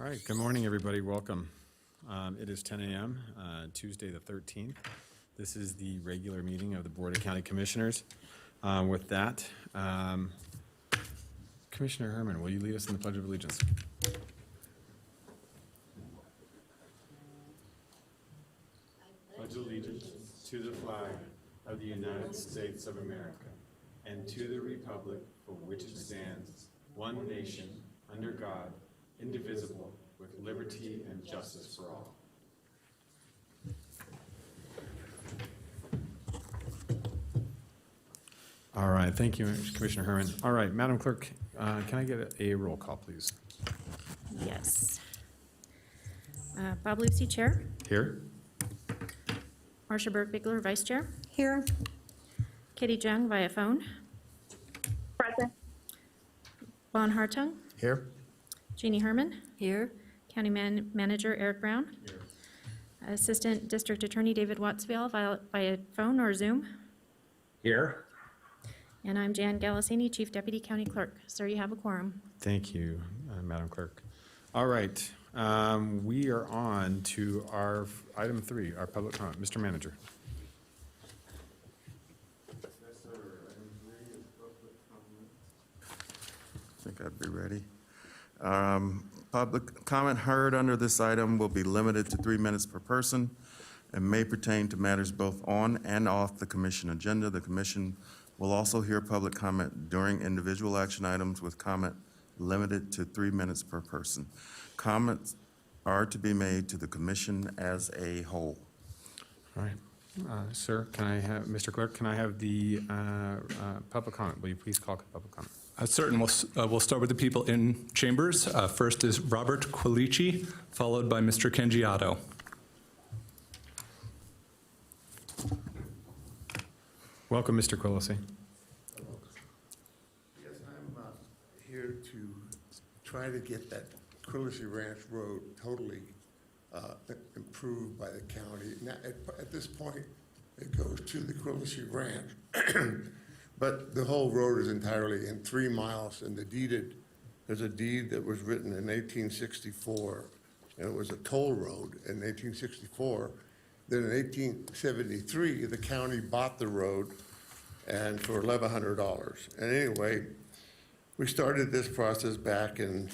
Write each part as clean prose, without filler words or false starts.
All right, good morning, everybody. Welcome. It is 10 a.m., Tuesday the 13th. This is the regular meeting of the Board of County Commissioners. With that, Commissioner Herman, will you lead us in the Pledge of Allegiance? Pledge allegiance to the flag of the United States of America and to the republic for which it stands, one nation, under God, indivisible, with liberty and justice for all. All right, thank you, Commissioner Herman. All right, Madam Clerk, can I get a roll call, please? Yes. Bob Lucy, Chair. Here. Marcia Burke-Bigler, Vice Chair. Here. Katie Jung via phone. Present. Vaughn Hartung. Here. Jeannie Herman. Here. County Manager Eric Brown. Here. Assistant District Attorney David Wattsville via phone or Zoom. Here. And I'm Jan Galasini, Chief Deputy County Clerk. Sir, you have a quorum. Thank you, Madam Clerk. All right, we are on to our item 3, our public comment. Mr. Manager. Yes, sir. Item 3 is public comment. I think I'd be ready. Public comment heard under this item will be limited to 3 minutes per person and may pertain to matters both on and off the commission agenda. The commission will also hear public comment during individual action items with comment limited to 3 minutes per person. Comments are to be made to the commission as a whole. All right, sir, can I have, Mr. Clerk, can I have the public comment? Will you please call public comment? Certain. We'll start with the people in chambers. First is Robert Quilici, followed by Mr. Cangiato. Welcome, Mr. Quilici. Yes, I'm here to try to get that Quilici Ranch Road totally improved by the county. Now, at this point, it goes to the Quilici Ranch, but the whole road is entirely in 3 miles, and there's a deed that was written in 1864, and it was a toll road in 1864. Then in 1873, the county bought the road and for $1,100. And anyway, we started this process back in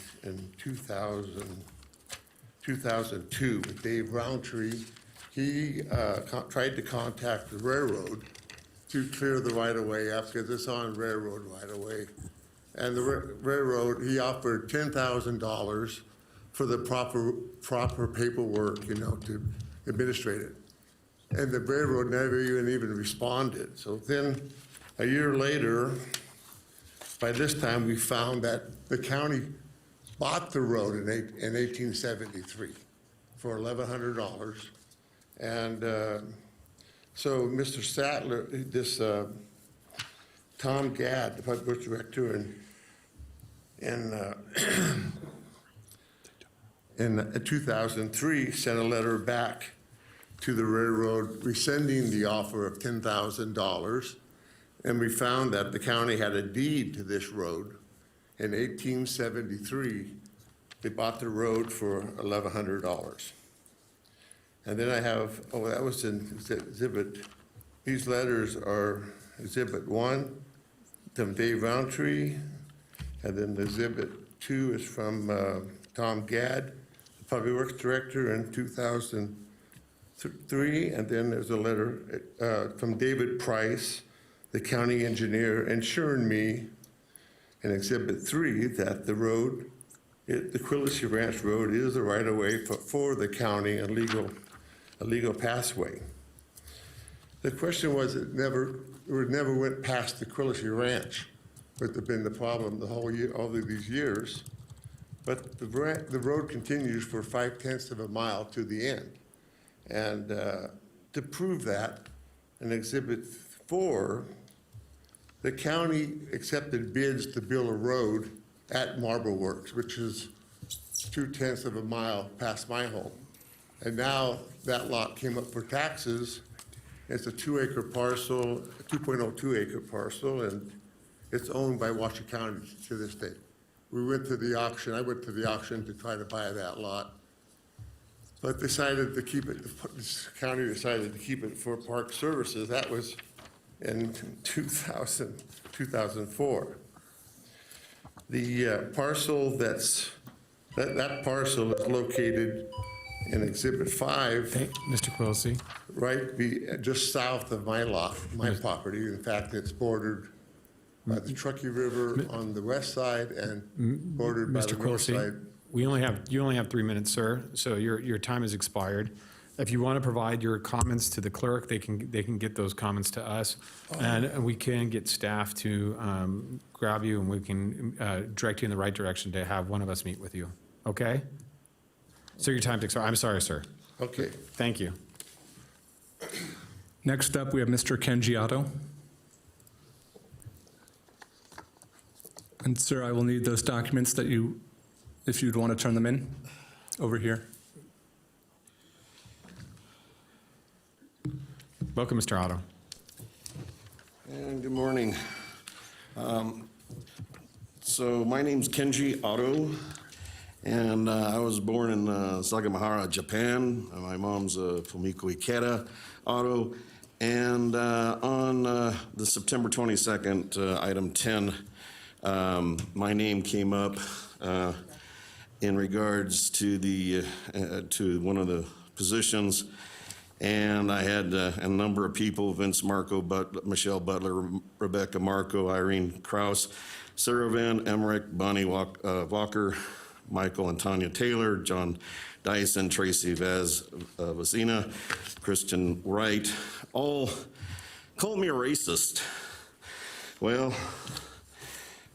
2002 with Dave Roundtree. He tried to contact the railroad to clear the right-of-way up because it's on railroad right-of-way. And the railroad, he offered $10,000 for the proper paperwork, to administrate it. And the railroad never even responded. So then, a year later, by this time, we found that the county bought the road in 1873 for $1,100. And so Mr. Sattler, this Tom Gadd, the public works director in 2003, sent a letter back to the railroad rescinding the offer of $10,000. And we found that the county had a deed to this road. In 1873, they bought the road for $1,100. And then I have, that was in exhibit, these letters are exhibit 1 from Dave Roundtree, and then exhibit 2 is from Tom Gadd, the public works director in 2003, and then there's a letter from David Price, the county engineer, ensuring me in exhibit 3 that the road, the Quilici Ranch Road is the right-of-way for the county, a legal pathway. The question was, it never went past the Quilici Ranch, which had been the problem the whole year, all of these years. But the road continues for 5/10 of a mile to the end. And to prove that, in exhibit 4, the county accepted bids to build a road at Marble Works, which is 2/10 of a mile past my home. And now that lot came up for taxes. It's a 2-acre parcel, a 2.02 acre parcel, and it's owned by Washoe County to this day. we went to the auction. I went to the auction to try to buy that lot, but decided to keep it, the county decided to keep it for park services. That was in 2004. The parcel that parcel is located in Exhibit 5, Mr. Quilisi, just south of my lot, my property. In fact, it's bordered by the Truckee River on the west side and bordered by the Mr. north side. Quilisi, you only have 3 minutes, sir, so your time has expired. If you want to provide your comments to the clerk, they can get those comments to us, and we can get staff to grab you, and we can direct you in the right direction to have one of us meet with you, okay? So your time's expired. I'm sorry, sir. Okay. Thank you. Next up, we have Mr. Cangiato. And sir, I will need those documents that if you'd want to turn them in, over here. Welcome, Mr. Otto. And good morning. So my name's Kenji Otto, and I was born in Sagamihara, Japan. My mom's Fumiko Ikeda Otto. And on the September 22nd, item 10, my name came up in regards to to one of the positions. And I had a number of people, Vince Marco, Michelle Butler, Rebecca Marco, Irene Kraus, Sarah Van Emmerich, Bonnie Walker, Michael and Tanya Taylor, John Dyson, Tracy Vazina, Christian Wright, all called me a racist. Well,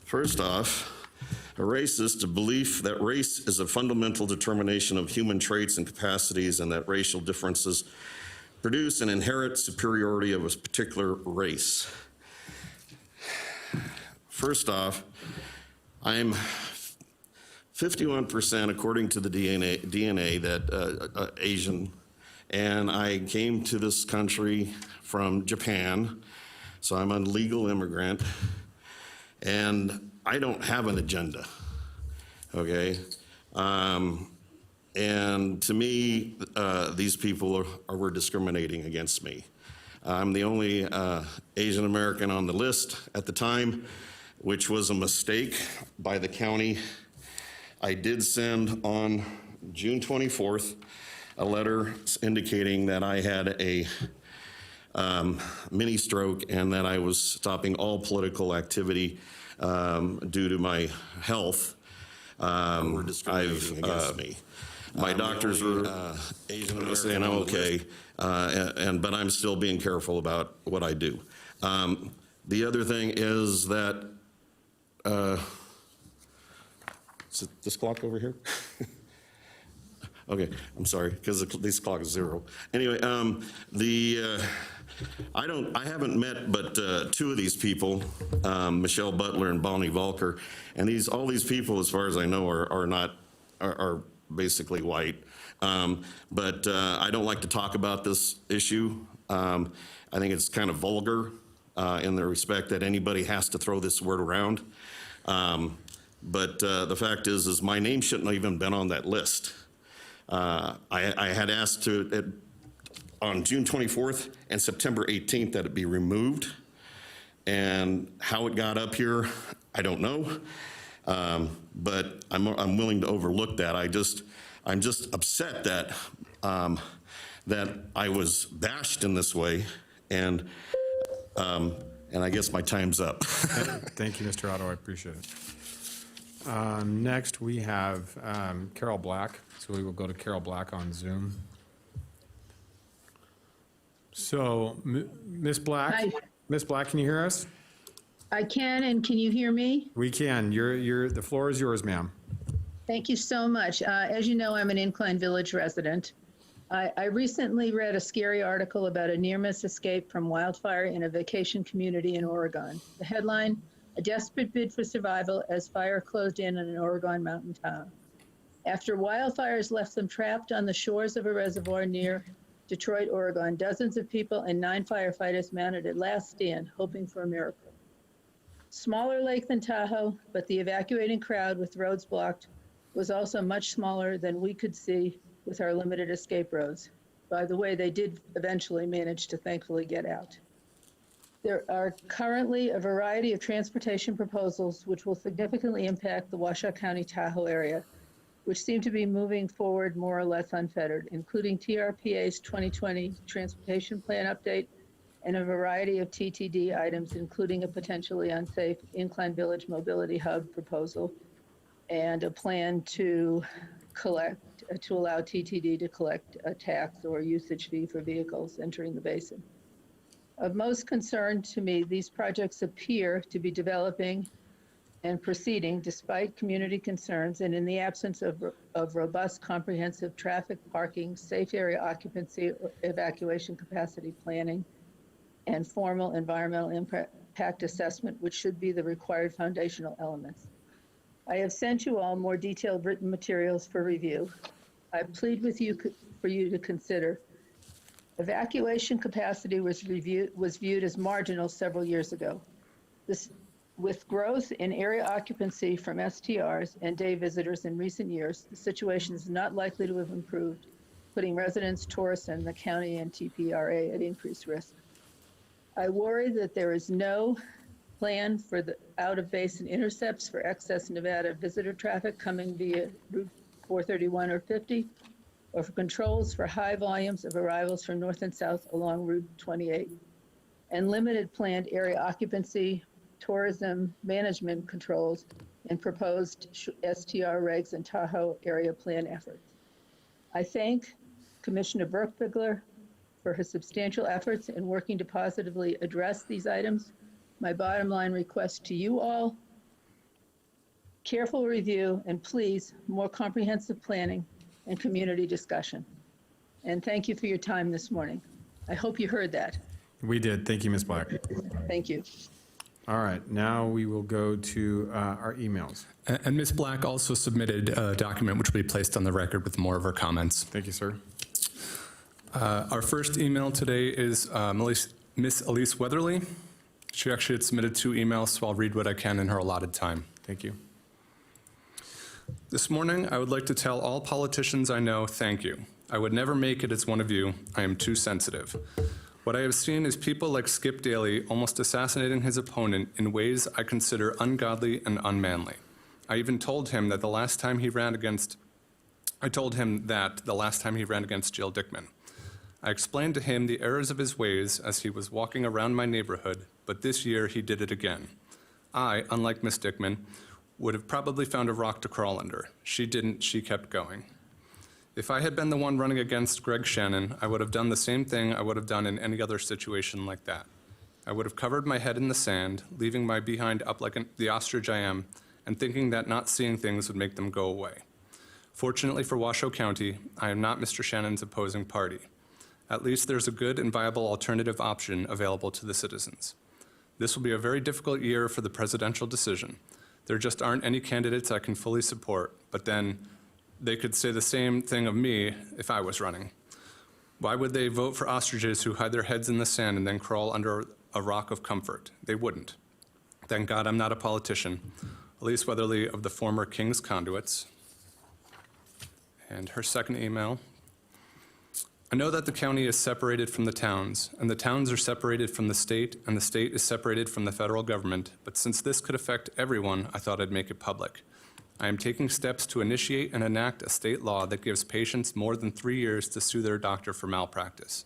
first off, a racist, a belief that race is a fundamental determination of human traits and capacities, and that racial differences produce an inherent superiority of a particular race. First off, I'm 51%, according to the DNA that Asian, and I came to this country from Japan, so I'm a legal immigrant, and I don't have an agenda, okay? And to me, these people were discriminating against me. I'm the only Asian American on the list at the time, which was a mistake by the county. I did send on June 24th a letter indicating that I had a mini stroke and that I was stopping all political activity due to my health. Were discriminating against me. My doctors were Asian American saying I'm okay, but I'm still being careful about what I do. The other thing is that, is it this clock over here? Okay, I'm sorry, because this clock is 0. Anyway, I haven't met but 2 of these people, Michelle Butler and Bonnie Volker, and all these people, as far as I know, are basically white. But I don't like to talk about this issue. I think it's kind of vulgar in the respect that anybody has to throw this word around. But the fact is my name shouldn't have even been on that list. I had asked on June 24th and September 18th that it be removed. And how it got up here, I don't know. But I'm willing to overlook that. I'm just upset that that I was bashed in this way, and I guess my time's up. Thank you, Mr. Otto, I appreciate it. Next, we have Carol Black, so we will go to Carol Black on Zoom. So, Ms. Black? Hi. Ms. Black, can you hear us? I can, and can you hear me? We can. The floor is yours, ma'am. Thank you so much. As you know, I'm an Incline Village resident. I recently read a scary article about a near-miss escape from wildfire in a vacation community in Oregon. The headline, "A Desperate Bid for Survival as Fire Closed in an Oregon Mountain Town." After wildfires left them trapped on the shores of a reservoir near Detroit, Oregon, dozens of people and 9 firefighters mounted a last stand, hoping for a miracle. Smaller lake than Tahoe, but the evacuating crowd with roads blocked was also much smaller than we could see with our limited escape roads. By the way, they did eventually manage to thankfully get out. There are currently a variety of transportation proposals which will significantly impact the Washoe County Tahoe area, which seem to be moving forward more or less unfettered, including TRPA's 2020 Transportation Plan update and a variety of TTD items, including a potentially unsafe Incline Village Mobility Hub proposal and a plan to allow TTD to collect a tax or usage fee for vehicles entering the basin. Of most concern to me, these projects appear to be developing and proceeding despite community concerns and in the absence of robust, comprehensive traffic, parking, safe area occupancy, evacuation capacity planning, and formal environmental impact assessment, which should be the required foundational elements. I have sent you all more detailed written materials for review. I plead with you for you to consider. Evacuation capacity was viewed as marginal several years ago. With growth in area occupancy from STRs and day visitors in recent years, the situation is not likely to have improved, putting residents, tourists, and the county and TPRA at increased risk. I worry that there is no plan for the out-of-basin intercepts for excess Nevada visitor traffic coming via Route 431 or 50, or for controls for high volumes of arrivals from north and south along Route 28, and limited planned area occupancy, tourism management controls, and proposed STR regs and Tahoe area plan efforts. I thank Commissioner Burkbigler for her substantial efforts in working to positively address these items. My bottom line request to you all, careful review, and please, more comprehensive planning and community discussion. And thank you for your time this morning. I hope you heard that. We did. Thank you, Ms. Black. Thank you. All right, now we will go to our emails. And Ms. Black also submitted a document which will be placed on the record with more of her comments. Thank you, sir. Our first email today is Miss Elise Weatherly. She actually had submitted 2 emails, so I'll read what I can in her allotted time. Thank you. This morning, I would like to tell all politicians I know, thank you. I would never make it as one of you. I am too sensitive. What I have seen is people like Skip Daly almost assassinating his opponent in ways I consider ungodly and unmanly. I even told him that the last time he ran against Jill Dickman. I explained to him the errors of his ways as he was walking around my neighborhood, but this year he did it again. I, unlike Miss Dickman, would have probably found a rock to crawl under. She didn't, she kept going. If I had been the one running against Greg Shannon, I would have done the same thing I would have done in any other situation like that. I would have covered my head in the sand, leaving my behind up like the ostrich I am, and thinking that not seeing things would make them go away. Fortunately for Washoe County, I am not Mr. Shannon's opposing party. At least there's a good and viable alternative option available to the citizens. This will be a very difficult year for the presidential decision. There just aren't any candidates I can fully support, but then they could say the same thing of me if I was running. Why would they vote for ostriches who hide their heads in the sand and then crawl under a rock of comfort? They wouldn't. Thank God I'm not a politician. Elise Weatherly of the former King's Conduits. And her second email. I know that the county is separated from the towns, and the towns are separated from the state, and the state is separated from the federal government, but since this could affect everyone, I thought I'd make it public. I am taking steps to initiate and enact a state law that gives patients more than 3 years to sue their doctor for malpractice.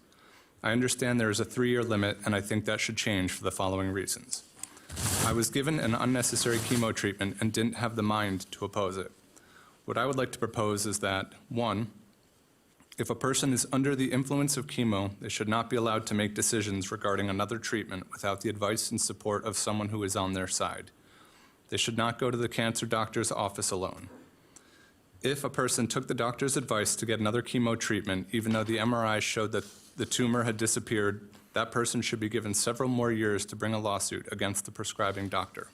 I understand there is a 3-year limit, and I think that should change for the following reasons. I was given an unnecessary chemo treatment and didn't have the mind to oppose it. What I would like to propose is that, 1, if a person is under the influence of chemo, they should not be allowed to make decisions regarding another treatment without the advice and support of someone who is on their side. They should not go to the cancer doctor's office alone. If a person took the doctor's advice to get another chemo treatment, even though the MRI showed that the tumor had disappeared, that person should be given several more years to bring a lawsuit against the prescribing doctor.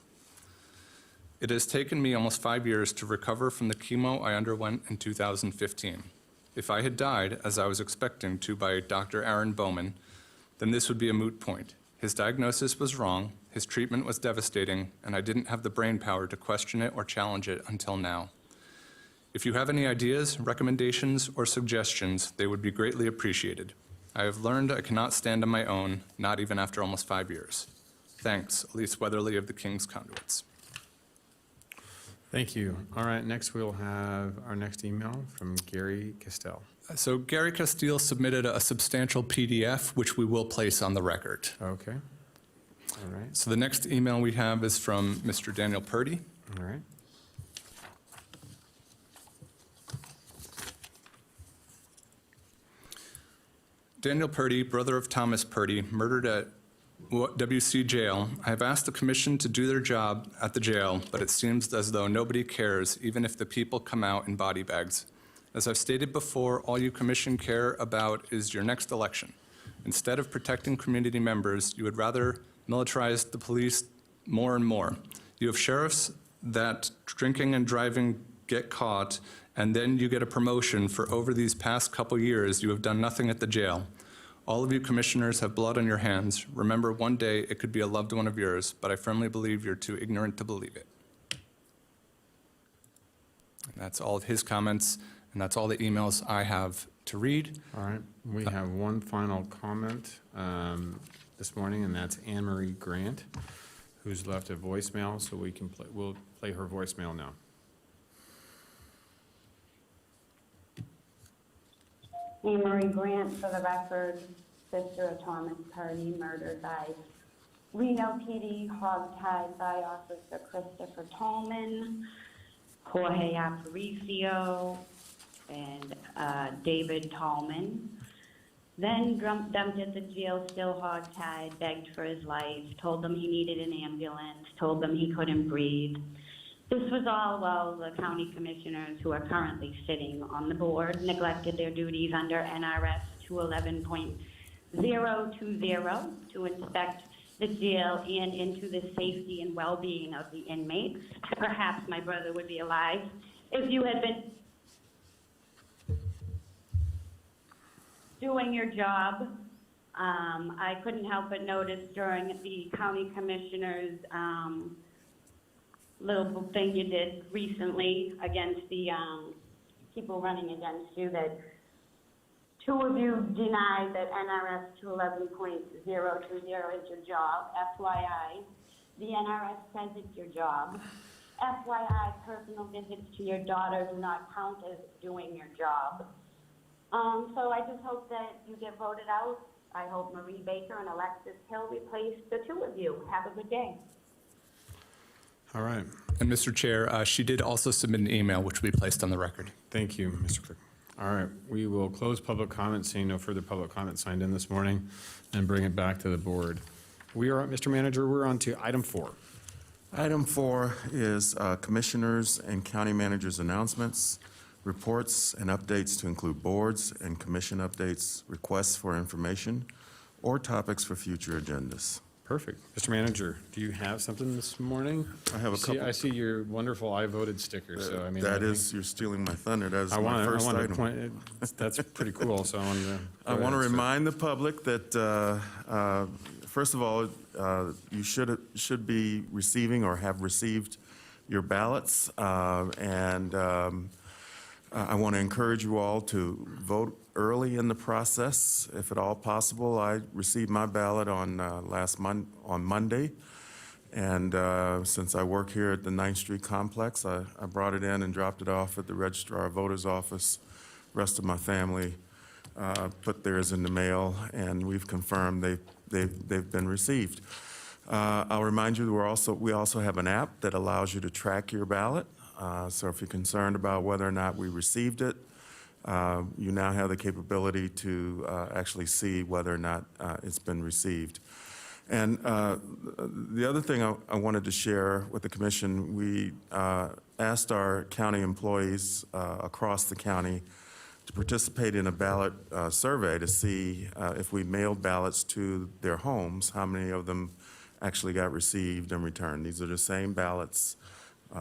It has taken me almost 5 years to recover from the chemo I underwent in 2015. If I had died, as I was expecting to by Dr. Aaron Bowman, then this would be a moot point. His diagnosis was wrong, His treatment was devastating, and I didn't have the brain power to question it or challenge it until now. If you have any ideas, recommendations, or suggestions, they would be greatly appreciated. I have learned I cannot stand on my own, not even after almost 5 years. Thanks, Elise Weatherly of the King's Conduits. Thank you. All right, next we'll have our next email from Gary Castell. So Gary Castile submitted a substantial PDF, which we will place on the record. Okay. All right, So the next email we have is from Mr. Daniel Purdy. all right. Daniel Purdy, brother of Thomas Purdy, murdered at WC Jail. I have asked the commission to do their job at the jail, but it seems as though nobody cares, even if the people come out in body bags. As I've stated before, all you commission care about is your next election. Instead of protecting community members, you would rather militarize the police more and more. You have sheriffs that drinking and driving get caught, and then you get a promotion for over these past couple years you have done nothing at the jail. All of you commissioners have blood on your hands. Remember, one day it could be a loved one of yours, but I firmly believe you're too ignorant to believe it. And that's all of his comments, and that's all the emails I have to read. All right, we have one final comment this morning, and that's Anne Marie Grant, who's left a voicemail, so we'll play her voicemail now. Anne Marie Grant, for the record, sister of Thomas Purdy, murdered by Reno PD, hogtied by Officer Christopher Tallman, Jorge Aparicio, and David Tallman. Then dumped at the jail, still hogtied, begged for his life, told them he needed an ambulance, told them he couldn't breathe. This was all while the county commissioners who are currently sitting on the board neglected their duties under NRS 211.020 to inspect the jail and into the safety and well-being of the inmates. Perhaps my brother would be alive if you had been doing your job. I couldn't help but notice during the county commissioners' little thing you did recently against the people running against you that two of you denied that NRS 211.020 is your job. FYI, the NRS says it's your job. FYI, personal visits to your daughter do not count as doing your job. So I just hope that you get voted out. I hope Marie Baker and Alexis Hill replace the two of you. Have a good day. All right, And Mr. Chair, she did also submit an email, which we placed on the record. thank you, Mr. Clerk. All right, we will close public comment, seeing no further public comment signed in this morning, and bring it back to the board. Mr. Manager, we're on to item 4. Item 4 is commissioners and county managers' announcements, reports, and updates to include boards and commission updates, requests for information, or topics for future agendas. Perfect. Mr. Manager, do you have something this morning? I have a couple. I see your wonderful I voted sticker, so I mean. You're stealing my thunder. That is I my want first to item. point, that's pretty cool, so I wanted to. I want to remind the public that, first of all, you should be receiving or have received your ballots. And I want to encourage you all to vote early in the process, if at all possible. I received my ballot on Monday. And since I work here at the 9th Street Complex, I brought it in and dropped it off at the Registrar of Voters Office. Rest of my family put theirs in the mail, and we've confirmed they've been received. I'll remind you, we also have an app that allows you to track your ballot. So if you're concerned about whether or not we received it, you now have the capability to actually see whether or not it's been received. And the other thing I wanted to share with the commission, we asked our county employees across the county to participate in a ballot survey to see if we mailed ballots to their homes, how many of them actually got received and returned. These are the same ballots.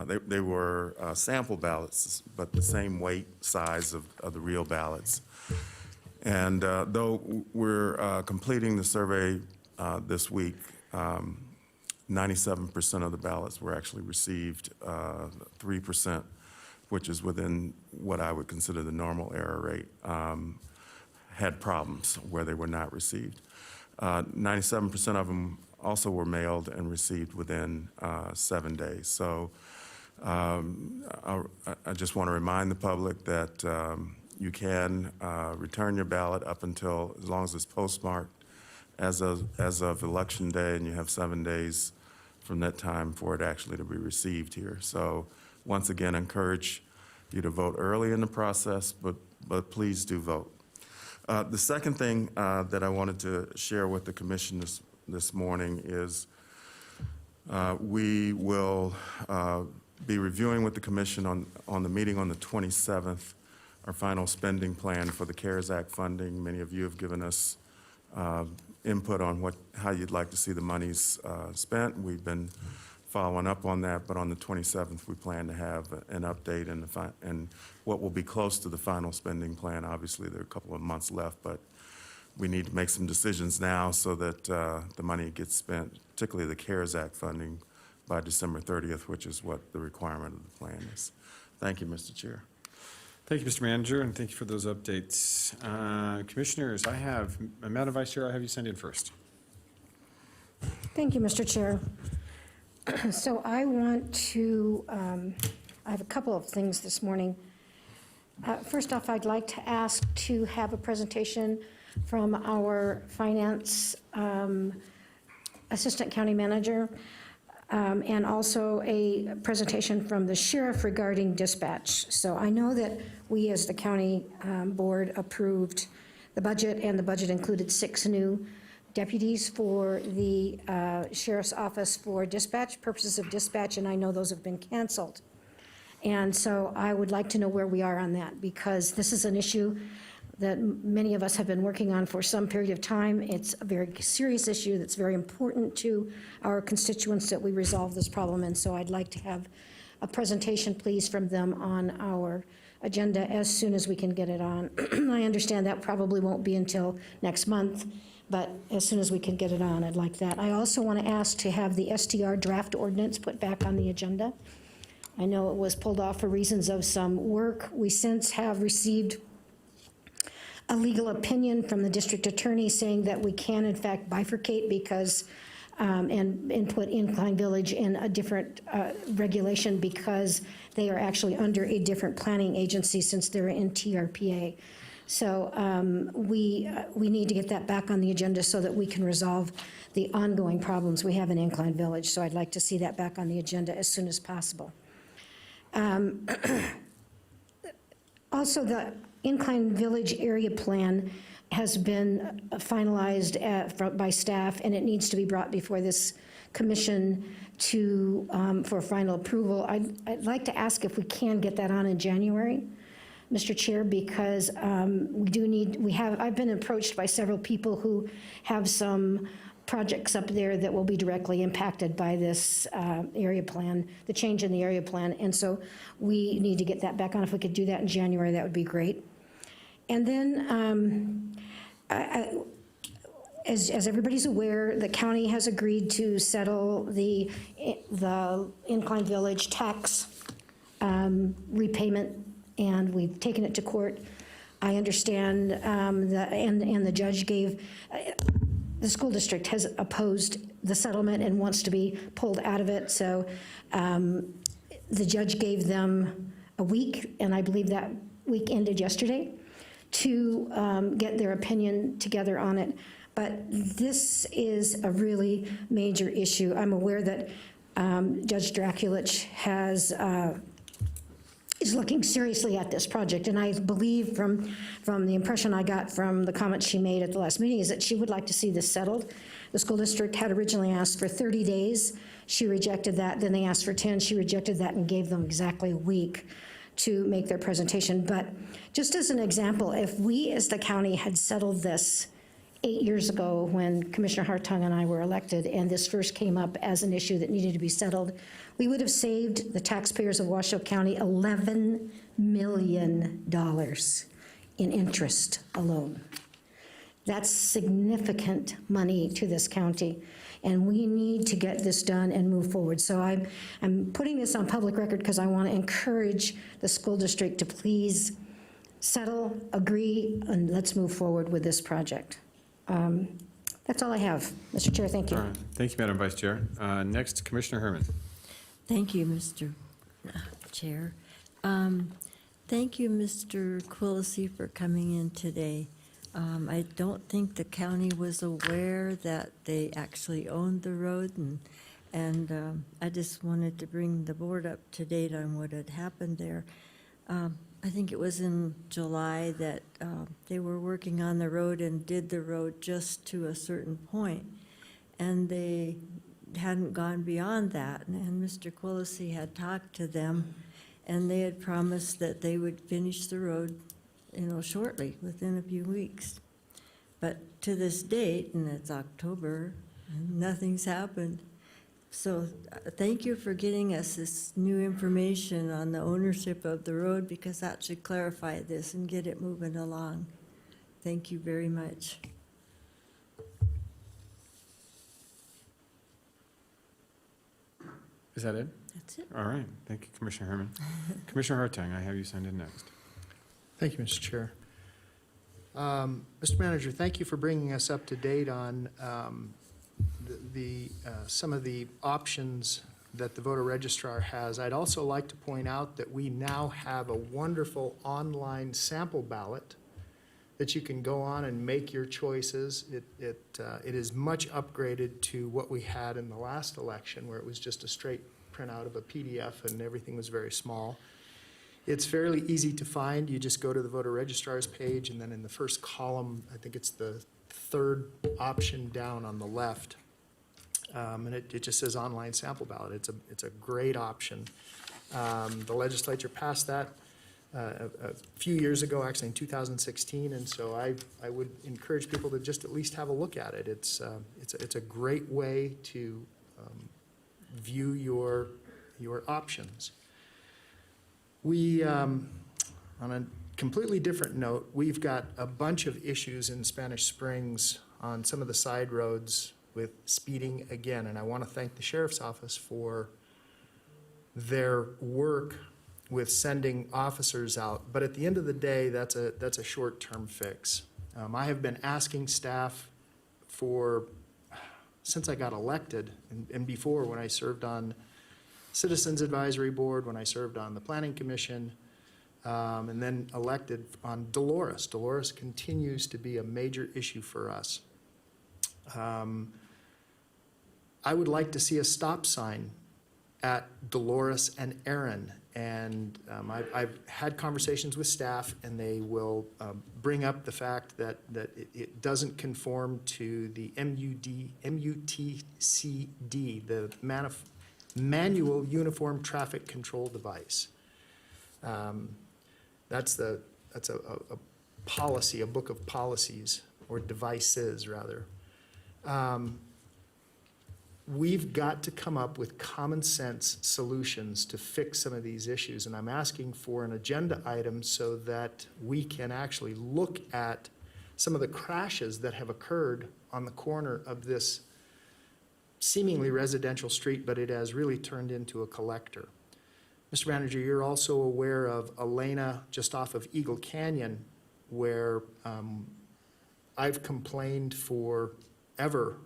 They were sample ballots, but the same weight, size of the real ballots. And though we're completing the survey this week, 97% of the ballots were actually received. 3%, which is within what I would consider the normal error rate, had problems where they were not received. 97% of them also were mailed and received within 7 days. So I just want to remind the public that you can return your ballot up until, as long as it's postmarked as of Election Day, and you have 7 days from that time for it actually to be received here. So once again, encourage you to vote early in the process, but please do vote. The second thing that I wanted to share with the commission this morning is we will be reviewing with the commission on the meeting on the 27th, our final spending plan for the CARES Act funding. Many of you have given us input on how you'd like to see the monies spent. We've been following up on that, but on the 27th, we plan to have an update and what will be close to the final spending plan. Obviously, there are a couple of months left, but we need to make some decisions now so that the money gets spent, particularly the CARES Act funding, by December 30th, which is what the requirement of the plan is. Thank you, Mr. Chair. Thank you, Mr. Manager, and thank you for those updates. Commissioners, Madam Vice Chair, I have you send in first. Thank you, Mr. Chair. So I want to, I have a couple of things this morning. First off, I'd like to ask to have a presentation from our Finance Assistant County Manager, and also a presentation from the Sheriff regarding dispatch. So I know that we, as the County Board, approved the budget, and the budget included 6 new deputies for the Sheriff's Office for dispatch, purposes of dispatch, and I know those have been canceled. And so I would like to know where we are on that, because this is an issue that many of us have been working on for some period of time. It's a very serious issue that's very important to our constituents that we resolve this problem, and so I'd like to have a presentation, please, from them on our agenda as soon as we can get it on. I understand that probably won't be until next month, but as soon as we can get it on, I'd like that. I also want to ask to have the STR draft ordinance put back on the agenda. I know it was pulled off for reasons of some work. We since have received a legal opinion from the district attorney saying that we can in fact bifurcate because, and put Incline Village in a different regulation because they are actually under a different planning agency since they're in TRPA. So we need to get that back on the agenda so that we can resolve the ongoing problems we have in Incline Village. So I'd like to see that back on the agenda as soon as possible. Also, the Incline Village area plan has been finalized by staff, and it needs to be brought before this commission for final approval. I'd like to ask if we can get that on in January, Mr. Chair, because I've been approached by several people who have some projects up there that will be directly impacted by this area plan, the change in the area plan, and so we need to get that back on. If we could do that in January, that would be great. And then, as everybody's aware, the county has agreed to settle the Incline Village tax repayment, and we've taken it to court. I understand and the judge gave, the school district has opposed the settlement and wants to be pulled out of it. So the judge gave them a week, and I believe that week ended yesterday, to get their opinion together on it. But this is a really major issue. I'm aware that Judge Draculich is looking seriously at this project, and I believe from the impression I got from the comments she made at the last meeting is that she would like to see this settled. The school district had originally asked for 30 days. She rejected that. Then they asked for 10. She rejected that and gave them exactly a week to make their presentation. But just as an example, if we as the county had settled this 8 years ago when Commissioner Hartung and I were elected and this first came up as an issue that needed to be settled, we would have saved the taxpayers of Washoe County $11 million in interest alone. That's significant money to this county, and we need to get this done and move forward. So I'm putting this on public record because I want to encourage the school district to please settle, agree, and let's move forward with this project. That's all I have. Mr. Chair, thank you. All right. Thank you, Madam Vice Chair. Next, Commissioner Herman. Thank you, Mr. Chair. Thank you, Mr. Quillisi, for coming in today. I don't think the county was aware that they actually owned the road, and I just wanted to bring the board up to date on what had happened there. I think it was in July that they were working on the road and did the road just to a certain point, and they hadn't gone beyond that. And Mr. Quillisi had talked to them, and they had promised that they would finish the road, shortly, within a few weeks. But to this date, and it's October, nothing's happened. So thank you for getting us this new information on the ownership of the road, because that should clarify this and get it moving along. Thank you very much. Is that it? That's it. All right. Thank you, Commissioner Herman. Commissioner Hartung, I have you signed in next. Thank you, Mr. Chair. Mr. Manager, thank you for bringing us up to date on some of the options that the voter registrar has. I'd also like to point out that we now have a wonderful online sample ballot that you can go on and make your choices. It is much upgraded to what we had in the last election, where it was just a straight printout of a PDF and everything was very small. It's fairly easy to find. You just go to the voter registrar's page, and then in the first column, I think it's the third option down on the left, and it just says online sample ballot. It's a great option. The legislature passed that a few years ago, actually in 2016, and so I would encourage people to just at least have a look at it. It's a great way to view your options. We, on a completely different note, we've got a bunch of issues in Spanish Springs on some of the side roads with speeding again, and I want to thank the Sheriff's Office for their work with sending officers out. But at the end of the day, that's a short-term fix. I have been asking staff since I got elected, and before, when I served on Citizens Advisory Board, when I served on the Planning Commission, and then elected on Dolores. Dolores continues to be a major issue for us. I would like to see a stop sign at Dolores and Erin, and I've had conversations with staff, and they will bring up the fact that it doesn't conform to the MUTCD, the Manual Uniform Traffic Control Device. That's a policy, a book of policies, or devices, rather. We've got to come up with common sense solutions to fix some of these issues, and I'm asking for an agenda item so that we can actually look at some of the crashes that have occurred on the corner of this seemingly residential street, but it has really turned into a collector. Mr. Manager, you're also aware of Elena just off of Eagle Canyon, where I've complained forever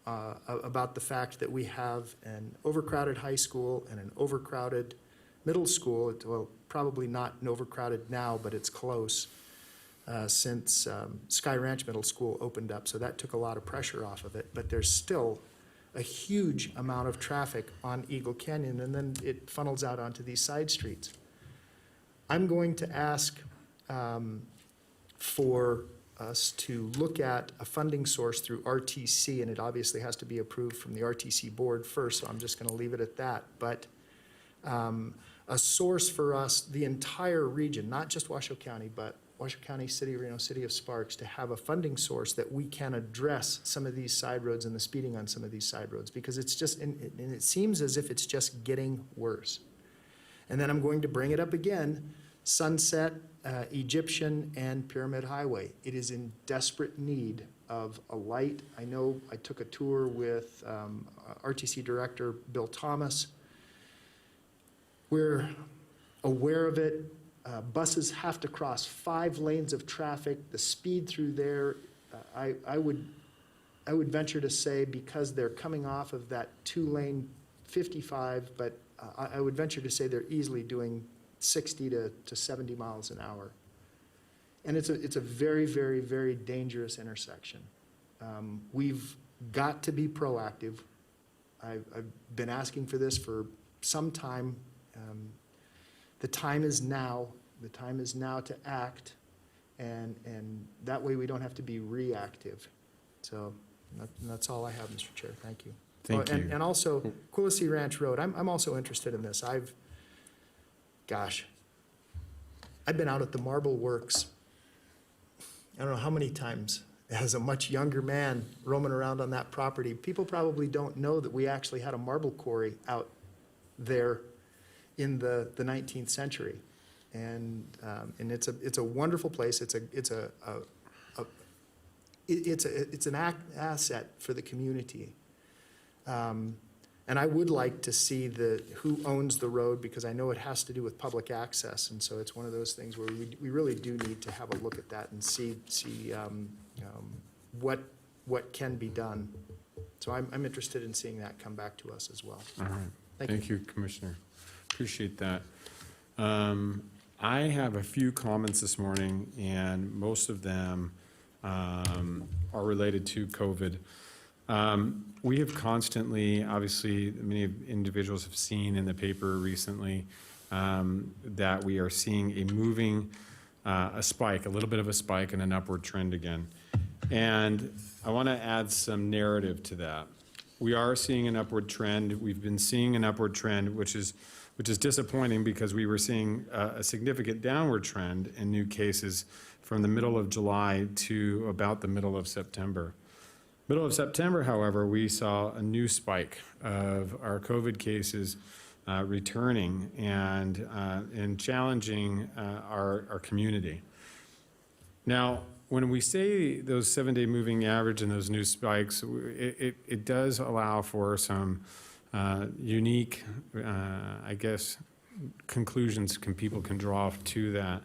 about the fact that we have an overcrowded high school and an overcrowded middle school. Well, probably not an overcrowded now, but it's close, since Sky Ranch Middle School opened up, so that took a lot of pressure off of it. But there's still a huge amount of traffic on Eagle Canyon, and then it funnels out onto these side streets. I'm going to ask for us to look at a funding source through RTC, and it obviously has to be approved from the RTC board first, so I'm just going to leave it at that. But a source for us, the entire region, not just Washoe County, but Washoe County, City of Reno, City of Sparks, to have a funding source that we can address some of these side roads and the speeding on some of these side roads, because it's just, and it seems as if it's just getting worse. And then I'm going to bring it up again Sunset, Egyptian, and Pyramid Highway. It is in desperate need of a light. I know I took a tour with RTC Director Bill Thomas. We're aware of it. Buses have to cross 5 lanes of traffic. The speed through there, I would venture to say, because they're coming off of that 2-lane 55, but I would venture to say they're easily doing 60 to 70 miles an hour. And it's a very, very, very dangerous intersection. We've got to be proactive. I've been asking for this for some time. The time is now. The time is now to act, and that way we don't have to be reactive. So that's all I have, Mr. Chair. Thank you. Thank you. And also, Quilisi Ranch Road, I'm also interested in this. I've been out at the Marble Works, I don't know how many times, as a much younger man roaming around on that property. People probably don't know that we actually had a marble quarry out there in the 19th century. And it's a wonderful place. It's an asset for the community. And I would like to see who owns the road, because I know it has to do with public access. And so it's one of those things where we really do need to have a look at that and see what can be done. So I'm interested in seeing that come back to us as well. All right. Thank you. Thank you, Commissioner. Appreciate that. I have a few comments this morning, and most of them are related to COVID. We have constantly, obviously, many individuals have seen in the paper recently that we are seeing a spike, a little bit of a spike and an upward trend again. And I want to add some narrative to that. We are seeing an upward trend. We've been seeing an upward trend, which is disappointing, because we were seeing a significant downward trend in new cases from the middle of July to about the middle of September. Middle of September, however, we saw a new spike of our COVID cases returning and challenging our community. Now, when we say those 7-day moving average and those new spikes, it does allow for some unique, I guess, conclusions people can draw to that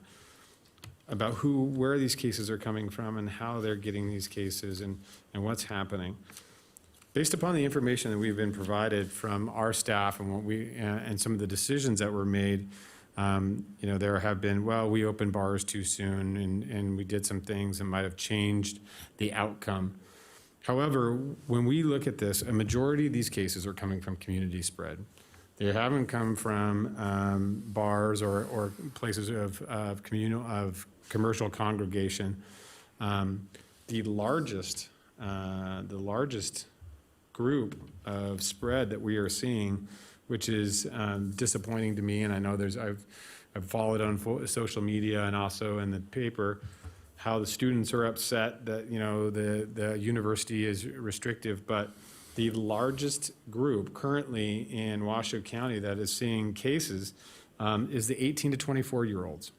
about where these cases are coming from and how they're getting these cases and what's happening. Based upon the information that we've been provided from our staff and and some of the decisions that were made, there have been, we opened bars too soon and we did some things that might have changed the outcome. However, when we look at this, a majority of these cases are coming from community spread. They haven't come from bars or places of commercial congregation. The largest group of spread that we are seeing, which is disappointing to me, and I know I've followed on social media and also in the paper, how the students are upset that the university is restrictive, but the largest group currently in Washoe County that is seeing cases is the 18 to 24-year-olds.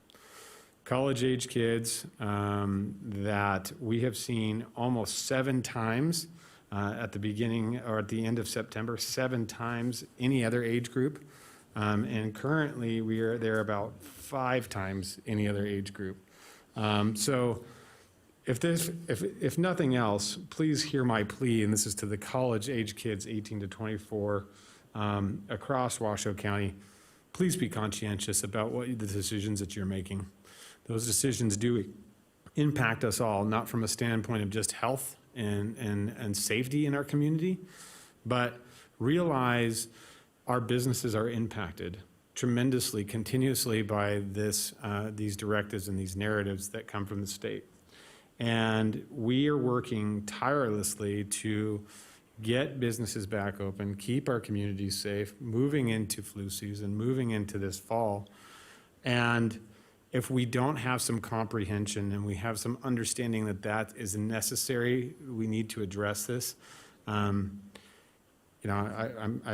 College-age kids that we have seen almost 7 times at the beginning or at the end of September, 7 times any other age group. And currently they're about 5 times any other age group. So if nothing else, please hear my plea, and this is to the college-age kids, 18 to 24, across Washoe County. Please be conscientious about the decisions that you're making. Those decisions do impact us all, not from a standpoint of just health and safety in our community, but realize our businesses are impacted tremendously, continuously by these directives and these narratives that come from the state. And we are working tirelessly to get businesses back open, keep our communities safe, moving into flu season, moving into this fall. And if we don't have some comprehension and we have some understanding that is necessary, we need to address this. I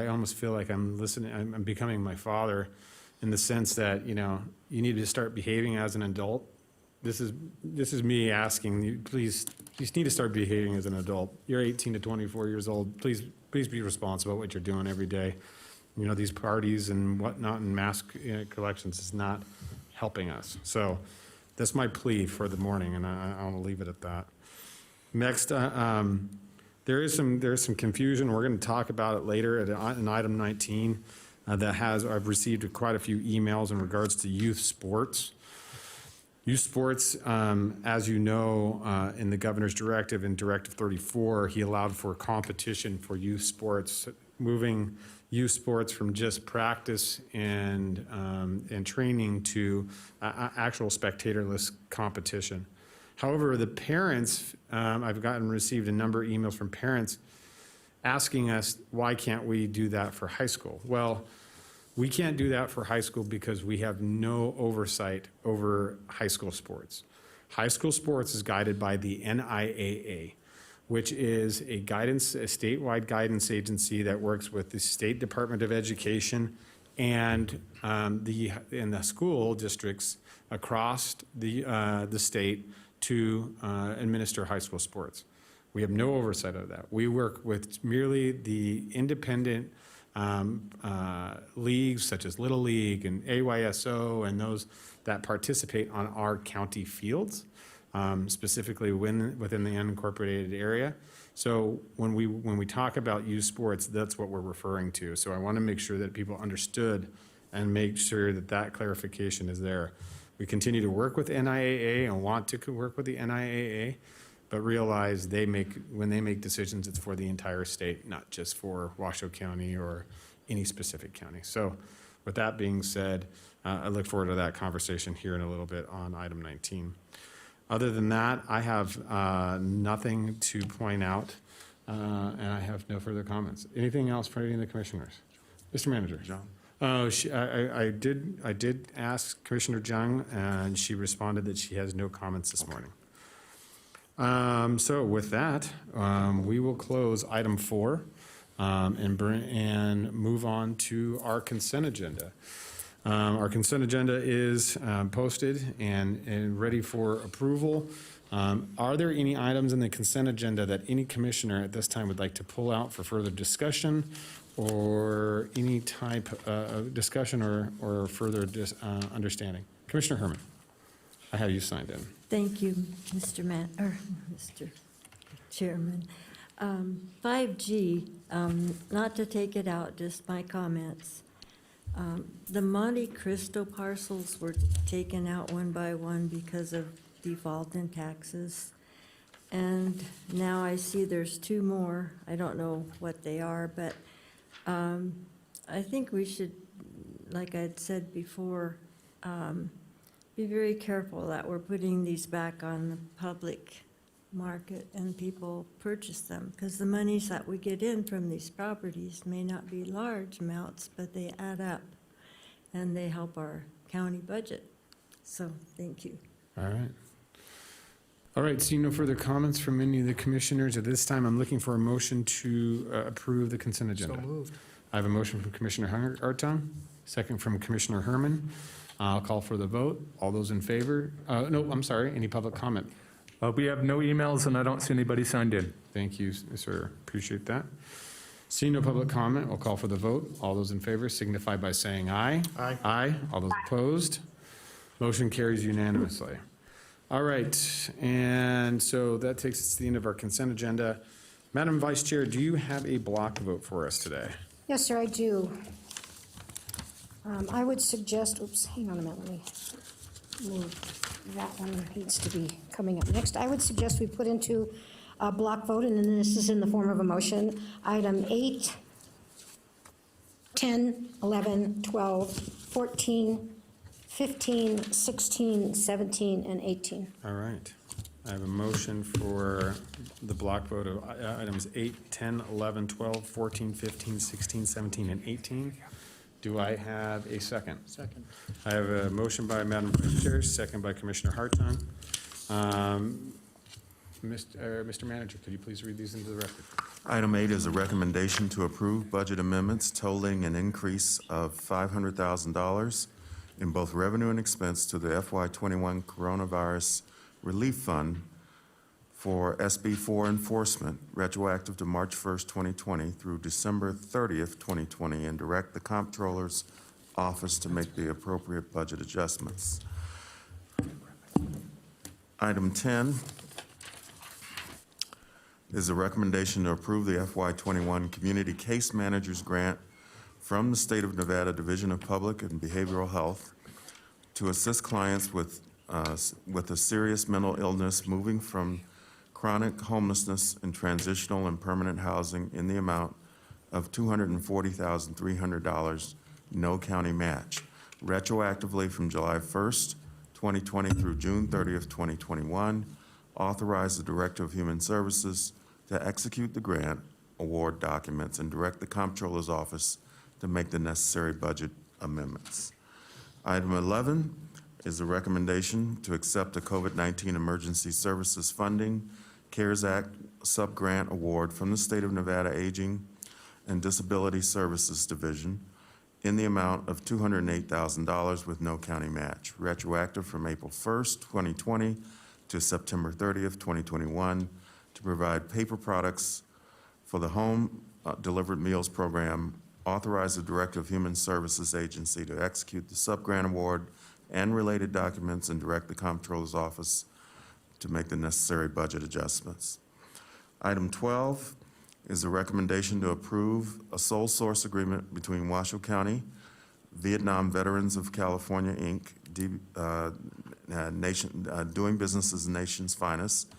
almost feel like I'm listening, I'm becoming my father in the sense that, you know, you need to start behaving as an adult. This is me asking you, please, you just need to start behaving as an adult. You're 18 to 24 years old. Please be responsible about what you're doing every day. You know, these parties and whatnot and mass collections is not helping us. So that's my plea for the morning, and I want to leave it at that. Next, there is some confusion. We're going to talk about it later in item 19. I've received quite a few emails in regards to youth sports. Youth sports, as you know, in the governor's directive, in Directive 34, he allowed for competition for youth sports, moving youth sports from just practice and training to actual spectatorless competition. However, the parents, I've received a number of emails from parents asking us, why can't we do that for high school? Well, we can't do that for high school because we have no oversight over high school sports. High school sports is guided by the NIAA, which is a statewide guidance agency that works with the State Department of Education and the school districts across the state to administer high school sports. We have no oversight of that. We work with merely the independent leagues such as Little League and AYSO and those that participate on our county fields, specifically within the unincorporated area. So when we talk about youth sports, that's what we're referring to. So I want to make sure that people understood and make sure that that clarification is there. We continue to work with NIAA and want to work with the NIAA, but realize when they make decisions, it's for the entire state, not just for Washoe County or any specific county. So with that being said, I look forward to that conversation here in a little bit on item 19. Other than that, I have nothing to point out, and I have no further comments. Anything else from any of the commissioners? Mr. Manager. John? I did ask Commissioner Jung, and she responded that she has no comments this morning. So with that, we will close item 4 and move on to our consent agenda. Our consent agenda is posted and ready for approval. Are there any items in the consent agenda that any commissioner at this time would like to pull out for further discussion or any type of discussion or further understanding? Commissioner Herman, I have you signed in. Thank you, Mr. Chairman. 5G, not to take it out, just my comments. The Monte Cristo parcels were taken out one by one because of default in taxes. And now I see there's 2 more. I don't know what they are, but I think we should, like I'd said before, be very careful that we're putting these back on the public market and people purchase them, because the monies that we get in from these properties may not be large amounts, but they add up and they help our county budget. So, thank you. All right. All right, seeing no further comments from any of the commissioners, at this time, I'm looking for a motion to approve the consent agenda. So moved. I have a motion from Commissioner Hartung, second from Commissioner Herman. I'll call for the vote. All those in favor? No, I'm sorry, any public comment? We have no emails, and I don't see anybody signed in. Thank you, sir. Appreciate that. Seeing no public comment, we'll call for the vote. All those in favor signify by saying aye. Aye. Aye. All those opposed? Motion carries unanimously. All right, and so that takes us to the end of our consent agenda. Madam Vice Chair, do you have a block vote for us today? Yes, sir, I do. I would suggest, oops, hang on a minute, let me move. That one needs to be coming up next. I would suggest we put into a block vote, and then this is in the form of a motion, item 8, 10, 11, 12, 14, 15, 16, 17, and 18. All right. I have a motion for the block vote of items 8, 10, 11, 12, 14, 15, 16, 17, and 18. Do I have a second? Second. I have a motion by Madam Vice Chair, second by Commissioner Hartung. Mr. Manager, could you please read these into the record? Item 8 is a recommendation to approve budget amendments totaling an increase of $500,000 in both revenue and expense to the FY21 Coronavirus Relief Fund for SB4 enforcement, retroactive to March 1st, 2020 through December 30th, 2020, and direct the Comptroller's Office to make the appropriate budget adjustments. Item 10 is a recommendation to approve the FY21 Community Case Managers Grant from the State of Nevada Division of Public and Behavioral Health to assist clients with a serious mental illness moving from chronic homelessness and transitional and permanent housing in the amount of $240,300, no county match, retroactively from July 1st, 2020 through June 30th, 2021. Authorize the Director of Human Services to execute the grant award documents and direct the Comptroller's Office to make the necessary budget amendments. Item 11 is a recommendation to accept a COVID-19 Emergency Services Funding CARES Act Subgrant Award from the State of Nevada Aging and Disability Services Division in the amount of $208,000 with no county match, retroactive from April 1st, 2020 to September 30th, 2021, to provide paper products for the Home Delivered Meals Program. Authorize the Director of Human Services Agency to execute the subgrant award and related documents and direct the Comptroller's Office to make the necessary budget adjustments. Item 12 is a recommendation to approve a sole source agreement between Washoe County, Vietnam Veterans of California, Inc., doing business as the nation's finest,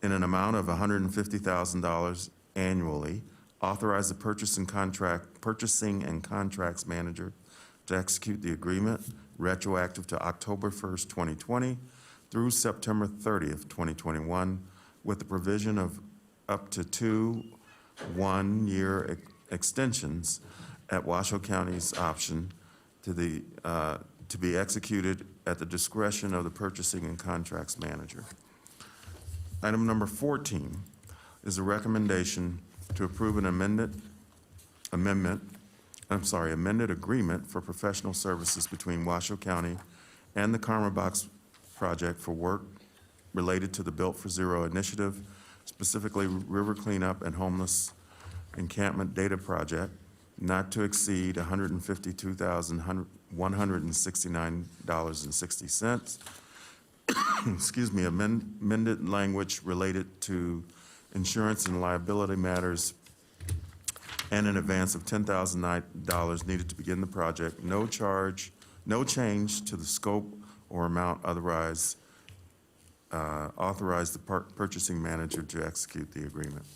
in an amount of $150,000 annually. Authorize the purchasing and contracts manager to execute the agreement retroactive to October 1st, 2020 through September 30th, 2021, with the provision of up to 2 one-year extensions at Washoe County's option to be executed at the discretion of the purchasing and contracts manager. Item number 14 is a recommendation to approve an amended agreement for professional services between Washoe County and the Karma Box Project for work related to the Built for Zero initiative, specifically river cleanup and homeless encampment data project, not to exceed $152,169.60. Excuse me, amended language related to insurance and liability matters, and an advance of $10,000 needed to begin the project. No change to the scope or amount, otherwise authorize the purchasing manager to execute the agreement.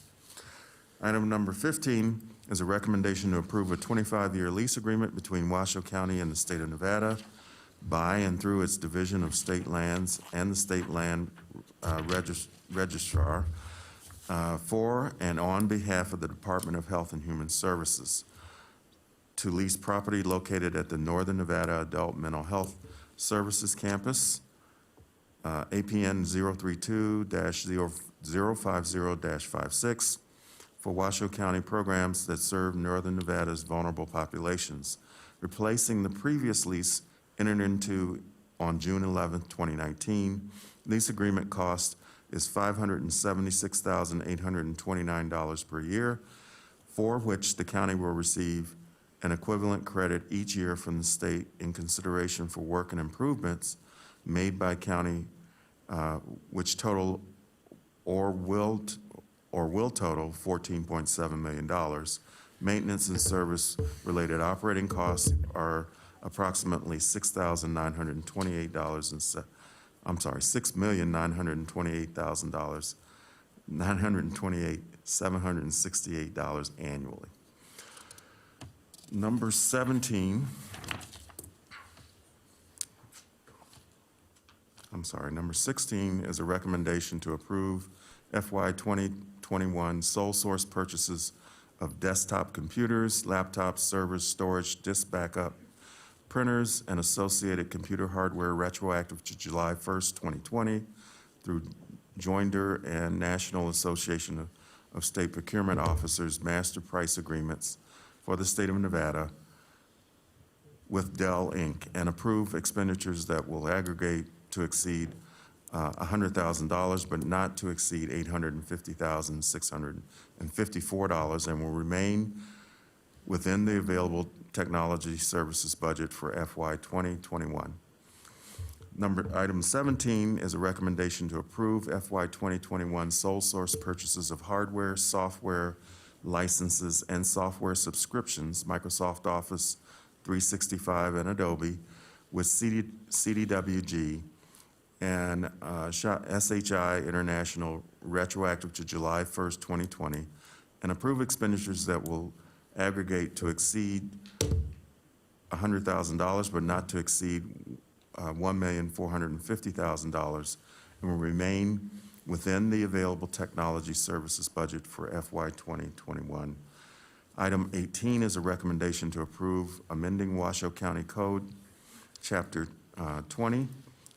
Item number 15 is a recommendation to approve a 25-year lease agreement between Washoe County and the State of Nevada by and through its Division of State Lands and the State Land Registrar for and on behalf of the Department of Health and Human Services to lease property located at the Northern Nevada Adult Mental Health Services Campus, APN 032-050-56, for Washoe County programs that serve Northern Nevada's vulnerable populations, replacing the previous lease entered into on June 11, 2019. Lease agreement cost is $576,829 per year, for which the county will receive an equivalent credit each year from the state in consideration for work and improvements made by county, which total or will total $14.7 million. Maintenance and service-related operating costs are approximately $6,728,000 annually. Number 17, number 16 is a recommendation to approve FY 2021 sole source purchases of desktop computers, laptops, servers, storage, disk backup, printers, and associated computer hardware retroactive to July 1st, 2020 through Joinder and National Association of state procurement officers' master price agreements for the state of Nevada with Dell, Inc., and approve expenditures that will aggregate to exceed $100,000, but not to exceed $850,654, and will remain within the available technology services budget for FY 2021. Item 17 is a recommendation to approve FY 2021 sole source purchases of hardware, software licenses, and software subscriptions, Microsoft Office 365 and Adobe, with CDWG and SHI International retroactive to July 1st, 2020, and approve expenditures that will aggregate to exceed $100,000, but not to exceed $1,450,000, and will remain within the available technology services budget for FY 2021. Item 18 is a recommendation to approve amending Washoe County Code, Chapter 20,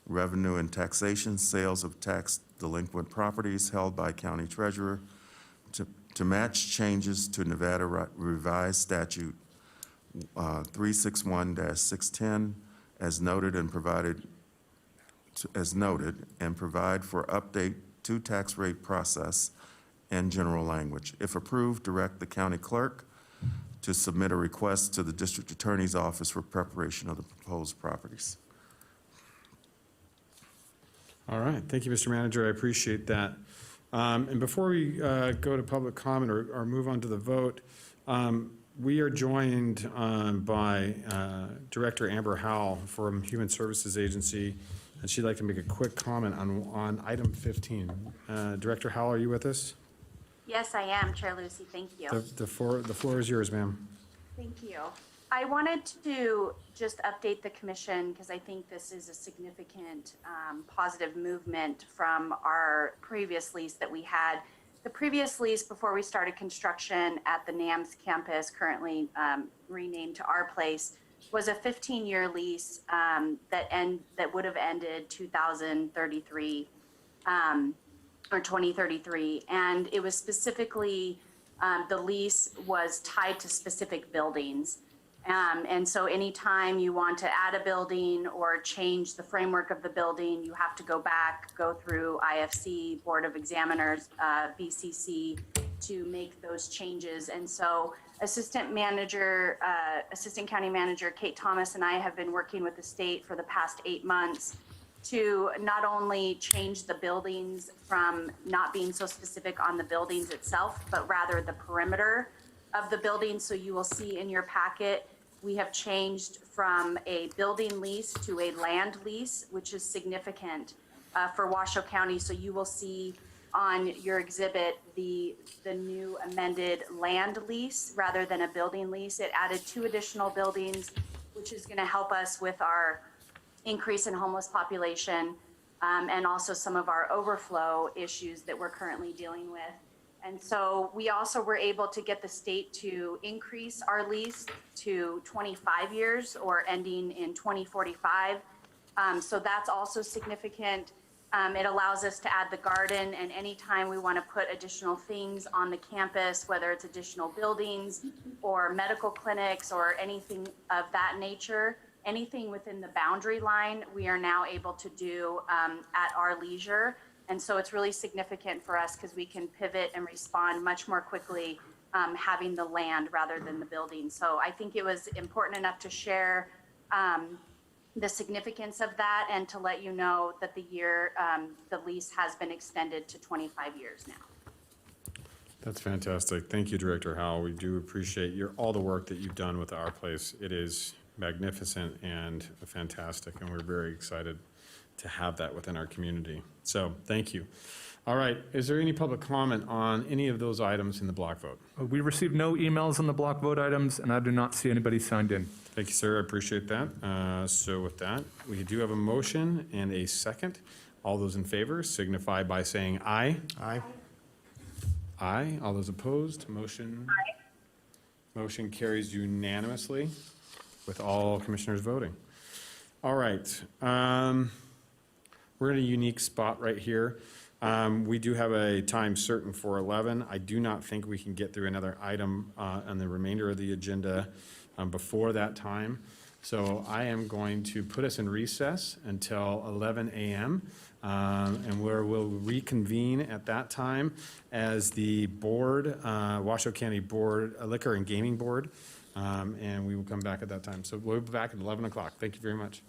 Revenue and Taxation, Sales of Tax Delinquent Properties held by County Treasurer, to match changes to Nevada Revised Statute 361-610 as noted and provide for update to tax rate process and general language. If approved, direct the county clerk to submit a request to the district attorney's office for preparation of the proposed properties. All right, thank you, Mr. Manager, I appreciate that. And before we go to public comment or move on to the vote, we are joined by Director Amber Howell from Human Services Agency, and she'd like to make a quick comment on item 15. Director Howell, are you with us? Yes, I am, Chair Lucy, thank you. The floor is yours, ma'am. Thank you. I wanted to just update the commission because I think this is a significant positive movement from our previous lease that we had. The previous lease before we started construction at the NAMS campus, currently renamed to Our Place, was a 15-year lease that would have ended 2033 or 2033, and it was specifically the lease was tied to specific buildings. And so anytime you want to add a building or change the framework of the building, you have to go through IFC, Board of Examiners, BCC, to make those changes. And so Assistant County Manager Kate Thomas and I have been working with the state for the past 8 months to not only change the buildings from not being so specific on the buildings itself, but rather the perimeter of the building. So you will see in your packet, we have changed from a building lease to a land lease, which is significant for Washoe County. So you will see on your exhibit the new amended land lease rather than a building lease. It added 2 additional buildings, which is going to help us with our increase in homeless population and also some of our overflow issues that we're currently dealing with. And so we also were able to get the state to increase our lease to 25 years or ending in 2045. So that's also significant. It allows us to add the garden, and anytime we want to put additional things on the campus, whether it's additional buildings or medical clinics or anything of that nature, anything within the boundary line, we are now able to do at our leisure. And so it's really significant for us because we can pivot and respond much more quickly having the land rather than the building. So I think it was important enough to share the significance of that and to let you know that the lease has been extended to 25 years now. That's fantastic. Thank you, Director Howell. We do appreciate all the work that you've done with Our Place. It is magnificent and fantastic, and we're very excited to have that within our community. So thank you. All right, is there any public comment on any of those items in the block vote? We received no emails on the block vote items, and I do not see anybody signed in. Thank you, sir. I appreciate that. So with that, we do have a motion and a second. All those in favor signify by saying aye. Aye. Aye. All those opposed, motion carries unanimously with all commissioners voting. All right. We're in a unique spot right here. We do have a time certain for 11. I do not think we can get through another item on the remainder of the agenda before that time. So I am going to put us in recess until 11 a.m. And where we'll reconvene at that time as the board, Washoe County Board, Liquor and Gaming Board. And we will come back at that time. So we'll be back at 11 o'clock. Thank you very much.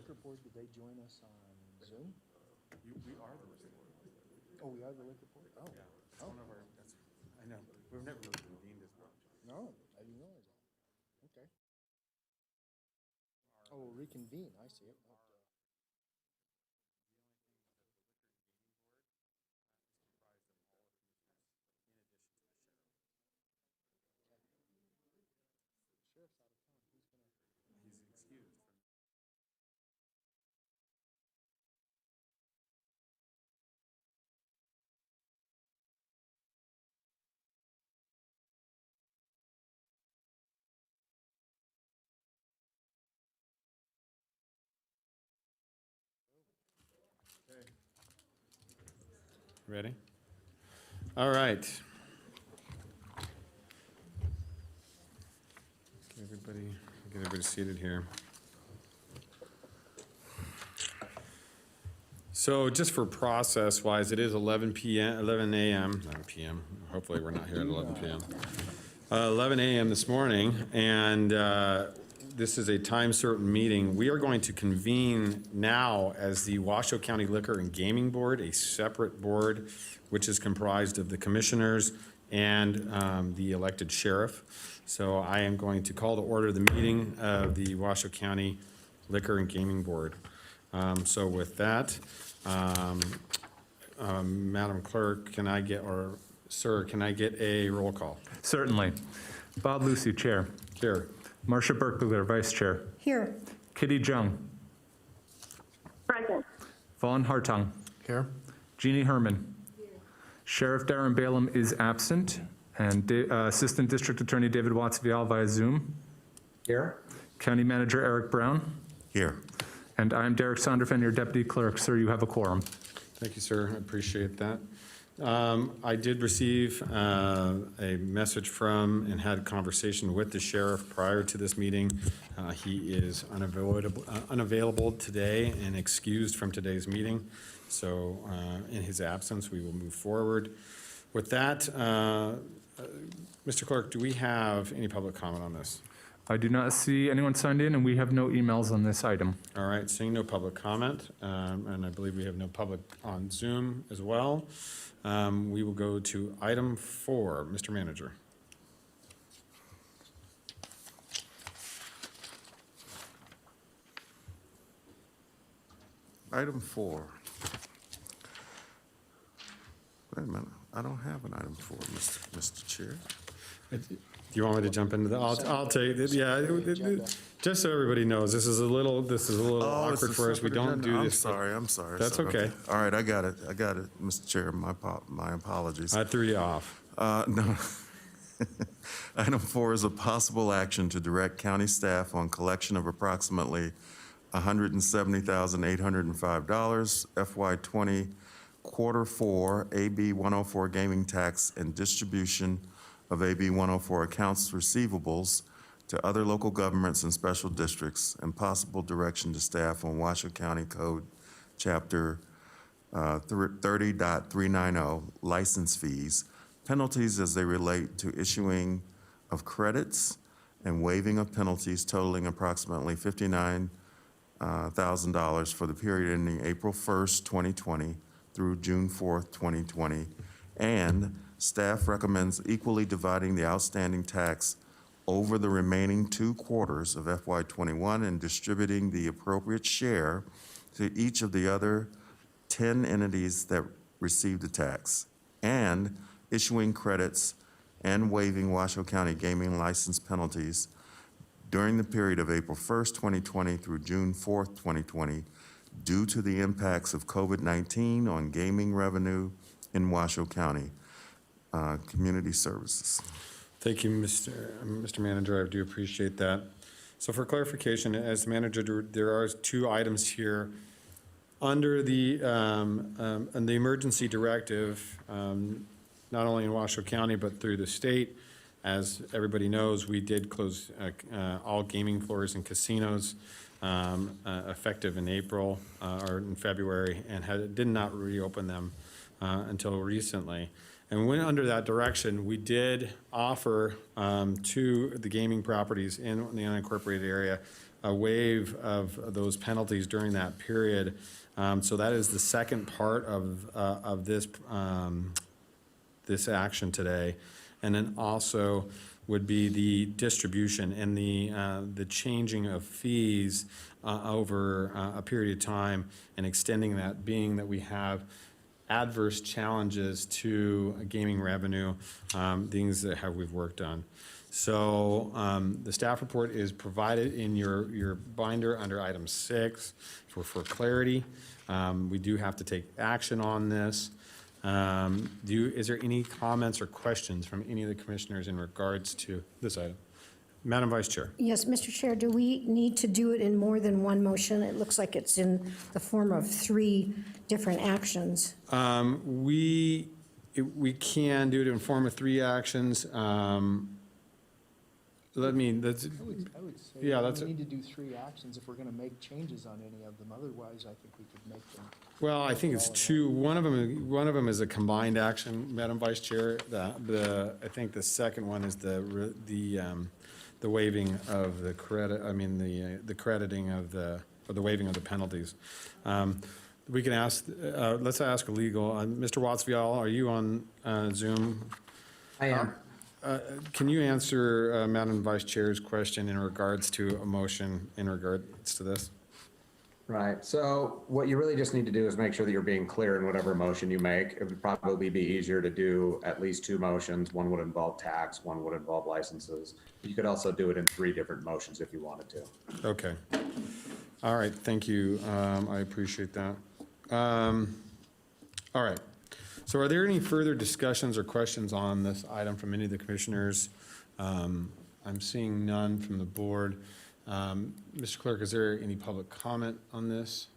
liquor board, did they join us on Zoom? We are the liquor board. Oh, we are the liquor board? Oh. Yeah, it's one of our, I know, we've never really convened as much. No, I didn't realize that. Okay. Oh, we'll reconvene, I see it. He's excused from. Ready? All right. Get everybody seated here. So just for process-wise, it is 11 a.m., hopefully we're not here at 11 p.m. 11 a.m. this morning, and this is a time-certain meeting. We are going to convene now as the Washoe County Liquor and Gaming Board, a separate board which is comprised of the commissioners and the elected sheriff. So I am going to call to order the meeting of the Washoe County Liquor and Gaming Board. So with that, Madam Clerk, can I get, or Sir, can I get a roll call? Certainly. Bob Lucy, Chair. Here. Marcia Berkler, Vice Chair. Here. Kitty Jung. Present. Vaughn Hartung. Here. Jeannie Herman. Sheriff Darren Balaam is absent, and Assistant District Attorney David Watts via Zoom. Here. County Manager Eric Brown. Here. And I'm Derek Sonderfen, your Deputy Clerk. Sir, you have a quorum. Thank you, sir. I appreciate that. I did receive a message from and had a conversation with the sheriff prior to this meeting. He is unavailable today and excused from today's meeting. So in his absence, we will move forward. With that, Mr. Clerk, do we have any public comment on this? I do not see anyone signed in, and we have no emails on this item. All right, seeing no public comment, and I believe we have no public on Zoom as well, we will go to item 4. Mr. Manager. Item 4. Wait a minute, I don't have an item 4, Mr. Chair. Do you want me to jump into that? I'll take it. Yeah, just so everybody knows, this is a little awkward for us. We don't do this. I'm sorry. That's okay. All right, I got it, Mr. Chair, my apologies. I threw you off. No. Item 4 is a possible action to direct county staff on collection of approximately $170,805 FY20 Quarter 4 AB 104 gaming tax and distribution of AB 104 accounts receivables to other local governments and special districts, and possible direction to staff on Washoe County Code Chapter 30.390, license fees, penalties as they relate to issuing of credits and waiving of penalties totaling approximately $59,000 for the period ending April 1st, 2020 through June 4th, 2020, and staff recommends equally dividing the outstanding tax over the remaining 2 quarters of FY21 and distributing the appropriate share to each of the other 10 entities that received the tax, and issuing credits and waiving Washoe County gaming license penalties during the period of April 1st, 2020 through June 4th, 2020, due to the impacts of COVID-19 on gaming revenue in Washoe County Community Services. Thank you, Mr. Manager. I do appreciate that. So for clarification, as the manager, there are 2 items here. Under the emergency directive, not only in Washoe County, but through the state, as everybody knows, we did close all gaming floors and casinos effective in April or in February, and did not reopen them until recently. And when under that direction, we did offer to the gaming properties in the unincorporated area a waive of those penalties during that period. So that is the second part of this, this action today. And then also would be the distribution and the changing of fees over a period of time and extending that, being that we have adverse challenges to gaming revenue, things that we've worked on. So the staff report is provided in your binder under item 6 for clarity. We do have to take action on this. Is there any comments or questions from any of the commissioners in regards to this item? Madam Vice Chair. Yes, Mr. Chair, do we need to do it in more than one motion? It looks like it's in the form of 3 different actions. We can do it in form of 3 actions. Let's, I would say yeah, that's we it. need to do 3 actions if we're going to make changes on any of them. Otherwise, I think we could make them. Well, I think it's 2. One of them is a combined action, Madam Vice Chair. I think the second one is the waiving of the credit, the crediting of or the waiving of the penalties. We can ask, let's ask a legal, Mr. Wattsvial, are you on Zoom? I am. Can you answer Madam Vice Chair's question in regards to a motion in regards to this? Right. So what you really just need to do is make sure that you're being clear in whatever motion you make. It would probably be easier to do at least 2 motions. One would involve tax, one would involve licenses. You could also do it in 3 different motions if you wanted to. Okay. All right, thank you. I appreciate that. All right. So are there any further discussions or questions on this item from any of the commissioners? I'm seeing none from the board. Mr. Clerk, is there any public comment on this?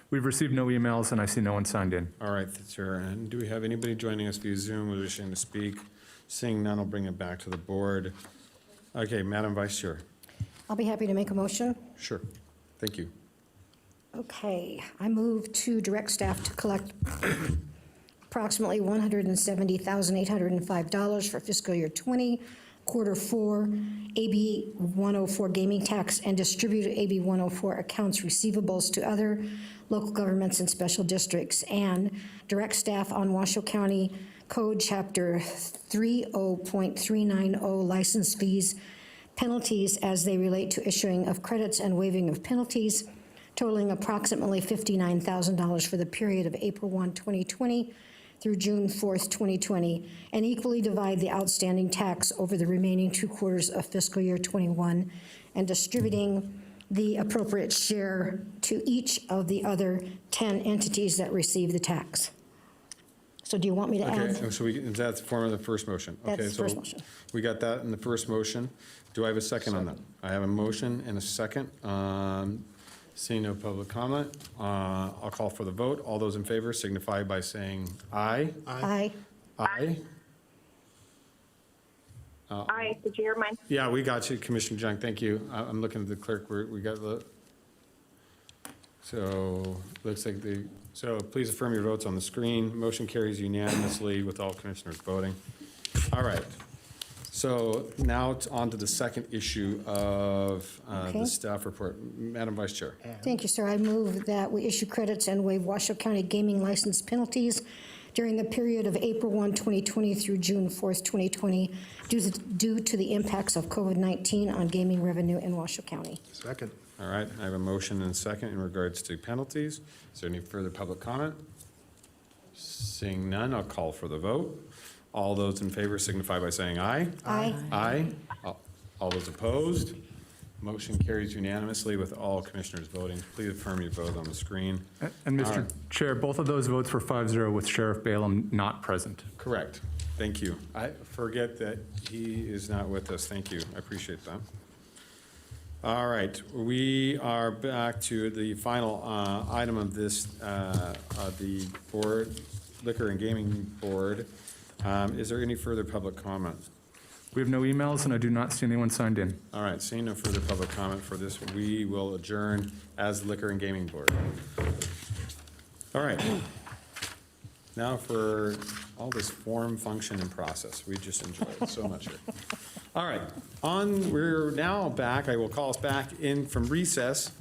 We've received no emails, and I see no one signed in. All right, sir. And do we have anybody joining us via Zoom wishing to speak? Seeing none, I'll bring it back to the board. Okay, Madam Vice Chair. I'll be happy to make a motion. Sure. Thank you. Okay, I move to direct staff to collect approximately $170,805 for fiscal year 20, quarter 4, AB 104 gaming tax, and distribute AB 104 accounts receivables to other local governments and special districts, and direct staff on Washoe County Code Chapter 30.390 license fees, penalties as they relate to issuing of credits and waiving of penalties, totaling approximately $59,000 for the period of April 1, 2020 through June 4th, 2020, and equally divide the outstanding tax over the remaining 2 quarters of fiscal year 21, and distributing the appropriate share to each of the other 10 entities that receive the tax. So do you want me to add? Okay, so is that the form of the first motion? That's Okay, the first motion. We got that in the first motion. Do I have a second on that? I have a motion and a second. Seeing no public comment, I'll call for the vote. All those in favor signify by saying aye. Aye. Aye. Aye, did you hear mine? Yeah, we got you, Commissioner Jung, thank you. I'm looking at the clerk, we got the, so, looks like so please affirm your votes on the screen. Motion carries unanimously with all commissioners voting. All right. So now it's on to the second issue of Okay. the staff report. Madam Vice Chair. Thank you, sir. I move that we issue credits and waive Washoe County gaming license penalties during the period of April 1, 2020 through June 4th, 2020, due to the impacts of COVID-19 on gaming revenue in Washoe County. Second. All right, I have a motion and a second in regards to penalties. Is there any further public comment? Seeing none, I'll call for the vote. All those in favor signify by saying aye. Aye. Aye. All those opposed? Motion carries unanimously with all commissioners voting. Please affirm your vote on the screen. And All Mr. right. Chair, both of those votes were 5-0 with Sheriff Balaam not present. Correct. Thank you. I forget that he is not with us. Thank you. I appreciate that. All right, we are back to the final item of this, the board, Liquor and Gaming Board. Is there any further public comment? We have no emails, and I do not see anyone signed in. All right, seeing no further public comment for this, we will adjourn as Liquor and Gaming Board. All right. Now for all this form, function, and process. We just enjoy it so much here. All right, we're now back. I will call us back in from recess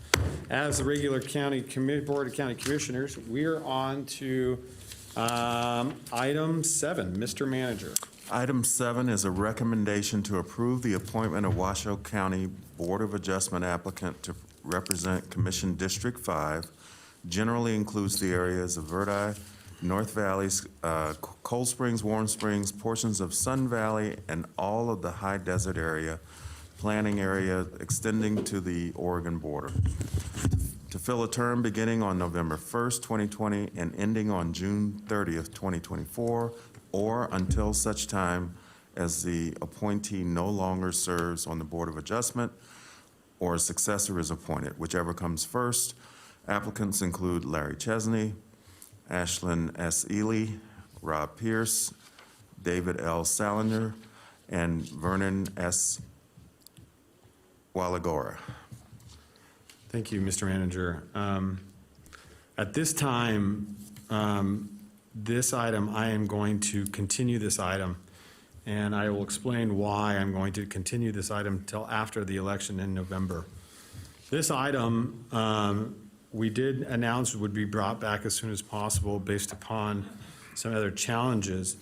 as the regular Board of County Commissioners. We're on to item 7, Mr. Manager. Item 7 is a recommendation to approve the appointment of Washoe County Board of Adjustment applicant to represent Commission District 5. Generally includes the areas of Verdi, North Valleys, Cold Springs, Warm Springs, portions of Sun Valley, and all of the high desert area, planning area extending to the Oregon border. To fill a term beginning on November 1st, 2020, and ending on June 30th, 2024, or until such time as the appointee no longer serves on the Board of Adjustment or a successor is appointed, whichever comes first. Applicants include Larry Chesney, Ashlyn S. Ely, Rob Pierce, David L. Salinger, and Vernon S. Walagora. Thank you, Mr. Manager. At this time, this item, I am going to continue this item, and I will explain why I'm going to continue this item until after the election in November. This item, we did announce would be brought back as soon as possible based upon some other challenges.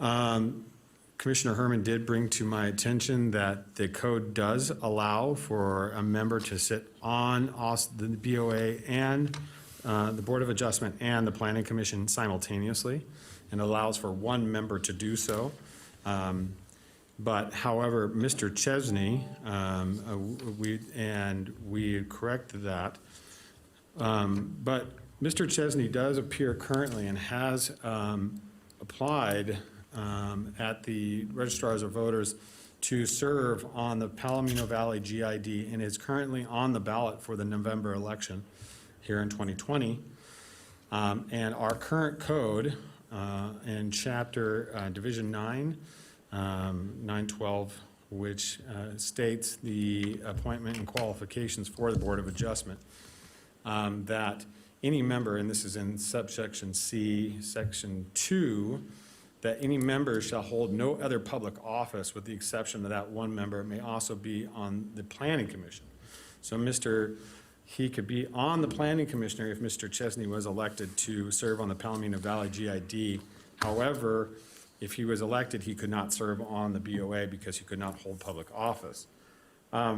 Commissioner Herman did bring to my attention that the code does allow for a member to sit on the BOA and the Board of Adjustment and the Planning Commission simultaneously, and allows for one member to do so. But however, Mr. Chesney, we corrected that. But Mr. Chesney does appear currently and has applied at the registrars of voters to serve on the Palomino Valley GID and is currently on the ballot for the November election here in 2020. And our current code in chapter Division 9, 912, which states the appointment and qualifications for the Board of Adjustment, that any member, and this is in subsection C, section 2, that any member shall hold no other public office with the exception of that one member may also be on the Planning Commission. So he could be on the Planning Commissioner if Mr. Chesney was elected to serve on the Palomino Valley GID. However, if he was elected, he could not serve on the BOA because he could not hold public office.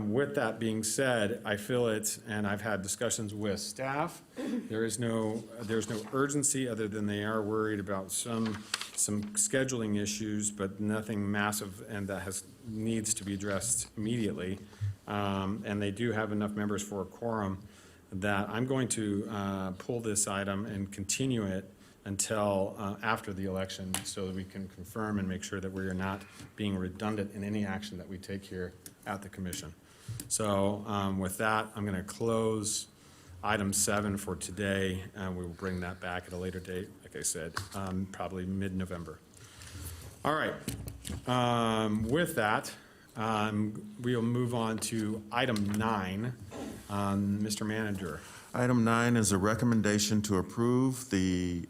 With that being said, I feel and I've had discussions with staff, there's no urgency other than they are worried about some scheduling issues, but nothing massive and that needs to be addressed immediately. And they do have enough members for a quorum that I'm going to pull this item and continue it until after the election so that we can confirm and make sure that we are not being redundant in any action that we take here at the commission. So with that, I'm going to close item 7 for today, and we will bring that back at a later date, like I said, probably mid-November. All right. With that, we'll move on to item 9. Mr. Manager. Item 9 is a recommendation to approve the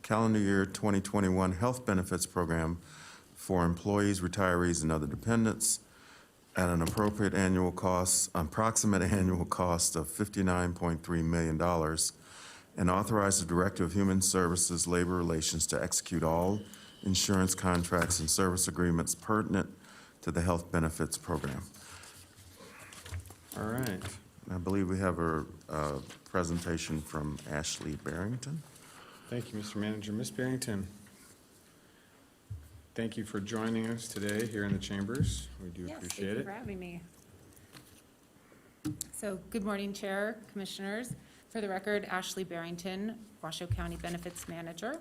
calendar year 2021 health benefits program for employees, retirees, and other dependents at an approximate annual cost of $59.3 million, and authorize the Director of Human Services Labor Relations to execute all insurance contracts and service agreements pertinent to the health benefits program. All right. I believe we have a presentation from Ashley Barrington. Thank you, Mr. Manager. Ms. Barrington, thank you for joining us today here in the chambers. We do appreciate it. Thank you for having me. So, good morning, Chair, Commissioners. For the record, Ashley Barrington, Washoe County Benefits Manager.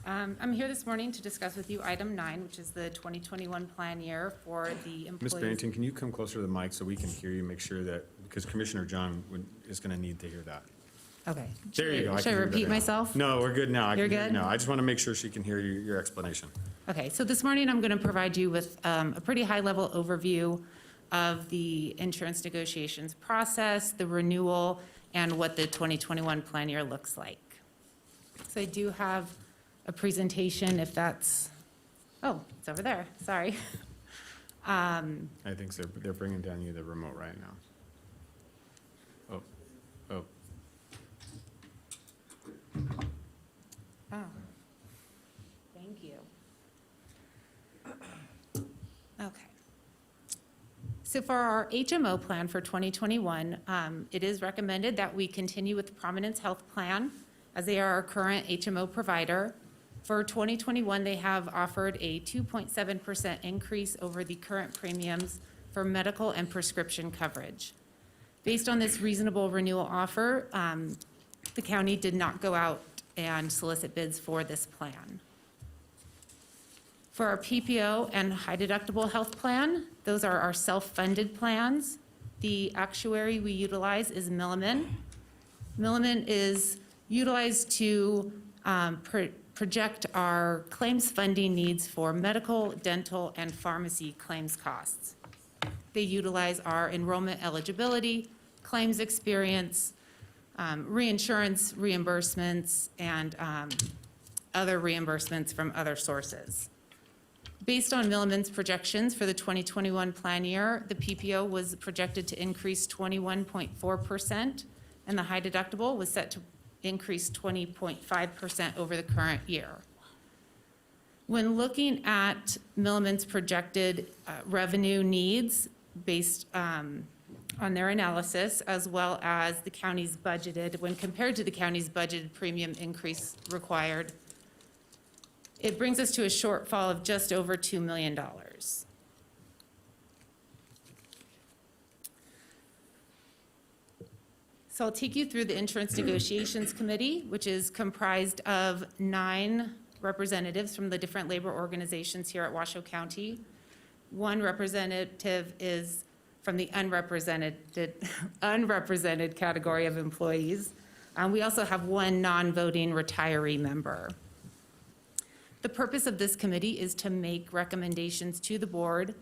I'm here this morning to discuss with you item 9, which is the 2021 plan year for the employees. Ms. Barrington, can you come closer to the mic so we can hear you, make sure that, because Commissioner John is going to need to hear that. Okay. There you go. Should I repeat myself? No, we're good now. You're good? No, I just want to make sure she can hear your explanation. Okay, so this morning I'm going to provide you with a pretty high-level overview of the insurance negotiations process, the renewal, and what the 2021 plan year looks like. So I do have a presentation if that's, oh, it's over there, sorry. I think so. They're bringing down you the remote right now. Oh, oh. Oh, thank you. Okay. So for our HMO plan for 2021, it is recommended that we continue with Prominence Health Plan as they are our current HMO provider. For 2021, they have offered a 2.7% increase over the current premiums for medical and prescription coverage. Based on this reasonable renewal offer, the county did not go out and solicit bids for this plan. For our PPO and high deductible health plan, those are our self-funded plans. The actuary we utilize is Milliman. Milliman is utilized to project our claims funding needs for medical, dental, and pharmacy claims costs. They utilize our enrollment eligibility, claims experience, reinsurance reimbursements, and other reimbursements from other sources. Based on Milliman's projections for the 2021 plan year, the PPO was projected to increase 21.4%, and the high deductible was set to increase 20.5% over the current year. When looking at Milliman's projected revenue needs based on their analysis, as well as the county's budgeted, when compared to the county's budgeted premium increase required, it brings us to a shortfall of just over $2 million. So I'll take you through the Insurance Negotiations Committee, which is comprised of 9 representatives from the different labor organizations here at Washoe County. 1 representative is from the unrepresented category of employees. We also have 1 non-voting retiree member. The purpose of this committee is to make recommendations to the board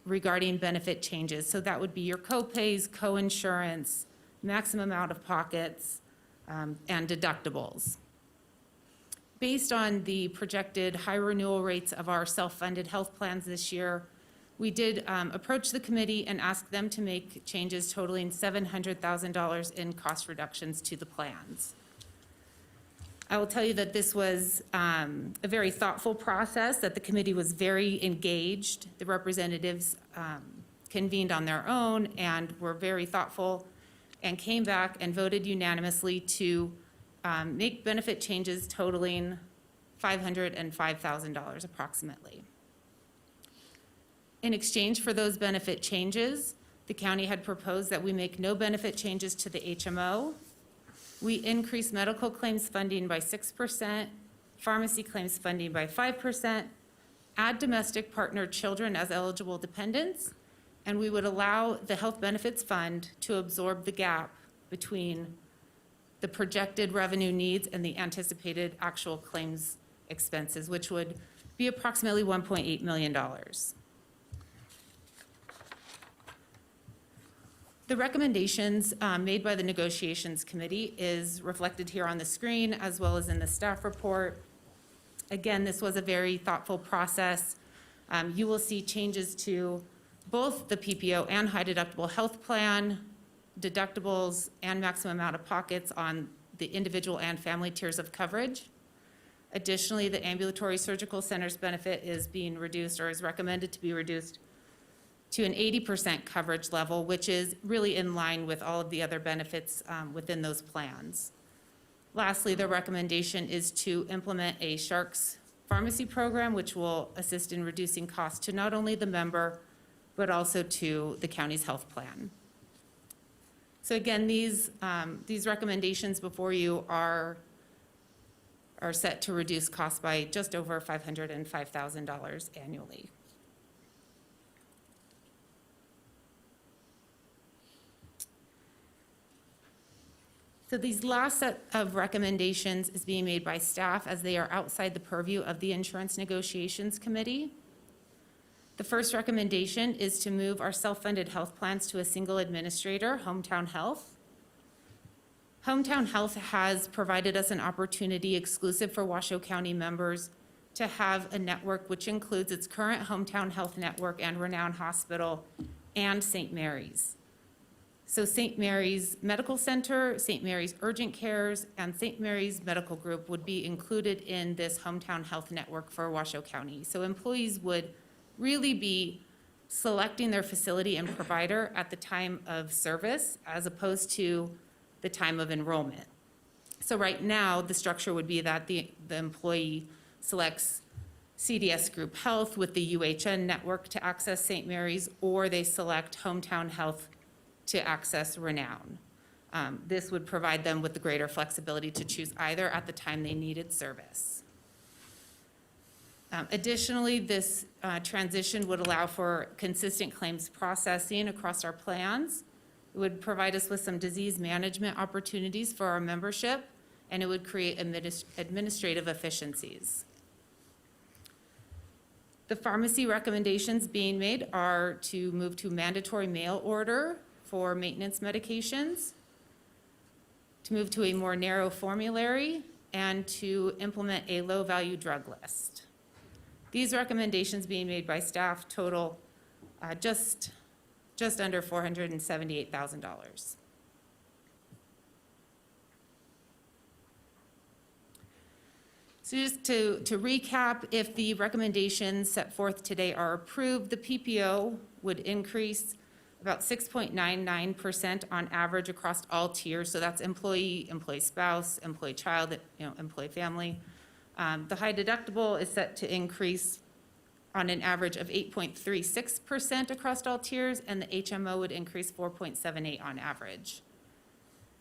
regarding benefit changes. So that would be your co-pays, co-insurance, maximum out-of-pockets, and deductibles. Based on the projected high renewal rates of our self-funded health plans this year, we did approach the committee and ask them to make changes totaling $700,000 in cost reductions to the plans. I will tell you that this was a very thoughtful process, that the committee was very engaged. The representatives convened on their own and were very thoughtful and came back and voted unanimously to make benefit changes totaling $505,000 approximately. In exchange for those benefit changes, the county had proposed that we make no benefit changes to the HMO. We increase medical claims funding by 6%, pharmacy claims funding by 5%, add domestic partner children as eligible dependents, and we would allow the Health Benefits Fund to absorb the gap between the projected revenue needs and the anticipated actual claims expenses, which would be approximately $1.8 million. The recommendations made by the Negotiations Committee is reflected here on the screen as well as in the staff report. Again, this was a very thoughtful process. You will see changes to both the PPO and high deductible health plan, deductibles, and maximum out-of-pockets on the individual and family tiers of coverage. Additionally, the ambulatory surgical centers benefit is being reduced, or is recommended to be reduced, to an 80% coverage level, which is really in line with all of the other benefits within those plans. Lastly, the recommendation is to implement a Sharks pharmacy program, which will assist in reducing costs to not only the member, but also to the county's health plan. So again, these recommendations before you are set to reduce costs by just over $505,000 annually. So these last set of recommendations is being made by staff as they are outside the purview of the Insurance Negotiations Committee. The first recommendation is to move our self-funded health plans to a single administrator, Hometown Health. Hometown Health has provided us an opportunity exclusive for Washoe County members to have a network which includes its current Hometown Health Network and Renown Hospital and St. Mary's. So St. Mary's Medical Center, St. Mary's Urgent Cares, and St. Mary's Medical Group would be included in this Hometown Health Network for Washoe County. So employees would really be selecting their facility and provider at the time of service as opposed to the time of enrollment. So right now, the structure would be that the employee selects CDS Group Health with the UHN network to access St. Mary's, or they select Hometown Health to access Renown. This would provide them with the greater flexibility to choose either at the time they needed service. Additionally, this transition would allow for consistent claims processing across our plans. It would provide us with some disease management opportunities for our membership, and it would create administrative efficiencies. The pharmacy recommendations being made are to move to mandatory mail order for maintenance medications, to move to a more narrow formulary, and to implement a low-value drug list. These recommendations being made by staff total just under $478,000. So just to recap, if the recommendations set forth today are approved, the PPO would increase about 6.99% on average across all tiers. So that's employee, employee spouse, employee child, employee family. The high deductible is set to increase on an average of 8.36% across all tiers, and the HMO would increase 4.78 on average.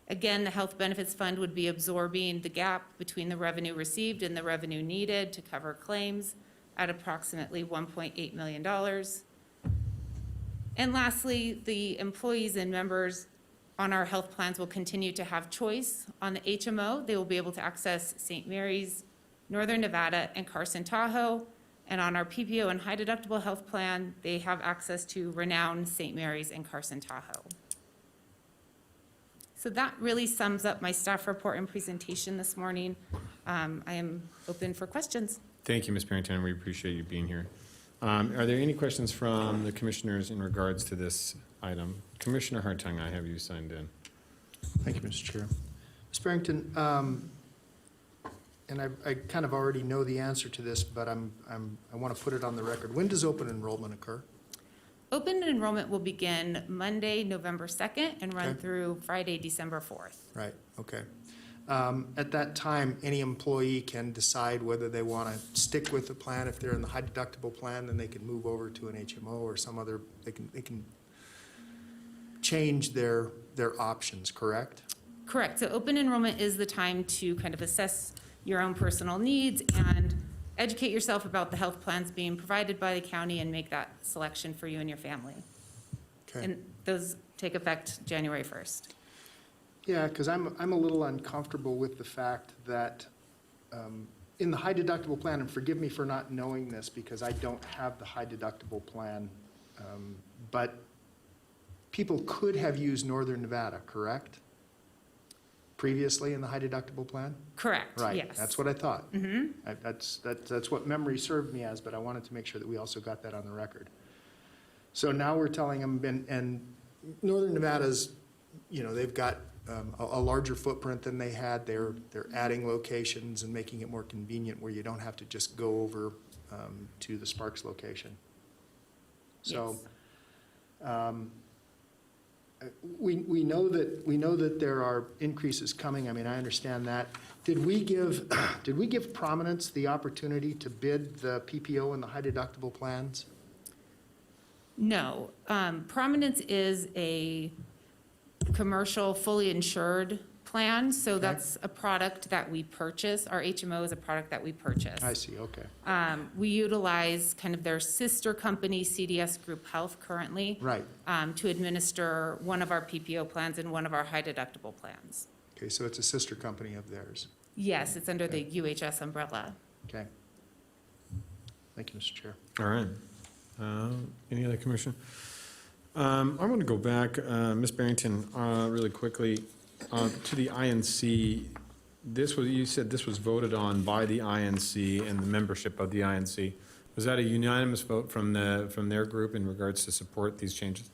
Again, the Health Benefits Fund would be absorbing the gap between the revenue received and the revenue needed to cover claims at approximately $1.8 million. And lastly, the employees and members on our health plans will continue to have choice. On the HMO, they will be able to access St. Mary's, Northern Nevada, and Carson Tahoe. And on our PPO and high deductible health plan, they have access to Renown, St. Mary's, and Carson Tahoe. So that really sums up my staff report and presentation this morning. I am open for questions. Thank you, Ms. Barrington. We appreciate you being here. Are there any questions from the commissioners in regards to this item? Commissioner Hartung, I have you signed in. Thank you, Mr. Chair. Ms. Barrington, and I kind of already know the answer to this, but I want to put it on the record. When does open enrollment occur? Open enrollment will begin Monday, November 2nd, and run Okay. through Friday, December 4th. Right, okay. At that time, any employee can decide whether they want to stick with the plan. If they're in the high deductible plan, then they can move over to an HMO or some other, they can change their options, correct? Correct. So open enrollment is the time to kind of assess your own personal needs and educate yourself about the health plans being provided by the county and make that selection for you and your family. Okay. And those take effect January 1st. Yeah, because I'm a little uncomfortable with the fact that in the high deductible plan, and forgive me for not knowing this because I don't have the high deductible plan, but people could have used Northern Nevada, correct? Previously in the high deductible plan? Correct, Right, yes. that's what I thought. Mhm. That's what memory served me as, but I wanted to make sure that we also got that on the record. So now we're telling them, and Northern Nevada's, they've got a larger footprint than they had. They're adding locations and making it more convenient where you don't have to just go over to the Sparks location. So we know that there are increases coming. I mean, I understand that. Did we give Prominence the opportunity to bid the PPO and the high deductible plans? No. Prominence is a commercial, fully insured plan, so that's a product that we purchase. Our HMO is a product that we purchase. I see, okay. We utilize kind of their sister company, CDS Group Health, currently. Right. To administer one of our PPO plans and one of our high deductible plans. Okay, so it's a sister company of theirs. Yes, it's under the UHS umbrella. Okay. Thank you, Mr. Chair. All right. Any other commissioner? I want to go back, Ms. Barrington, really quickly to the INC this was, you said this was voted on by the INC and the membership of the INC. Was that a unanimous vote from their group in regards to support these changes?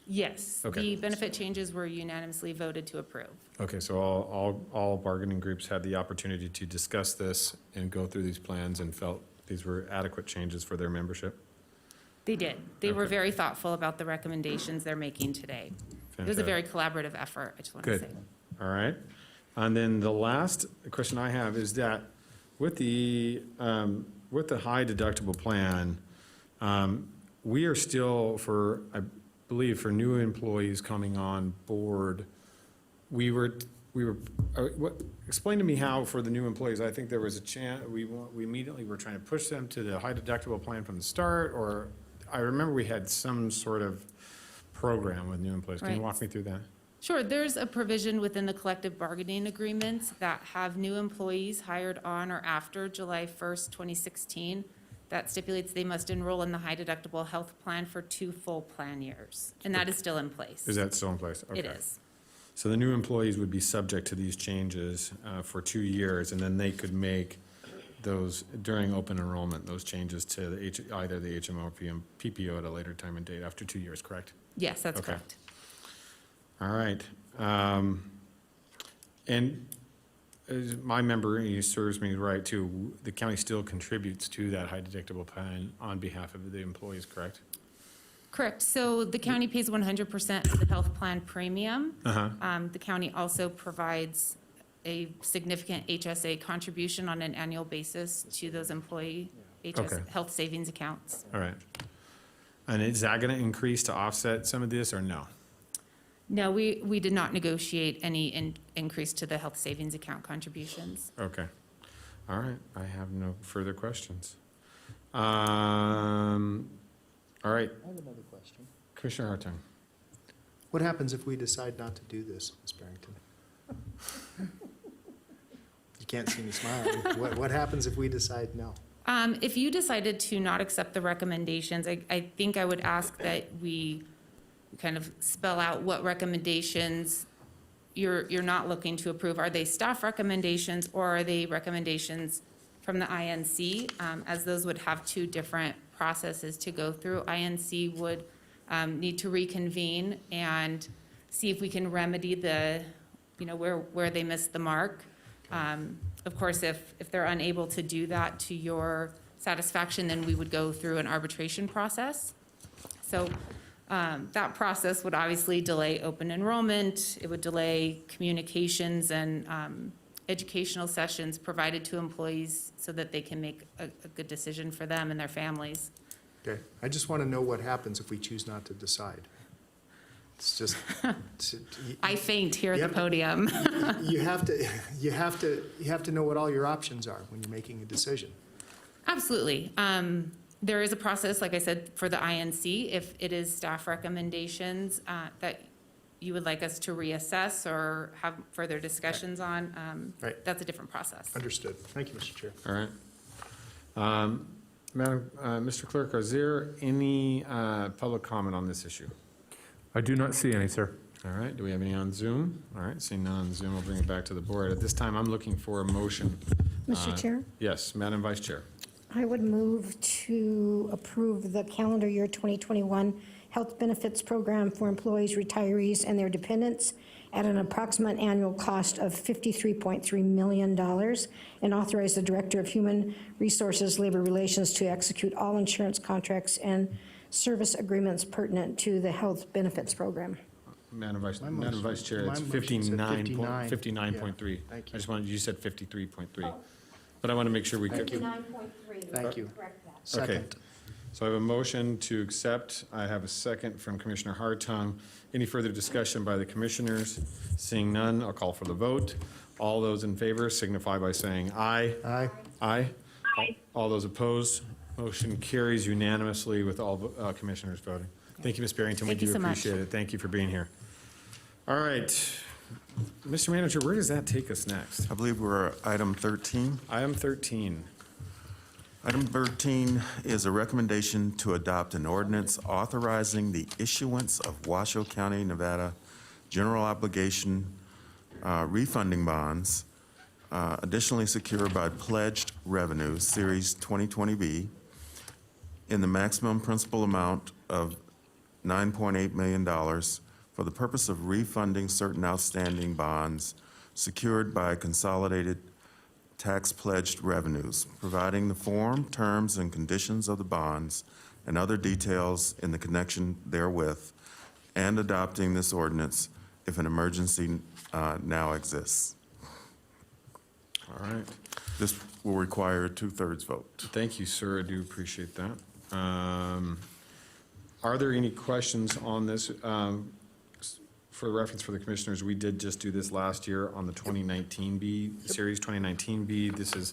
Yes, Okay. the benefit changes were unanimously voted to approve. Okay, so all bargaining groups had the opportunity to discuss this and go through these plans and felt these were adequate changes for their membership? They did. They were Okay. very thoughtful about the recommendations they're making today. It was a very collaborative effort, I just want to Good. say. All right. And then the last question I have is that with the high deductible plan, we are still I believe for new employees coming on board, explain to me how for the new employees, I think there was a chance, we immediately were trying to push them to the high deductible plan from the start, or I remember we had some sort of program with new employees. Can you Right. walk me through that? Sure, there's a provision within the collective bargaining agreements that have new employees hired on or after July 1st, 2016, that stipulates they must enroll in the high deductible health plan for 2 full plan years, and that is still in place. Is that still in place? It Okay. is. So the new employees would be subject to these changes for 2 years, and then they could make those, during open enrollment, those changes to either the HMO or PPO at a later time and date after 2 years, correct? Yes, that's Okay. correct. All right. And as my memory serves me right, too, the county still contributes to that high deductible plan on behalf of the employees, correct? Correct. So the county pays 100% of the health plan premium. Uh-huh. The county also provides a significant HSA contribution on an annual basis to those employee Okay. health savings accounts. All right. And is that going to increase to offset some of this, or no? No, we did not negotiate any increase to the health savings account contributions. Okay. All right. I have no further questions. All right. I have another question. Commissioner Hartung. What happens if we decide not to do this, Ms. Barrington? You can't see me smiling. What happens if we decide no? If you decided to not accept the recommendations, I think I would ask that we kind of spell out what recommendations you're not looking to approve. Are they staff recommendations, or are they recommendations from the INC? As those would have 2 different processes to go through. INC would need to reconvene and see if we can remedy where they missed the mark. Of course, if they're unable to do that to your satisfaction, then we would go through an arbitration process. So that process would obviously delay open enrollment. It would delay communications and educational sessions provided to employees so that they can make a good decision for them and their families. Okay, I just want to know what happens if we choose not to decide. It's just. I faint here at You the have to- podium. You have to know what all your options are when you're making a decision. Absolutely. There is a process, like I said, for the INC. If it is staff recommendations that you would like us to reassess or have further discussions on, Right. that's a different process. Understood. Thank you, Mr. Chair. All right. Madam, Mr. Clerk, is there any public comment on this issue? I do not see any, sir. All right, do we have any on Zoom? All right, seeing none on Zoom, we'll bring it back to the board. At this time, I'm looking for a motion. Mr. Chair? Yes, Madam Vice Chair. I would move to approve the calendar year 2021 health benefits program for employees, retirees, and their dependents at an approximate annual cost of $53.3 million, and authorize the Director of Human Resources, Labor Relations to execute all insurance contracts and service agreements pertinent to the health benefits program. Madam Vice Chair, it's my motion said 59, 59. 59.3. Yeah, thank you. I just wanted, you said 53.3. But I want to make sure we could. 59.3. Thank you. Correct that. Okay. Second. So I have a motion to accept. I have a second from Commissioner Hartung. Any further discussion by the commissioners? Seeing none, I'll call for the vote. All those in favor signify by saying aye. Aye. Aye. All those opposed, motion carries unanimously with all commissioners voting. Thank you, Ms. Barrington. We Thank you do so much. appreciate it. Thank you for being here. All right. Mr. Manager, where does that take us next? I believe we're at item 13. Item 13. Item 13 is a recommendation to adopt an ordinance authorizing the issuance of Washoe County, Nevada general obligation refunding bonds additionally secured by pledged revenue, Series 2020B, in the maximum principal amount of $9.8 million for the purpose of refunding certain outstanding bonds secured by consolidated tax pledged revenues, providing the form, terms, and conditions of the bonds and other details in the connection therewith, and adopting this ordinance if an emergency now exists. All right. This will require a 2/3 vote. Thank you, sir. I do appreciate that. Are there any questions on this? For reference for the commissioners, we did just do this last year on the 2019B, Series 2019B. This is,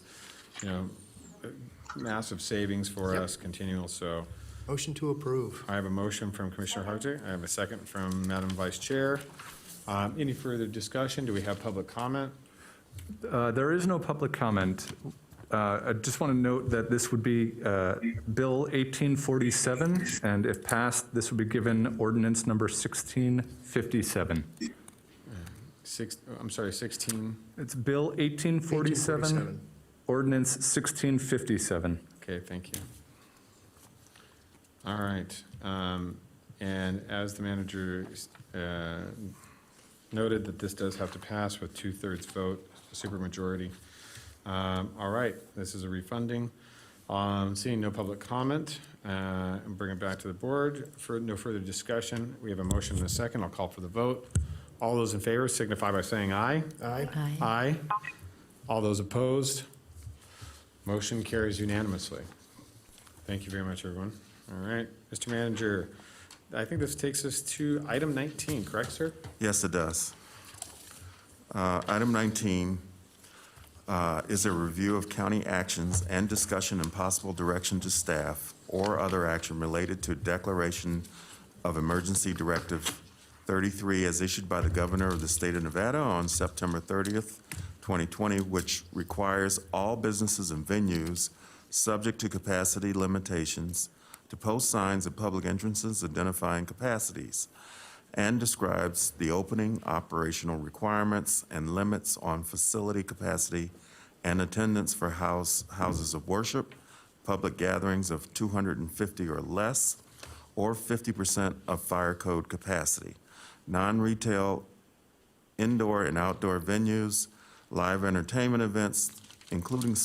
massive savings for us, continual, so. Motion to approve. I have a motion from Commissioner Harte. I have a second from Madam Vice Chair. Any further discussion? Do we have public comment? There is no public comment. I just want to note that this would be Bill 1847, and if passed, this would be given ordinance number 1657. 16. It's Bill 1847, ordinance 1657. Okay, thank you. All right. And as the manager noted, that this does have to pass with 2/3 vote, supermajority. All right, this is a refunding. Seeing no public comment, and bring it back to the board for no further discussion. We have a motion and a second. I'll call for the vote. All those in favor signify by saying aye. Aye. Aye. Aye. All those opposed? Motion carries unanimously. Thank you very much, everyone. All right, Mr. Manager, I think this takes us to item 19, correct, sir? Yes, it does. Item 19 is a review of county actions and discussion and possible direction to staff or other action related to declaration of Emergency Directive 33 as issued by the Governor of the State of Nevada on September 30th, 2020, which requires all businesses and venues subject to capacity limitations to post signs at public entrances identifying capacities, and describes the opening, operational requirements, and limits on facility capacity and attendance for houses of worship, public gatherings of 250 or less, or 50% of fire code capacity, non-retail indoor and outdoor venues, live entertainment events, including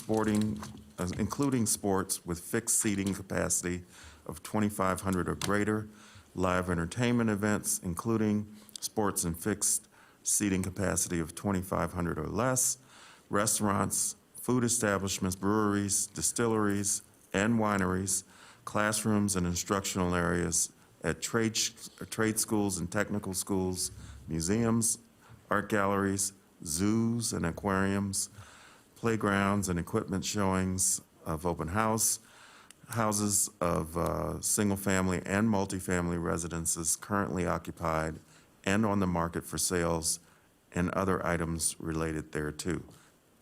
sports with fixed seating capacity of 2,500 or greater, live entertainment events, including sports and fixed seating capacity of 2,500 or less, restaurants, food establishments, breweries, distilleries, and wineries, classrooms and instructional areas at trade schools and technical schools, museums, art galleries, zoos and aquariums, playgrounds and equipment showings of open houses of single-family and multifamily residences currently occupied and on the market for sales, and other items related thereto.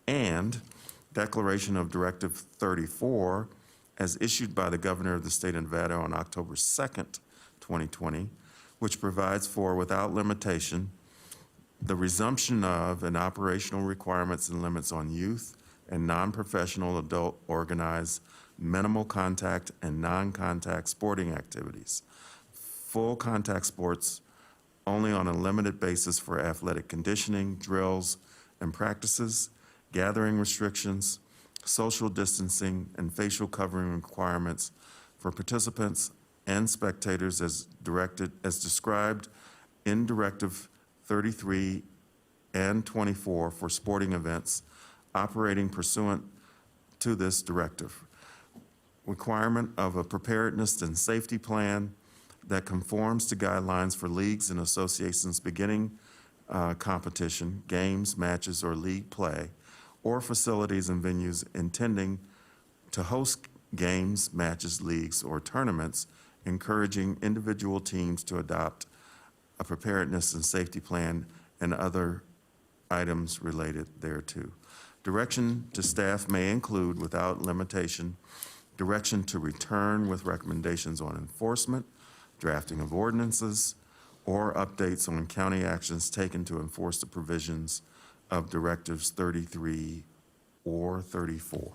And declaration of Directive 34 as issued by the Governor of the State of Nevada on October 2nd, 2020, which provides for, without limitation, the resumption of and operational requirements and limits on youth and non-professional adult organized minimal contact and non-contact sporting activities, full contact sports only on a limited basis for athletic conditioning, drills, and practices, gathering restrictions, social distancing, and facial covering requirements for participants and spectators as described in Directive 33 and 24 for sporting events operating pursuant to this directive. Requirement of a preparedness and safety plan that conforms to guidelines for leagues and associations beginning competition, games, matches, or league play, or facilities and venues intending to host games, matches, leagues, or tournaments, encouraging individual teams to adopt a preparedness and safety plan and other items related thereto. Direction to staff may include, without limitation, direction to return with recommendations on enforcement, drafting of ordinances, or updates on county actions taken to enforce the provisions of Directives 33 or 34. All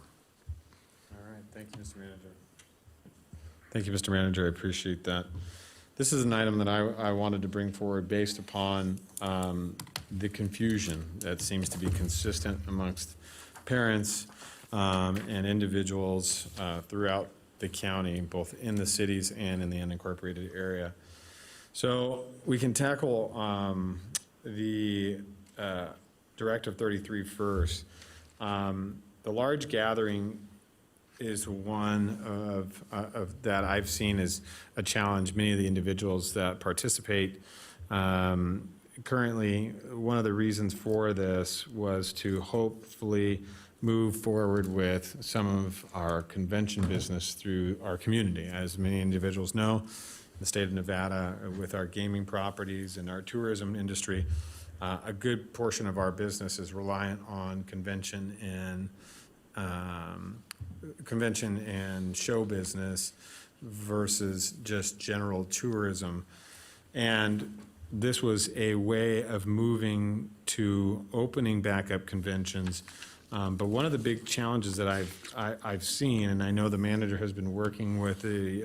right, thank you, Mr. Manager. Thank you, Mr. Manager, I appreciate that. This is an item that I wanted to bring forward based upon the confusion that seems to be consistent amongst parents and individuals throughout the county, both in the cities and in the unincorporated area. So we can tackle the Directive 33 first. The large gathering is one of that I've seen as a challenge. Many of the individuals that participate currently, one of the reasons for this was to hopefully move forward with some of our convention business through our community. As many individuals know, the state of Nevada, with our gaming properties and our tourism industry, a good portion of our business is reliant on convention and show business versus just general tourism. And this was a way of moving to opening back up conventions. But one of the big challenges that I've seen, and I know the manager has been working with the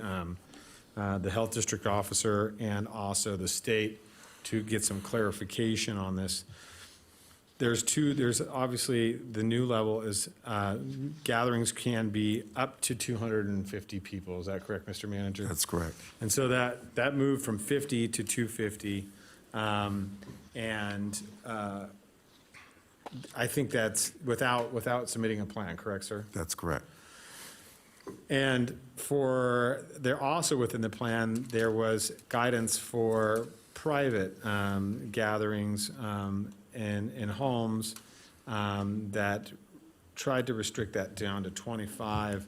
health district officer and also the state to get some clarification on this. There's obviously the new level is gatherings can be up to 250 people. Is that correct, Mr. Manager? That's correct. And so that moved from 50 to 250. I think that's without submitting a plan, correct, sir? That's correct. And there also within the plan, there was guidance for private gatherings in homes that tried to restrict that down to 25.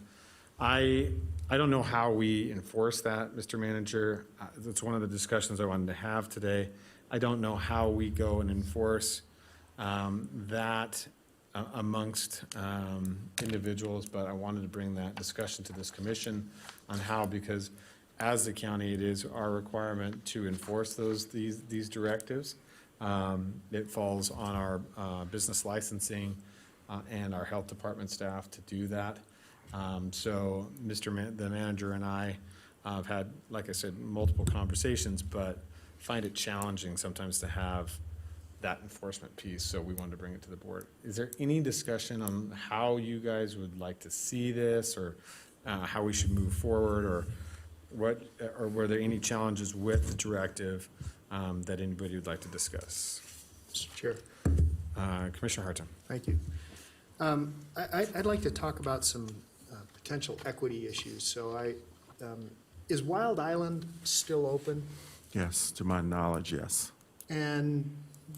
I don't know how we enforce that, Mr. Manager. That's one of the discussions I wanted to have today. I don't know how we go and enforce that amongst individuals, but I wanted to bring that discussion to this commission on how, because as the county, it is our requirement to enforce these directives. It falls on our business licensing and our health department staff to do that. So the manager and I have had, like I said, multiple conversations, but find it challenging sometimes to have that enforcement piece, so we wanted to bring it to the board. Is there any discussion on how you guys would like to see this, or how we should move forward, or were there any challenges with the directive that anybody would like to discuss? Mr. Chair. Commissioner Hartung. Thank you. I'd like to talk about some potential equity issues. So is Wild Island still open? Yes, to my knowledge, yes. And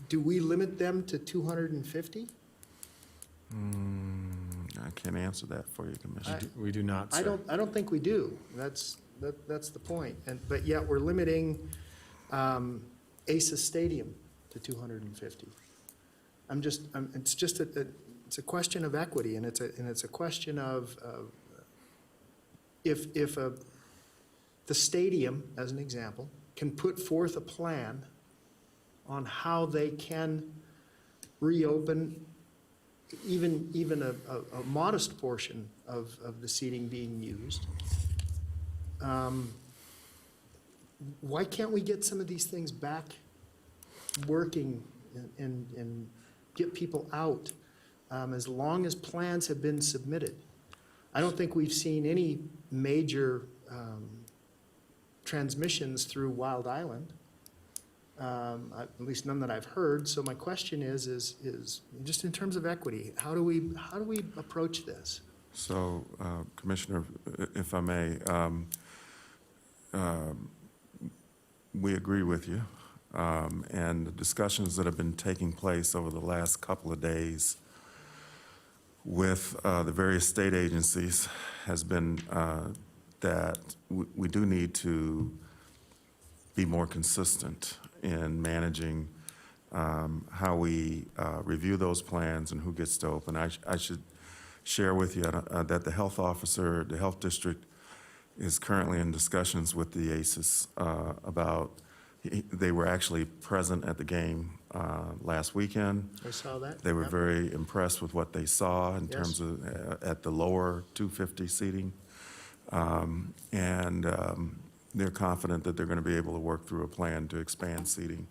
do we limit them to 250? I can't answer that for you, Commissioner. We do not, sir. I don't think we do. That's the point. But yet we're limiting ACES Stadium to 250. It's a question of equity, and it's a question of if the stadium, as an example, can put forth a plan on how they can reopen even a modest portion of the seating being used. Why can't we get some of these things back working and get people out as long as plans have been submitted? I don't think we've seen any major transmissions through Wild Island, at least none that I've heard. So my question is just in terms of equity, how do we approach this? So, Commissioner, if I may, we agree with you. And the discussions that have been taking place over the last couple of days with the various state agencies has been that we do need to be more consistent in managing how we review those plans and who gets to open. I should share with you that the health officer, the health district, is currently in discussions with the ACES about They were actually present at the game last weekend. I saw that. They were Yep. very impressed with what they saw in Yes. terms of at the lower 250 seating. They're confident that they're going to be able to work through a plan to expand seating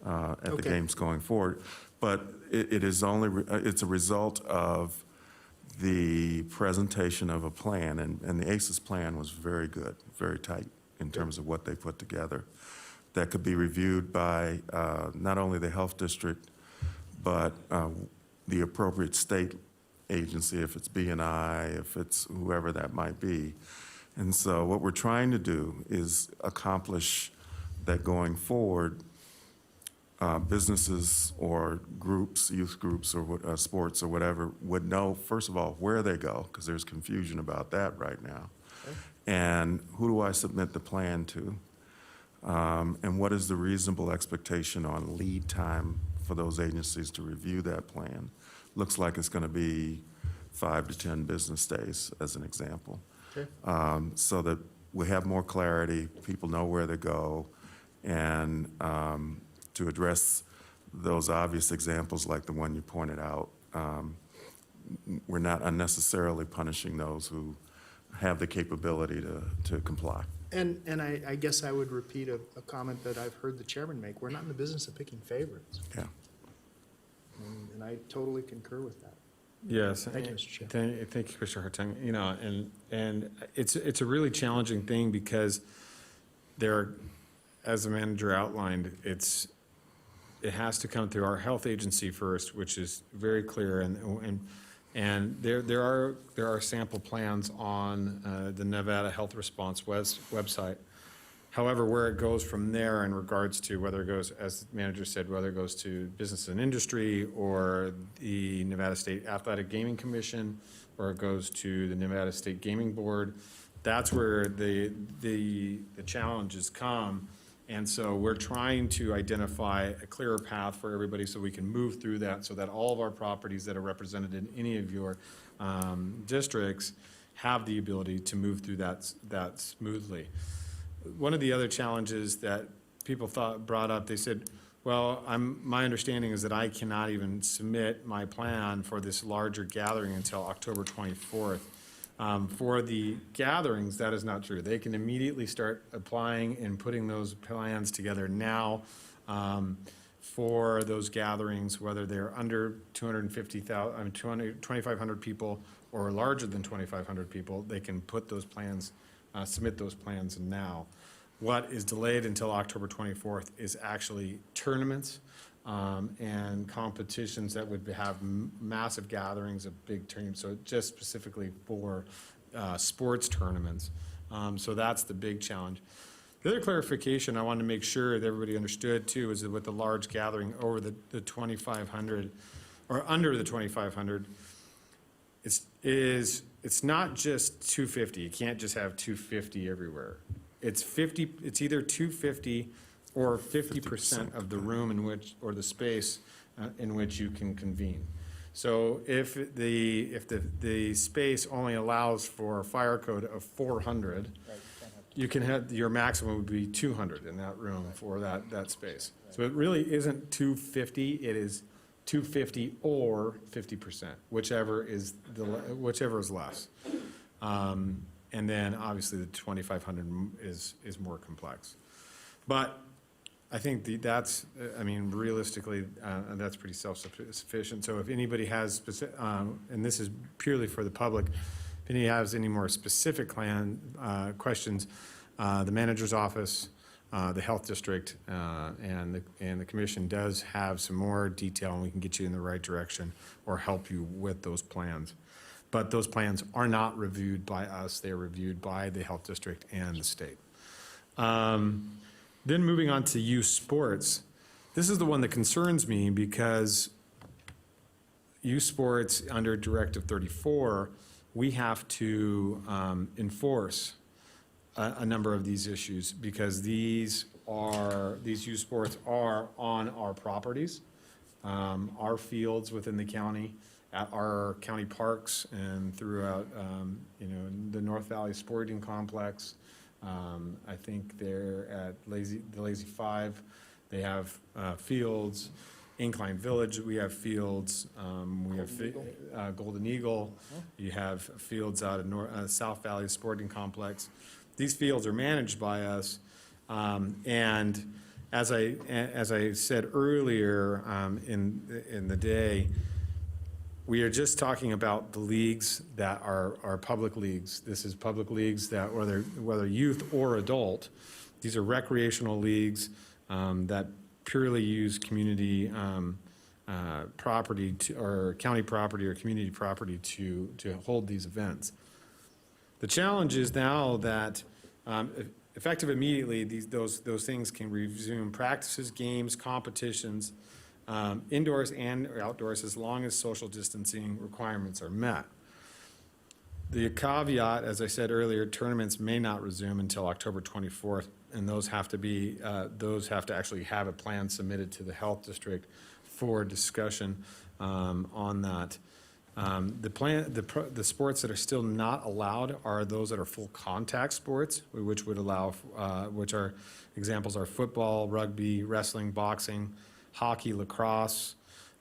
at the Okay. games going forward. But it's a result of the presentation of a plan, and the ACES plan was very good, very tight in terms of what they put together. That could be reviewed by not only the health district, but the appropriate state agency, if it's B&I, if it's whoever that might be. And so what we're trying to do is accomplish that going forward, businesses or groups, youth groups or sports or whatever, would know, first of all, where they go, because there's confusion about that right now. Okay. And who do I submit the plan to? And what is the reasonable expectation on lead time for those agencies to review that plan? Looks like it's going to be 5 to 10 business days, as an example. Okay. So that we have more clarity, people know where to go, and to address those obvious examples like the one you pointed out, we're not unnecessarily punishing those who have the capability to comply. And I guess I would repeat a comment that I've heard the chairman make. We're not in the business of picking favorites. Yeah. And I totally concur with that. Yes. Thank you, Mr. Chair. Thank you, Commissioner Hartung. You know, and it's a really challenging thing because there, as the manager outlined, it has to come through our health agency first, which is very clear, and there are sample plans on the Nevada Health Response website. However, where it goes from there in regards to whether it goes, as the manager said, whether it goes to business and industry or the Nevada State Athletic Gaming Commission, or it goes to the Nevada State Gaming Board, that's where the challenges come. And so we're trying to identify a clearer path for everybody so we can move through that, so that all of our properties that are represented in any of your districts have the ability to move through that smoothly. One of the other challenges that people brought up, they said, well, my understanding is that I cannot even submit my plan for this larger gathering until October 24th. For the gatherings, that is not true. They can immediately start applying and putting those plans together now for those gatherings, whether they're under 2,500 people or larger than 2,500 people. They can put those plans, submit those plans now. What is delayed until October 24th is actually tournaments and competitions that would have massive gatherings of big teams, so just specifically for sports tournaments. So that's the big challenge. The other clarification I wanted to make sure that everybody understood too is that with the large gathering over the 2,500 or under the 2,500, it's not just 250. You can't just have 250 everywhere. It's either 250 or 50% of the room in which, or the space in which you can convene. So if the space only allows for a fire code of 400, you can have, your maximum would be 200 in that room for that space. So it really isn't 250, it is 250 or 50%, whichever is less. And then obviously the 2,500 is more complex. But I think realistically, that's pretty self-sufficient. So if anybody has specific, and this is purely for the public, if anybody has any more specific questions, the manager's office, the health district, and the commission does have some more detail, and we can get you in the right direction or help you with those plans. But those plans are not reviewed by us. They are reviewed by the health district and the state. Then moving on to youth sports. This is the one that concerns me because youth sports under Directive 34, we have to enforce a number of these issues because these youth sports are on our properties, our fields within the county, at our county parks and throughout, the North Valley Sporting Complex, I think they're at the Lazy Five, they have fields. Incline Village, we have fields. We have Golden Eagle. You have fields out of South Valley Sporting Complex. These fields are managed by us. And as I said earlier in the day, we are just talking about the leagues that are public leagues. This is public leagues that, whether youth or adult, these are recreational leagues that purely use community property or county property or community property to hold these events. The challenge is now that effective immediately, those things can resume practices, games, competitions, indoors and outdoors, as long as social distancing requirements are met. The caveat, as I said earlier, tournaments may not resume until October 24th, and those have to actually have a plan submitted to the health district for discussion on that. The sports that are still not allowed are those that are full contact sports, which would allow, which are examples are football, rugby, wrestling, boxing, hockey, lacrosse,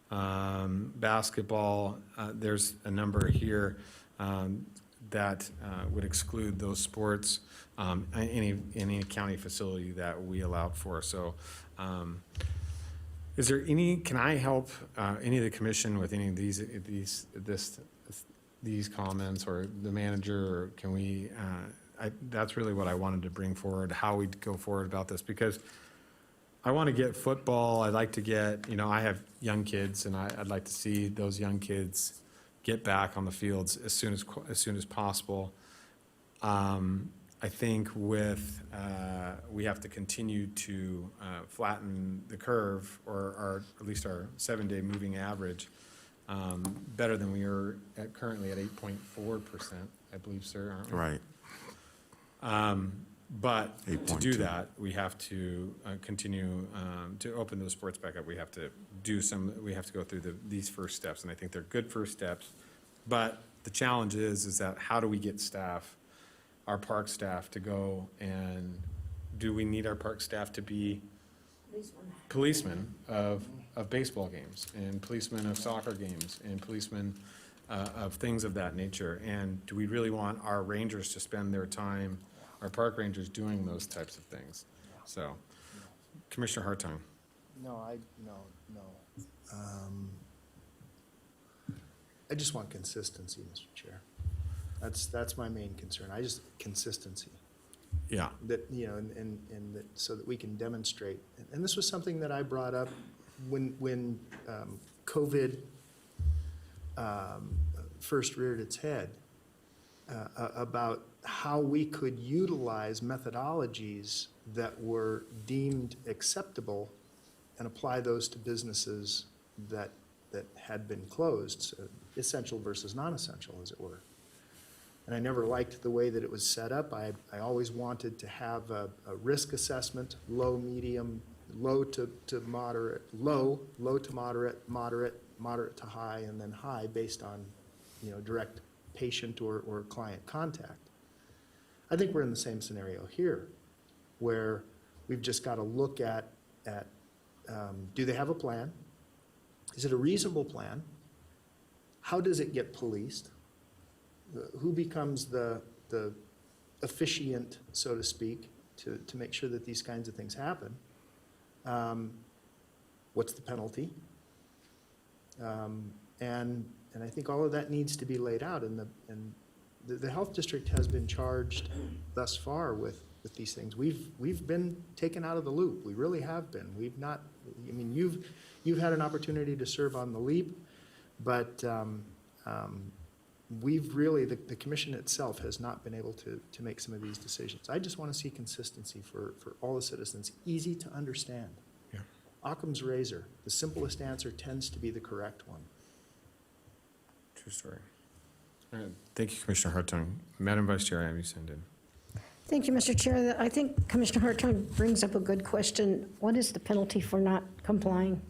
basketball. There's a number here that would exclude those sports, any county facility that we allowed for. So is there can I help any of the commission with any of these comments, or the manager, or can we, that's really what I wanted to bring forward, how we go forward about this, because I want to get football. I'd like to get, I have young kids, and I'd like to see those young kids get back on the fields as soon as possible. I think we have to continue to flatten the curve, or at least our 7-day moving average, better than we are currently at 8.4%, I believe, sir, aren't we? Right. But to do 8.2. that, we have to continue to open those sports back up. We have to go through these first steps, and I think they're good first steps. But the challenge is that how do we get staff, our park staff, to go, and do we need our park staff to be policemen of baseball games, and policemen of soccer games, and policemen of things of that nature? And do we really want our rangers to spend their time, our park rangers, doing those types of things? So, Commissioner Hartung. No. I just want consistency, Mr. Chair. That's my main concern. Consistency. Yeah. That, and that, so that we can demonstrate. And this was something that I brought up when COVID first reared its head, about how we could utilize methodologies that were deemed acceptable and apply those to businesses that had been closed, so essential versus non-essential, as it were. And I never liked the way that it was set up. I always wanted to have a risk assessment, low, medium, low to moderate, low to moderate, moderate to high, and then high based on, direct patient or client contact. I think we're in the same scenario here, where we've just got to look at do they have a plan? Is it a reasonable plan? How does it get policed? Who becomes the officiant, so to speak, to make sure that these kinds of things happen? What's the penalty? And I think all of that needs to be laid out, and the health district has been charged thus far with these things. We've been taken out of the loop. We really have been. We've not. I mean, you've had an opportunity to serve on the LEAP, but we've really, the commission itself has not been able to make some of these decisions. I just want to see consistency for all the citizens, easy to understand. Yeah. Occam's razor, the simplest answer tends to be the correct one. True story. All right. Thank you, Commissioner Hartung. Madam Vice Chair, I have you send in. Thank you, Mr. Chair. I think Commissioner Hartung brings up a good question. What is the penalty for not complying?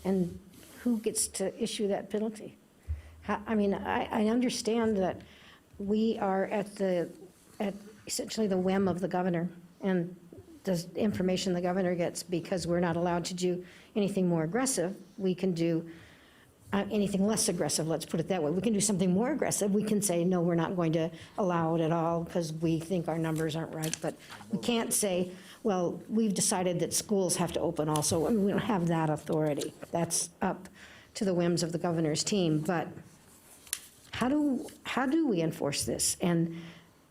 And who gets to issue that penalty? I mean, I understand that we are at the at essentially the whim of the governor and the information the governor gets, because we're not allowed to do anything more aggressive. We can do anything less aggressive, let's put it that way. We can do something more aggressive. We can say, no, we're not going to allow it at all because we think our numbers aren't right. But we can't say, well, we've decided that schools have to open also. I mean, we don't have that authority. That's up to the whims of the governor's team. But how do we enforce this? And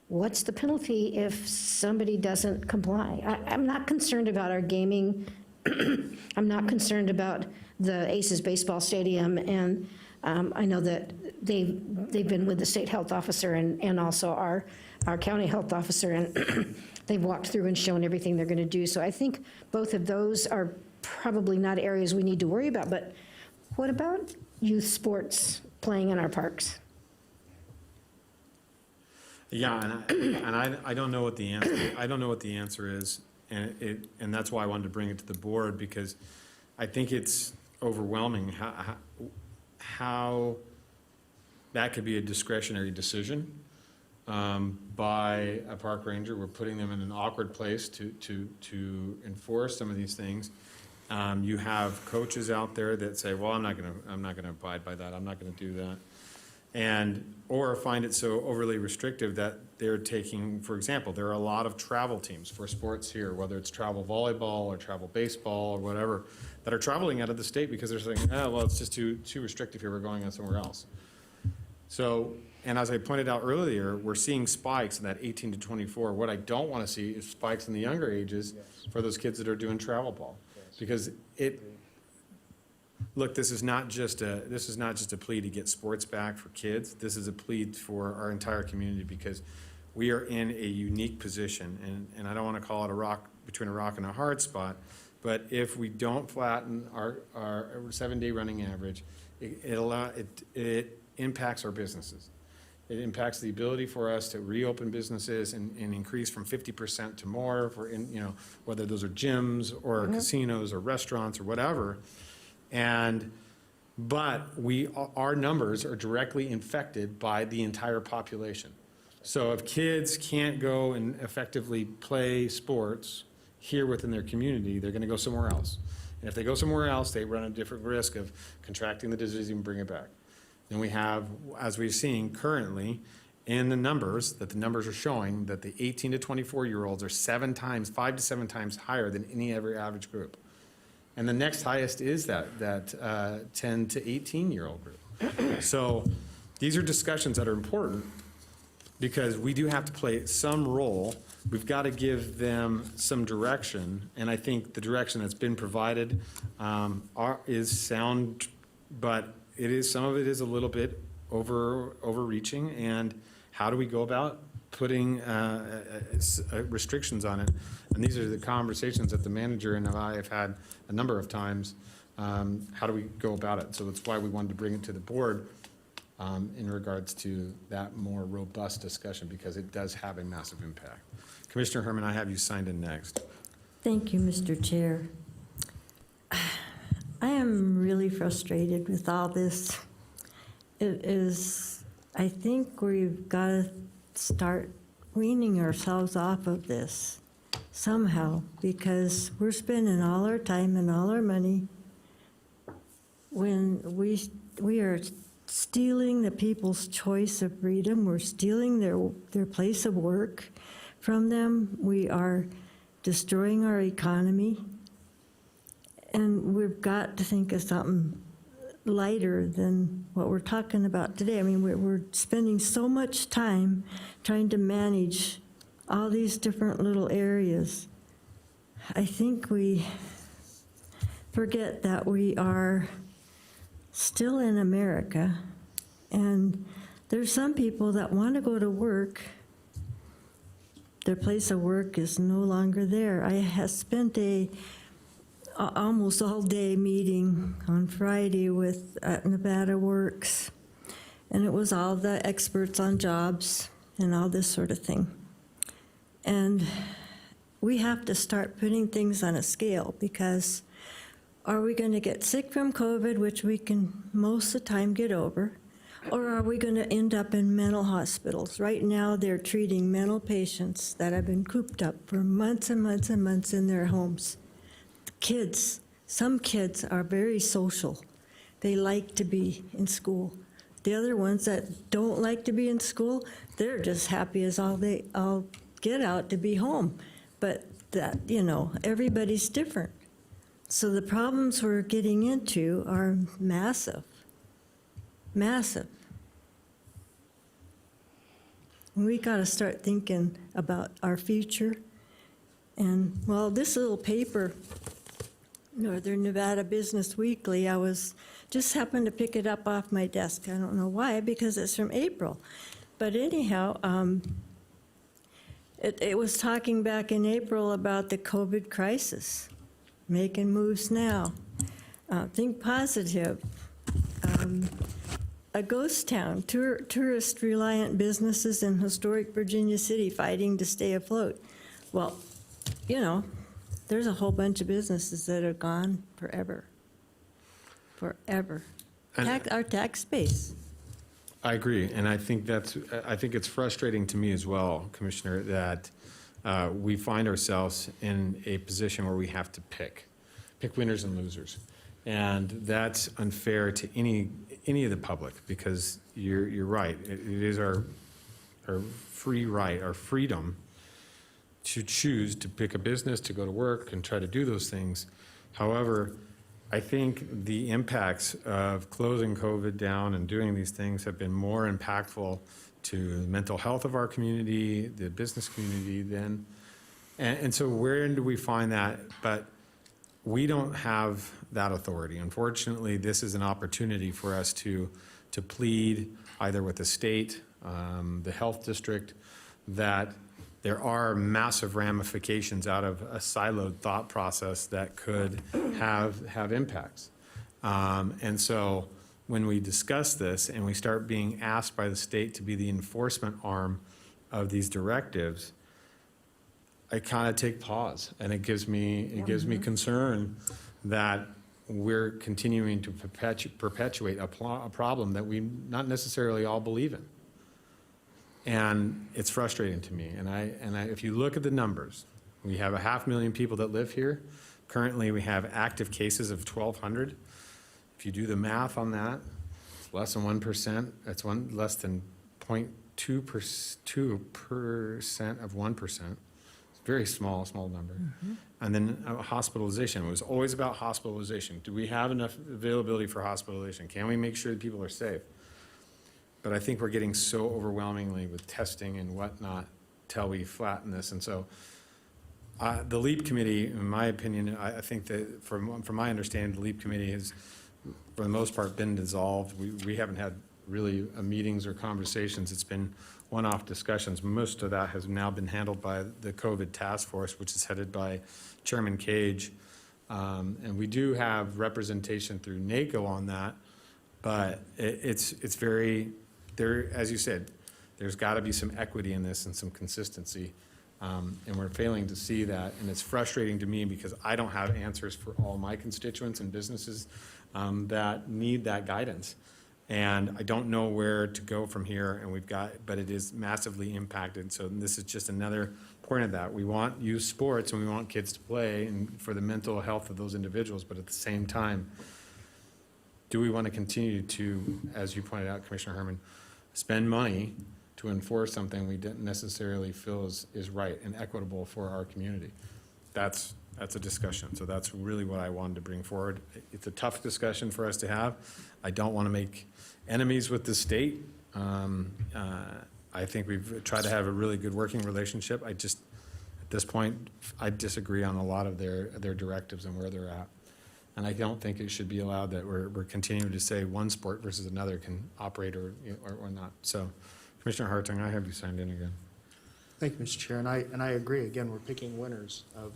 what's the penalty if somebody doesn't comply? I'm not concerned about our gaming. I'm not concerned about the Aces baseball stadium, and I know that they've been with the state health officer and also our county health officer, and they've walked through and shown everything they're going to do. So I think both of those are probably not areas we need to worry about. But what about youth sports playing in our parks? Yeah, and I don't know what the answer. I don't know what the answer is, and that's why I wanted to bring it to the board, because I think it's overwhelming how that could be a discretionary decision by a park ranger. We're putting them in an awkward place to enforce some of these things. You have coaches out there that say, well, I'm not gonna abide by that. I'm not gonna do that. Or find it so overly restrictive that they're taking, for example, there are a lot of travel teams for sports here, whether it's travel volleyball or travel baseball or whatever, that are traveling out of the state because they're saying, oh, well, it's just too restrictive here, we're going on somewhere else. So, and as I pointed out earlier, we're seeing spikes in that 18 to 24. What I don't want to see is spikes in the younger ages for those kids that are doing travel ball. Because look, this is not just a plea to get sports back for kids. This is a plea for our entire community, because we are in a unique position, and I don't want to call it between a rock and a hard spot, but if we don't flatten our 7-day running average, it impacts our businesses. It impacts the ability for us to reopen businesses and increase from 50% to more for, whether those are gyms or casinos or restaurants or whatever. But our numbers are directly infected by the entire population. So if kids can't go and effectively play sports here within their community, they're going to go somewhere else. And if they go somewhere else, they run a different risk of contracting the disease and bring it back. And we have, as we've seen currently in the numbers are showing that the 18 to 24-year-olds are 5 to 7 times higher than any other average group. And the next highest is that 10 to 18-year-old group. So these are discussions that are important, because we do have to play some role. We've got to give them some direction, and I think the direction that's been provided is sound, but some of it is a little bit overreaching. And how do we go about putting restrictions on it? And these are the conversations that the manager and I have had a number of times. How do we go about it? So that's why we wanted to bring it to the board in regards to that more robust discussion, because it does have a massive impact. Commissioner Herman, I have you signed in next. Thank you, Mr. Chair. I am really frustrated with all this. I think we've got to start weaning ourselves off of this somehow, because we're spending all our time and all our money when we are stealing the people's choice of freedom. We're stealing their place of work from them. We are destroying our economy. And we've got to think of something lighter than what we're talking about today. I mean, we're spending so much time trying to manage all these different little areas. I think we forget that we are still in America, and there's some people that want to go to work. Their place of work is no longer there. I have spent almost all-day meeting on Friday with Nevada Works, and it was all the experts on jobs and all this sort of thing. And we have to start putting things on a scale, because are we going to get sick from COVID, which we can most of the time get over, Or are we going to end up in mental hospitals? Right now, they're treating mental patients that have been cooped up for months and months and months in their homes. Kids, some kids are very social. They like to be in school. The other ones that don't like to be in school, they're just happy as all get out to be home. But that, everybody's different. So the problems we're getting into are massive. Massive. We got to start thinking about our future. And, well, this little paper, Northern Nevada Business Weekly, I just happened to pick it up off my desk. I don't know why, because it's from April. But anyhow, it was talking back in April about the COVID crisis, making moves now. Think positive. A ghost town, tourist-reliant businesses in historic Virginia City fighting to stay afloat. Well, there's a whole bunch of businesses that are gone forever. Forever. Our tax base. I agree, and I think it's frustrating to me as well, Commissioner, that we find ourselves in a position where we have to pick winners and losers. And that's unfair to any of the public, because you're right. It is our free right, our freedom to choose to pick a business, to go to work and try to do those things. However, I think the impacts of closing COVID down and doing these things have been more impactful to the mental health of our community, the business community than, and so where do we find that? But we don't have that authority. Unfortunately, this is an opportunity for us to plead either with the state, the health district, that there are massive ramifications out of a siloed thought process that could have impacts. And so when we discuss this and we start being asked by the state to be the enforcement arm of these directives, I kind of take pause, and it gives me concern that we're continuing to perpetuate a problem that we not necessarily all believe in. And it's frustrating to me. And if you look at the numbers, we have 500,000 people that live here. Currently, we have active cases of 1,200. If you do the math on that, it's less than 1%. That's less than 0.2% of 1%. Very small number. Mm-hmm. And then hospitalization. It was always about hospitalization. Do we have enough availability for hospitalization? Can we make sure that people are safe? But I think we're getting so overwhelmingly with testing and whatnot till we flatten this. And so the LEAP committee, in my opinion, I think that from my understanding, the LEAP committee has, for the most part, been dissolved. We haven't had really meetings or conversations. It's been one-off discussions. Most of that has now been handled by the COVID task force, which is headed by Chairman Cage. And we do have representation through NACO on that, but it's very, as you said, there's got to be some equity in this and some consistency. And we're failing to see that. And it's frustrating to me because I don't have answers for all my constituents and businesses that need that guidance. And I don't know where to go from here, but it is massively impacted. So this is just another point of that. We want youth sports and we want kids to play and for the mental health of those individuals, but at the same time, do we want to continue to, as you pointed out, Commissioner Herman, spend money to enforce something we didn't necessarily feel is right and equitable for our community? That's a discussion. So that's really what I wanted to bring forward. It's a tough discussion for us to have. I don't want to make enemies with the state. I think we've tried to have a really good working relationship. At this point, I disagree on a lot of their directives and where they're at. And I don't think it should be allowed that we're continuing to say one sport versus another can operate or not. So, Commissioner Hartung, I have you signed in again. Thank you, Mr. Chair, and I agree. Again, we're picking winners of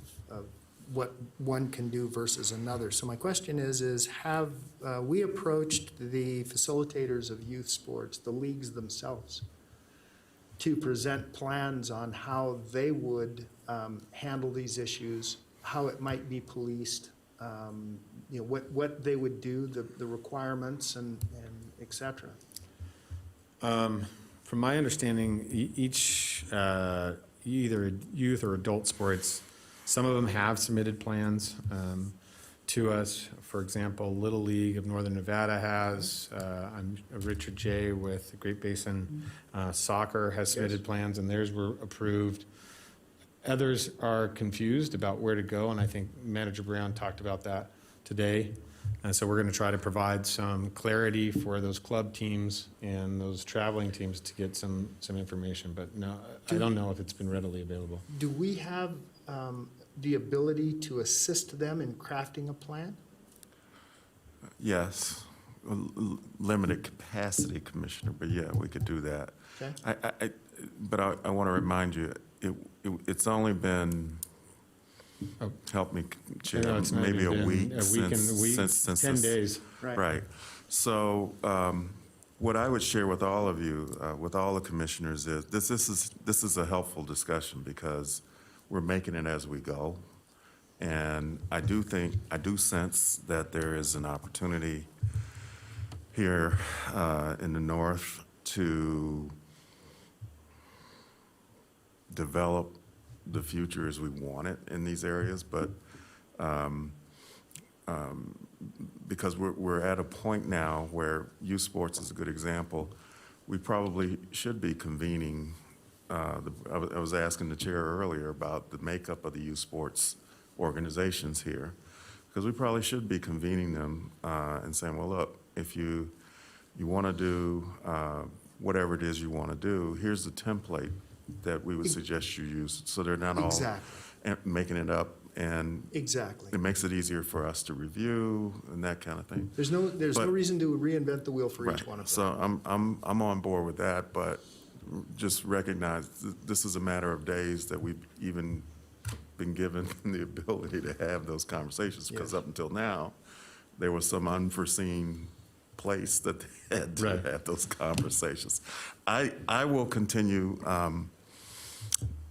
what one can do versus another. So my question is have we approached the facilitators of youth sports, the leagues themselves, to present plans on how they would handle these issues, how it might be policed, what they would do, the requirements, and et cetera? From my understanding, each, either youth or adult sports, some of them have submitted plans to us. For example, Little League of Northern Nevada has, I'm Richard J. with Great Basin Soccer has submitted plans, and theirs were approved. Others are confused about where to go, and I think Manager Brown talked about that today. And so we're going to try to provide some clarity for those club teams and those traveling teams to get some information. But no, I don't know if it's been readily available. Do we have the ability to assist them in crafting a plan? Yes, limited capacity, Commissioner, but yeah, we could do that. Okay. But I want to remind you, it's only been, help me, Chair, No, it's not maybe even a been week a week and a week, since 10 this- days. Right. So what I would share with all of you, with all the commissioners, is this is a helpful discussion because we're making it as we go. And I do sense that there is an opportunity here in the north to develop the future as we want it in these areas, but because we're at a point now where youth sports is a good example, we probably should be convening. I was asking the chair earlier about the makeup of the youth sports organizations here, because we probably should be convening them and saying, well, look, if you want to do whatever it is you want to do, here's the template that we would suggest you use, so they're not all making it up, and Exactly. it makes it easier for us to review and that kind of thing. There's no reason to reinvent the wheel for each one of them. So I'm on board with that, but just recognize this is a matter of days that we've even been given the ability to have those conversations, because up until now, there was some unforeseen place that they had to have those conversations. I will continue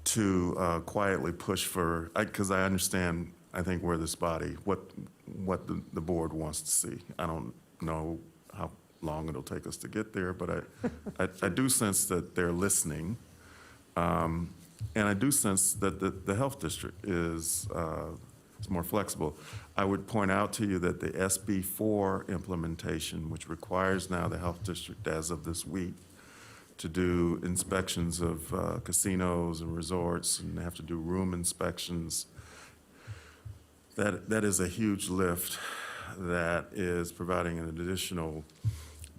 to quietly push for, because I understand, I think, where this body, what the board wants to see. I don't know how long it'll take us to get there, but I do sense that they're listening. And I do sense that the health district is more flexible. I would point out to you that the SB4 implementation, which requires now the health district as of this week to do inspections of casinos and resorts, and they have to do room inspections, that is a huge lift that is providing an additional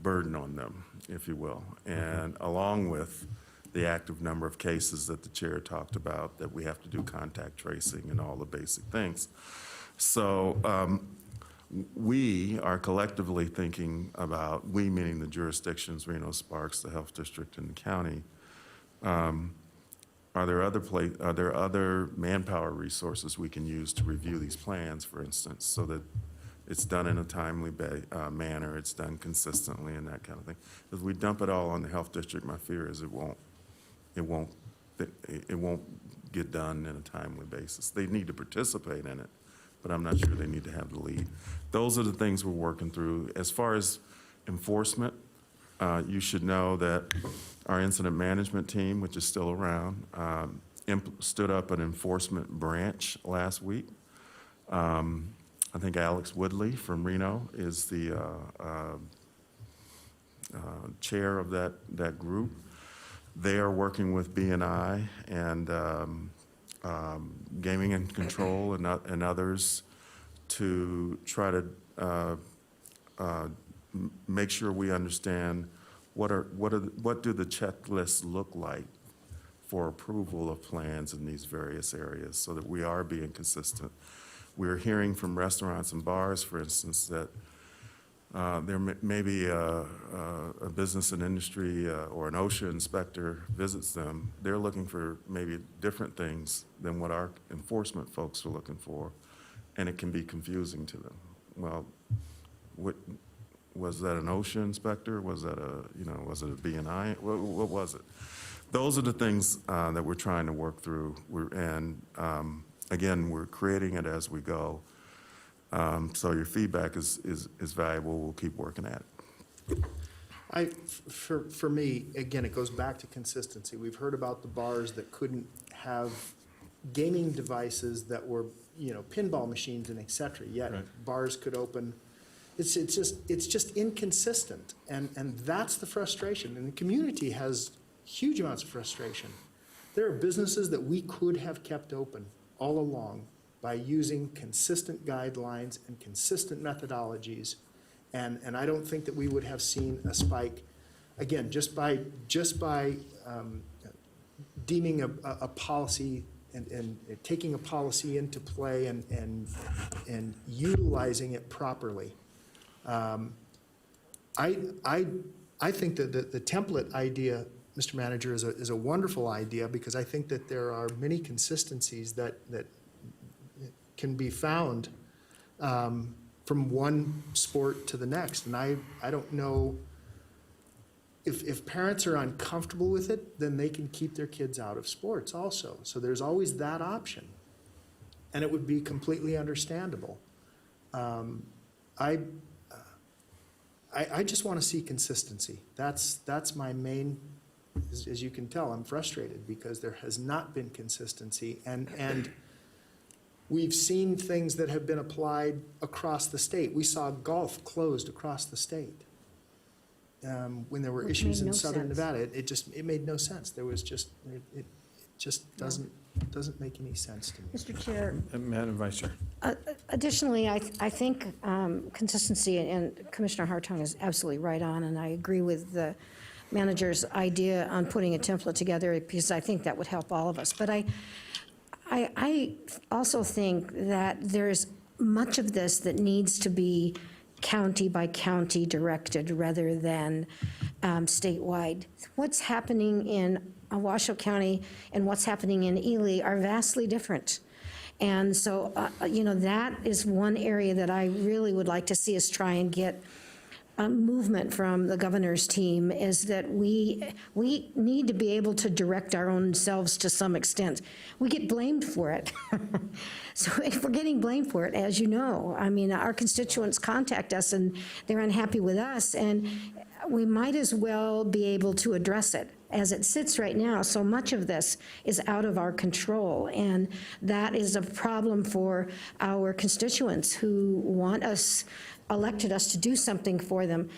burden on them, if you will. And along with the active number of cases that the chair talked about, that we have to do contact tracing and all the basic things. So we are collectively thinking about, we meaning the jurisdictions, Reno, Sparks, the health district, and the county, are there other manpower resources we can use to review these plans, for instance, so that it's done in a timely manner, it's done consistently, and that kind of thing. If we dump it all on the health district, my fear is it won't get done in a timely basis. They need to participate in it, but I'm not sure they need to have the lead. Those are the things we're working through. As far as enforcement, you should know that our incident management team, which is still around, stood up an enforcement branch last week. I think Alex Woodley from Reno is the chair of that group. They are working with BNI and Gaming and Control and others to try to make sure we understand what do the checklists look like for approval of plans in these various areas, so that we are being consistent. We're hearing from restaurants and bars, for instance, that there may be a business and industry or an OSHA inspector visits them. They're looking for maybe different things than what our enforcement folks are looking for, and it can be confusing to them. Well, was that an OSHA inspector? Was that was it a BNI? What was it? Those are the things that we're trying to work through. Again, we're creating it as we go. So your feedback is valuable. We'll keep working at it. For me, again, it goes back to consistency. We've heard about the bars that couldn't have gaming devices that were, pinball machines and et cetera, yet bars could open. It's just inconsistent, and that's the frustration. And the community has huge amounts of frustration. There are businesses that we could have kept open all along by using consistent guidelines and consistent methodologies. And I don't think that we would have seen a spike, again, just by deeming a policy and taking a policy into play and utilizing it properly. I think that the template idea, Mr. Manager, is a wonderful idea, because I think that there are many consistencies that can be found from one sport to the next. And I don't know, if parents are uncomfortable with it, then they can keep their kids out of sports also. So there's always that option. And it would be completely understandable. I just want to see consistency. That's my main, as you can tell, I'm frustrated because there has not been consistency. And we've seen things that have been applied across the state. We saw golf closed across the state when there were Which issues made in no southern sense. Nevada. It made no sense. There was just, it just doesn't make any sense to me. Mr. Chair, Madam Vice Chair. additionally, I think consistency, and Commissioner Hartung is absolutely right on, and I agree with the manager's idea on putting a template together, because I think that would help all of us. But I also think that there's much of this that needs to be county by county directed rather than statewide. What's happening in Washoe County and what's happening in Ely are vastly different. And so, that is one area that I really would like to see us try and get movement from the governor's team, is that we need to be able to direct our own selves to some extent. We get blamed for it. So if we're getting blamed for it, as you know, I mean, our constituents contact us and they're unhappy with us, and we might as well be able to address it. As it sits right now, so much of this is out of our control, and that is a problem for our constituents who want us, elected us to do something for them.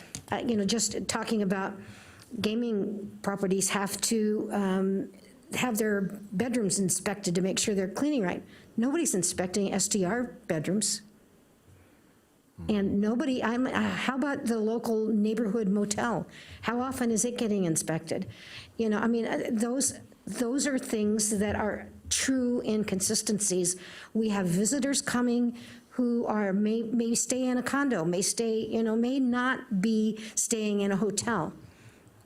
Just talking about gaming properties have to have their bedrooms inspected to make sure they're cleaning right. Nobody's inspecting SDR bedrooms. And nobody, how about the local neighborhood motel? How often is it getting inspected? Those are things that are true inconsistencies. We have visitors coming who may stay in a condo, may not be staying in a hotel.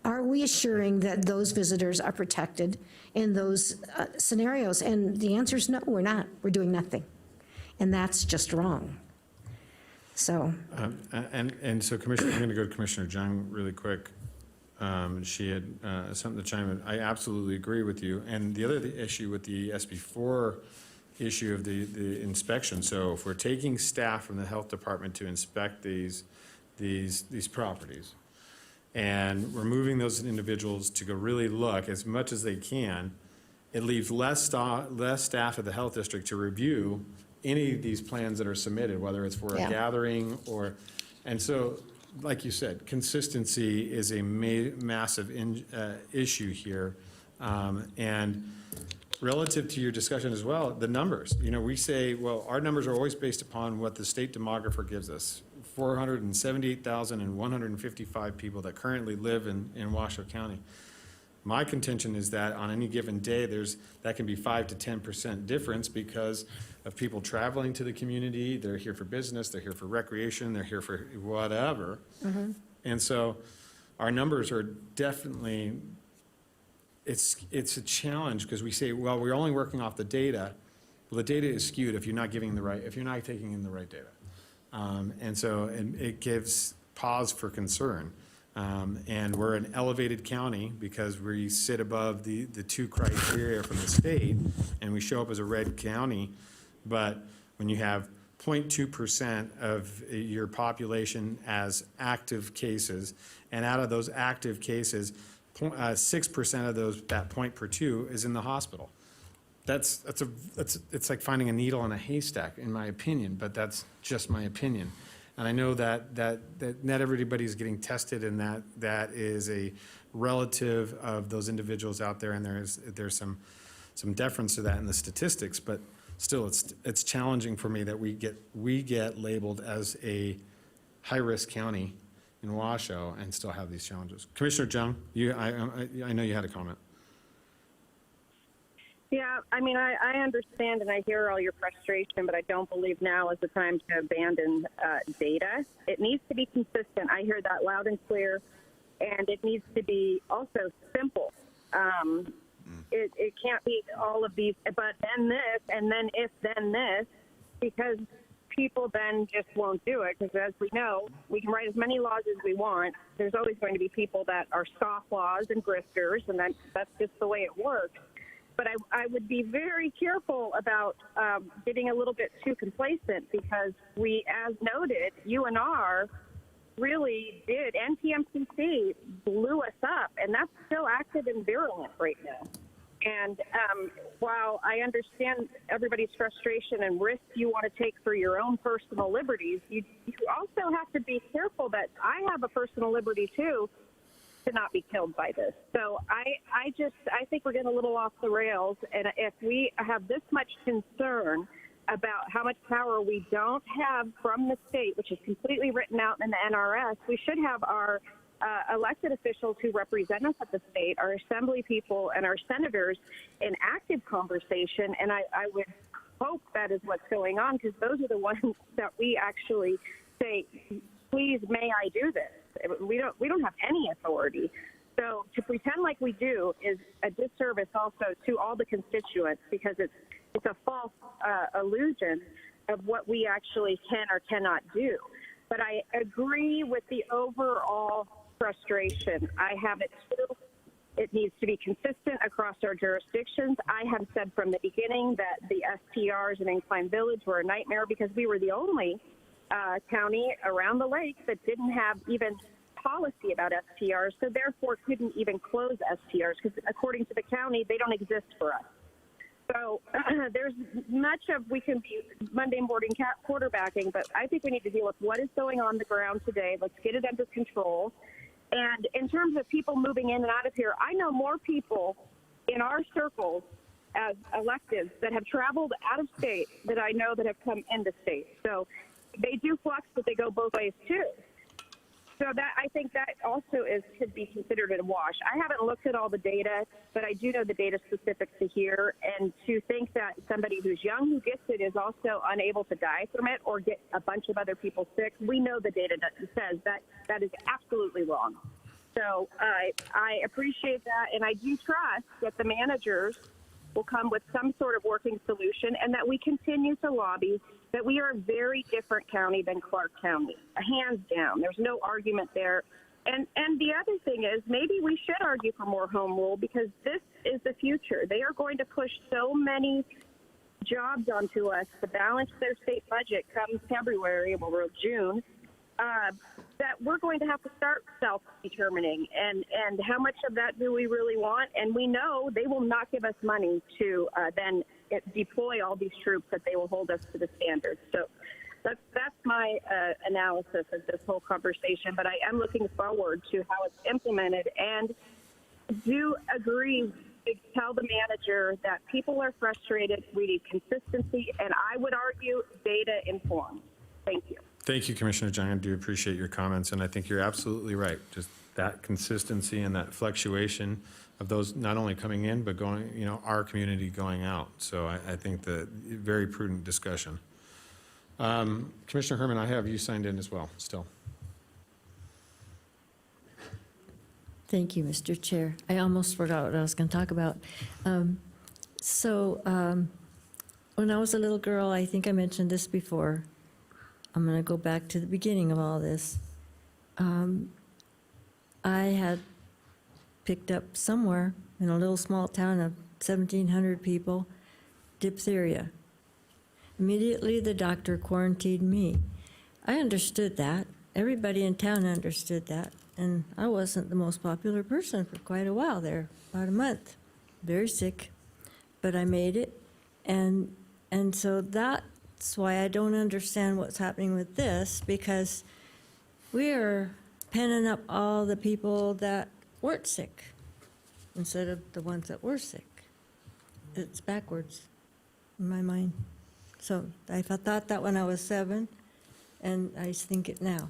Are we assuring that those visitors are protected in those scenarios? And the answer is no, we're not. We're doing nothing. And that's just wrong. So. So Commissioner, I'm going to go to Commissioner Jung really quick. She had something to chime in. I absolutely agree with you. And the other issue with the SB4 issue of the inspection. So if we're taking staff from the health department to inspect these properties, and we're moving those individuals to go really look as much as they can, it leaves less staff at the health district to review any of these plans that are submitted, whether it's for a gathering or, and so, like you said, consistency is a massive issue here. And relative to your discussion as well, the numbers, we say, well, our numbers are always based upon what the state demographer gives us. 478,155 people that currently live in Washoe County. My contention is that on any given day, that can be 5 to 10% difference because of people traveling to the community. They're here for business, they're here for recreation, they're here for whatever. Mm-hmm. And so our numbers are definitely, it's a challenge because we say, well, we're only working off the data. Well, the data is skewed if you're not taking in the right data. And so it gives pause for concern. And we're an elevated county because we sit above the two criteria from the state, and we show up as a red county. But when you have 0.2% of your population as active cases, and out of those active cases, 6% of those, that 0.2 is in the hospital. It's like finding a needle in a haystack, in my opinion, but that's just my opinion. And I know that not everybody's getting tested, and that is a relative of those individuals out there, and there's some deference to that in the statistics, but still, it's challenging for me that we get labeled as a high-risk county in Washoe and still have these challenges. Commissioner Jung, I know you had a comment. Yeah, I mean, I understand and I hear all your frustration, but I don't believe now is the time to abandon data. It needs to be consistent. I hear that loud and clear, and it needs to be also simple. It can't be all of these, but then this, and then if, then this, because people then just won't do it. Because as we know, we can write as many laws as we want. There's always going to be people that are scofflaws and grifters, and that's just the way it works. But I would be very careful about getting a little bit too complacent, because we, as noted, UNR really did. NPMCC blew us up, and that's still active and virulent right now. And while I understand everybody's frustration and risk you want to take for your own personal liberties, you also have to be careful that I have a personal liberty too, to not be killed by this. So I think we're getting a little off the rails. And if we have this much concern about how much power we don't have from the state, which is completely written out in the NRS, we should have our elected officials who represent us at the state, our assembly people and our senators, in active conversation. And I would hope that is what's going on, because those are the ones that we actually say, please, may I do this? We don't have any authority. So to pretend like we do is a disservice also to all the constituents, because it's a false illusion of what we actually can or cannot do. But I agree with the overall frustration. I have it too. It needs to be consistent across our jurisdictions. I have said from the beginning that the STRs in Incline Village were a nightmare, because we were the only county around the lake that didn't have even policy about STRs, so therefore couldn't even close STRs, because according to the county, they don't exist for us. So there's much of, we can be Monday morning quarterbacking, but I think we need to deal with what is going on the ground today. Let's get it under control. And in terms of people moving in and out of here, I know more people in our circles as electeds that have traveled out of state that I know that have come into state. So they do flux, but they go both ways too. So that, I think that also could be considered a wash. I haven't looked at all the data, but I do know the data specific to here. And to think that somebody who's young who gets it is also unable to die from it or get a bunch of other people sick, we know the data that says that is absolutely wrong. So I appreciate that, and I do trust that the managers will come with some sort of working solution, and that we continue to lobby that we are a very different county than Clark County, hands down. There's no argument there. And the other thing is, maybe we should argue for more home rule, because this is the future. They are going to push so many jobs onto us to balance their state budget come February or June, that we're going to have to start self-determining. And how much of that do we really want? And we know they will not give us money to then deploy all these troops, that they will hold us to the standards. So that's my analysis of this whole conversation. But I am looking forward to how it's implemented, and do agree to tell the manager that people are frustrated. We need consistency, and I would argue data informed. Thank you. Thank you, Commissioner Jung. I do appreciate your comments, and I think you're absolutely right. Just that consistency and that fluctuation of those not only coming in, but going, our community going out. So I think that very prudent discussion. Commissioner Herman, I have you signed in as well, still. Thank you, Mr. Chair. I almost forgot what I was going to talk about. When I was a little girl, I think I mentioned this before. I'm going to go back to the beginning of all this. I had picked up somewhere in a little small town of 1,700 people, diphtheria. Immediately, the doctor quarantined me. I understood that. Everybody in town understood that. And I wasn't the most popular person for quite a while there, about a month. Very sick, but I made it. And so that's why I don't understand what's happening with this, because we are penning up all the people that weren't sick instead of the ones that were sick. It's backwards in my mind. So I thought that when I was 7, and I think it now.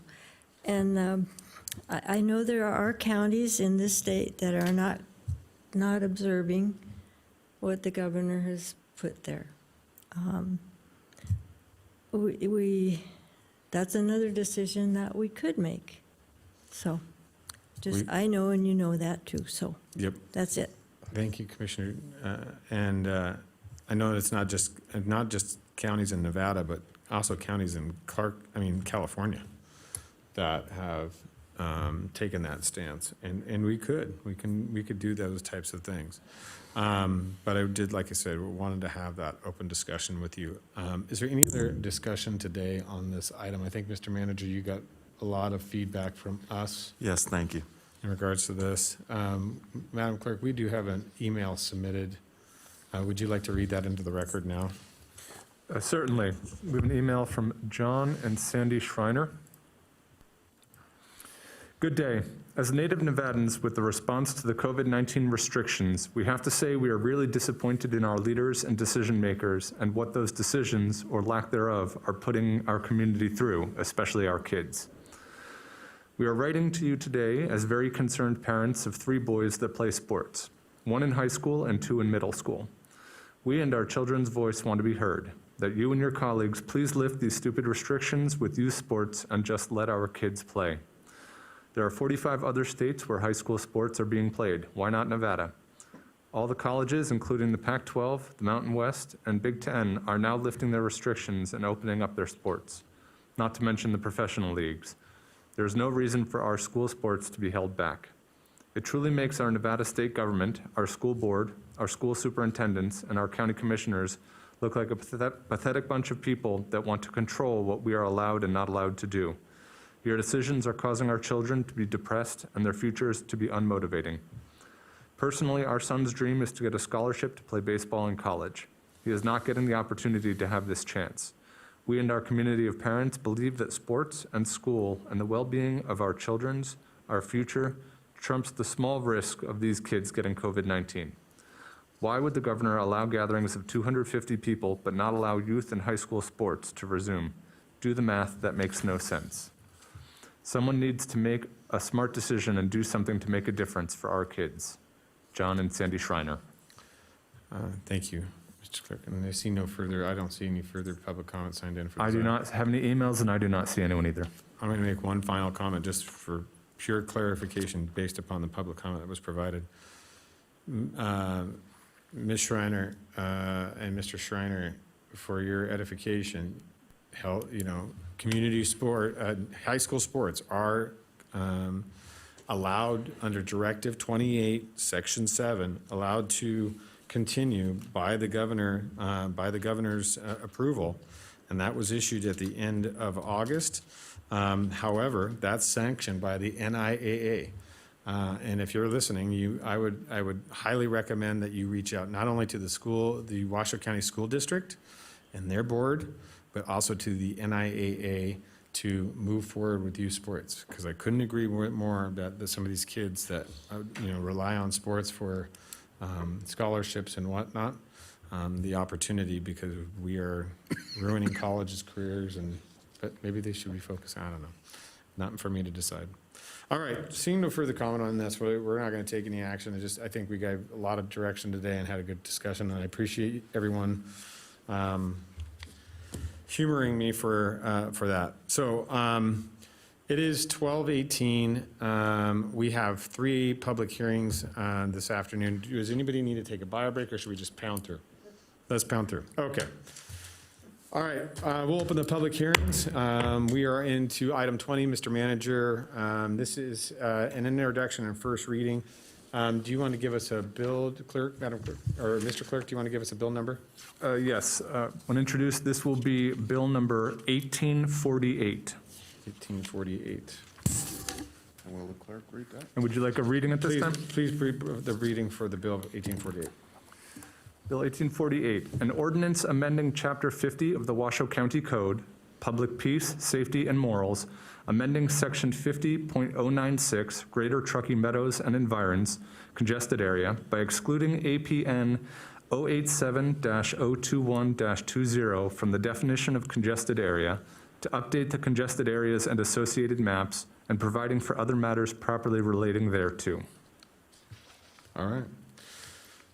And I know there are counties in this state that are not observing what the governor has put there. That's another decision that we could make. So, I know and you know that too, so. Yep. That's it. Thank you, Commissioner. And I know it's not just counties in Nevada, but also counties in California that have taken that stance. And we could do those types of things. But I did, like I said, wanted to have that open discussion with you. Is there any other discussion today on this item? I think, Mr. Manager, you got a lot of feedback from us. Yes, thank you. In regards to this. Madam Clerk, we do have an email submitted. Would you like to read that into the record now? Certainly. We have an email from John and Sandy Schreiner. Good day. As native Nevadans with the response to the COVID-19 restrictions, we have to say we are really disappointed in our leaders and decision makers and what those decisions, or lack thereof, are putting our community through, especially our kids. We are writing to you today as very concerned parents of 3 boys that play sports, 1 in high school and 2 in middle school. We and our children's voice want to be heard, that you and your colleagues please lift these stupid restrictions with youth sports and just let our kids play. There are 45 other states where high school sports are being played. Why not Nevada? All the colleges, including the Pac-12, the Mountain West, and Big Ten, are now lifting their restrictions and opening up their sports, not to mention the professional leagues. There is no reason for our school sports to be held back. It truly makes our Nevada state government, our school board, our school superintendents, and our county commissioners look like a pathetic bunch of people that want to control what we are allowed and not allowed to do. Your decisions are causing our children to be depressed and their futures to be unmotivating. Personally, our son's dream is to get a scholarship to play baseball in college. He is not getting the opportunity to have this chance. We and our community of parents believe that sports and school and the well-being of our children's, our future, trumps the small risk of these kids getting COVID-19. Why would the governor allow gatherings of 250 people but not allow youth and high school sports to resume? Do the math, that makes no sense. Someone needs to make a smart decision and do something to make a difference for our kids. John and Sandy Schreiner. Thank you, Mr. Clerk. And I don't see any further public comments signed in for this. I do not have any emails, and I do not see anyone either. I'm going to make one final comment just for pure clarification based upon the public comment that was provided. Ms. Schreiner and Mr. Schreiner, for your edification, community sport, high school sports are allowed under Directive 28, Section 7, allowed to continue by the governor, by the governor's approval, and that was issued at the end of August. However, that's sanctioned by the NIAA. And if you're listening, I would highly recommend that you reach out not only to the Washoe County School District and their board, but also to the NIAA to move forward with youth sports, because I couldn't agree more about some of these kids that rely on sports for scholarships and whatnot. The opportunity, because we are ruining colleges' careers, but maybe they should be focused. I don't know. Not for me to decide. All right, seeing no further comment on this, we're not going to take any action. I think we gave a lot of direction today and had a good discussion, and I appreciate everyone humoring me for that. So it is 12:18. We have 3 public hearings this afternoon. Does anybody need to take a bio break, or should we just pound through? Let's pound through. Okay. All right, we'll open the public hearings. We are into item 20, Mr. Manager. This is an introduction and first reading. Do you want to give us a bill, clerk, Madam Clerk, or Mr. Clerk, do you want to give us a bill number? Yes, when introduced, this will be Bill number 1848. 1848. And will the clerk read that? And would you like a reading at this time? Please read the reading for the bill of 1848. Bill 1848, an ordinance amending Chapter 50 of the Washoe County Code, Public Peace, Safety, and Morals, amending Section 50.096, Greater Truckee Meadows and Environs, congested area, by excluding APN 087-021-20 from the definition of congested area, to update the congested areas and associated maps, and providing for other matters properly relating thereto. All right.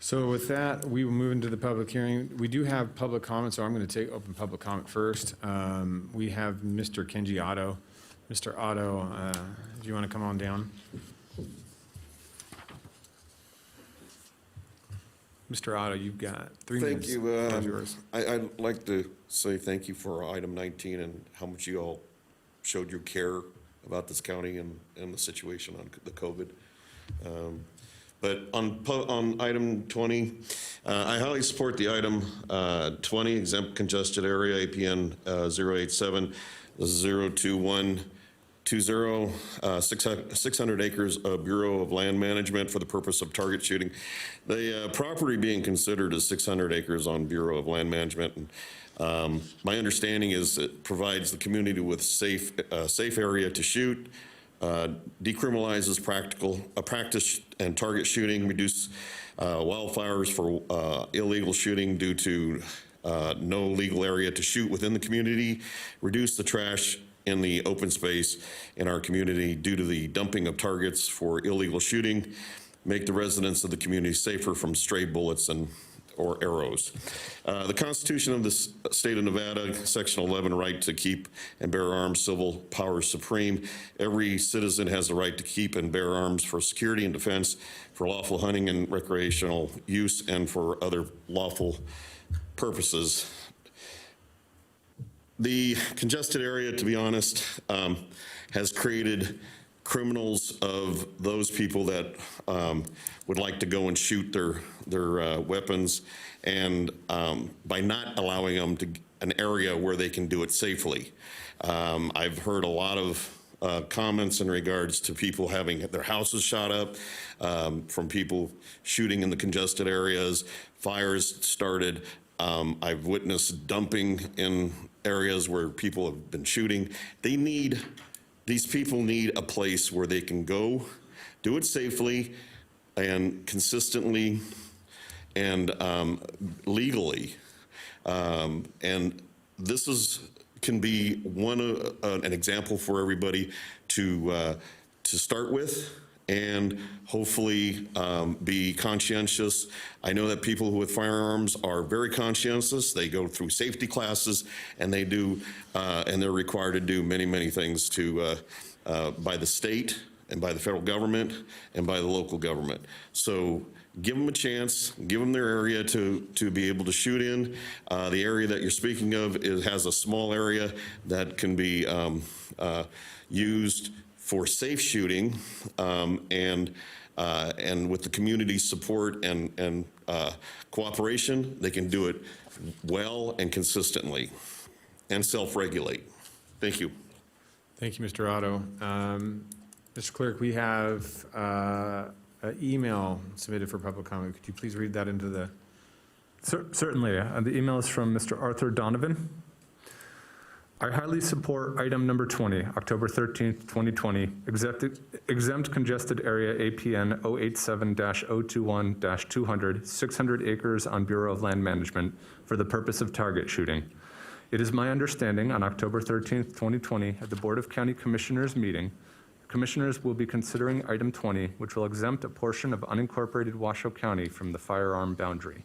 So with that, we will move into the public hearing. We do have public comment, so I'm going to take open public comment first. We have Mr. Kenji Otto. Mr. Otto, do you want to come on down? Mr. Otto, you've got 3 minutes. Thank you. That's yours. I'd like to say thank you for item 19 and how much you all showed your care about this county and the situation on the COVID. But on item 20, I highly support the item 20, exempt congested area, APN 087-021-20, 600 acres of Bureau of Land Management for the purpose of target shooting. The property being considered is 600 acres on Bureau of Land Management. And, my understanding is it provides the community with safe area to shoot, decriminalizes practice and target shooting, reduce wildfires for illegal shooting due to no legal area to shoot within the community, reduce the trash in the open space in our community due to the dumping of targets for illegal shooting, make the residents of the community safer from stray bullets or arrows. The Constitution of the State of Nevada, Section 11, right to keep and bear arms, civil power supreme. Every citizen has the right to keep and bear arms for security and defense, for lawful hunting and recreational use, and for other lawful purposes. The congested area, to be honest, has created criminals of those people that would like to go and shoot their weapons, and by not allowing them to an area where they can do it safely. I've heard a lot of comments in regards to people having their houses shot up, from people shooting in the congested areas, fires started. I've witnessed dumping in areas where people have been shooting. These people need a place where they can go, do it safely and consistently and legally. And this can be an example for everybody to start with, and hopefully be conscientious. I know that people with firearms are very conscientious. They go through safety classes, and they do, and they're required to do many, many things by the state and by the federal government and by the local government. So give them a chance, give them their area to be able to shoot in. The area that you're speaking of has a small area that can be used for safe shooting, and with the community support and cooperation, they can do it well and consistently and self-regulate. Thank you. Thank you, Mr. Otto. Mr. Clerk, we have an email submitted for public comment. Could you please read that into the... Certainly. The email is from Mr. Arthur Donovan. I highly support item number 20, October 13th, 2020, exempt congested area APN 087-021-200, 600 acres on Bureau of Land Management for the purpose of target shooting. It is my understanding on October 13th, 2020, at the Board of County Commissioners meeting, Commissioners will be considering item 20, which will exempt a portion of unincorporated Washoe County from the firearm boundary.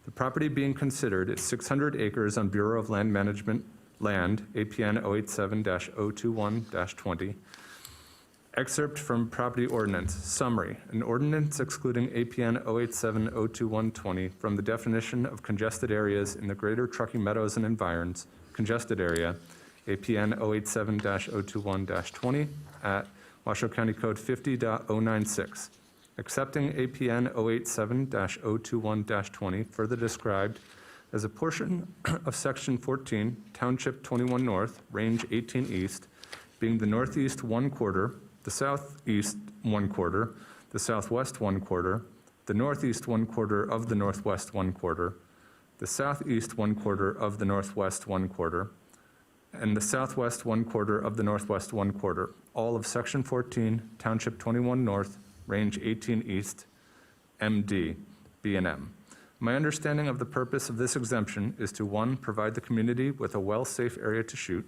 The property being considered is 600 acres on Bureau of Land Management land, APN 087-021-20. Excerpt from property ordinance, summary, an ordinance excluding APN 087-021-20 from the definition of congested areas in the Greater Truckee Meadows and Environs, congested area, APN 087-021-20 at Washoe County Code 50.096. accepting APN 087-021-20, further described as a portion of Section 14, Township 21 North, Range 18 East, being the northeast 1/4, the southeast 1/4, the southwest 1/4, the northeast 1/4 of the northwest 1/4, the southeast 1/4 of the northwest 1/4, and the southwest 1/4 of the northwest 1/4, all of Section 14, Township 21 North, Range 18 East, MD, B&M. My understanding of the purpose of this exemption is to, 1, provide the community with a safe area to shoot,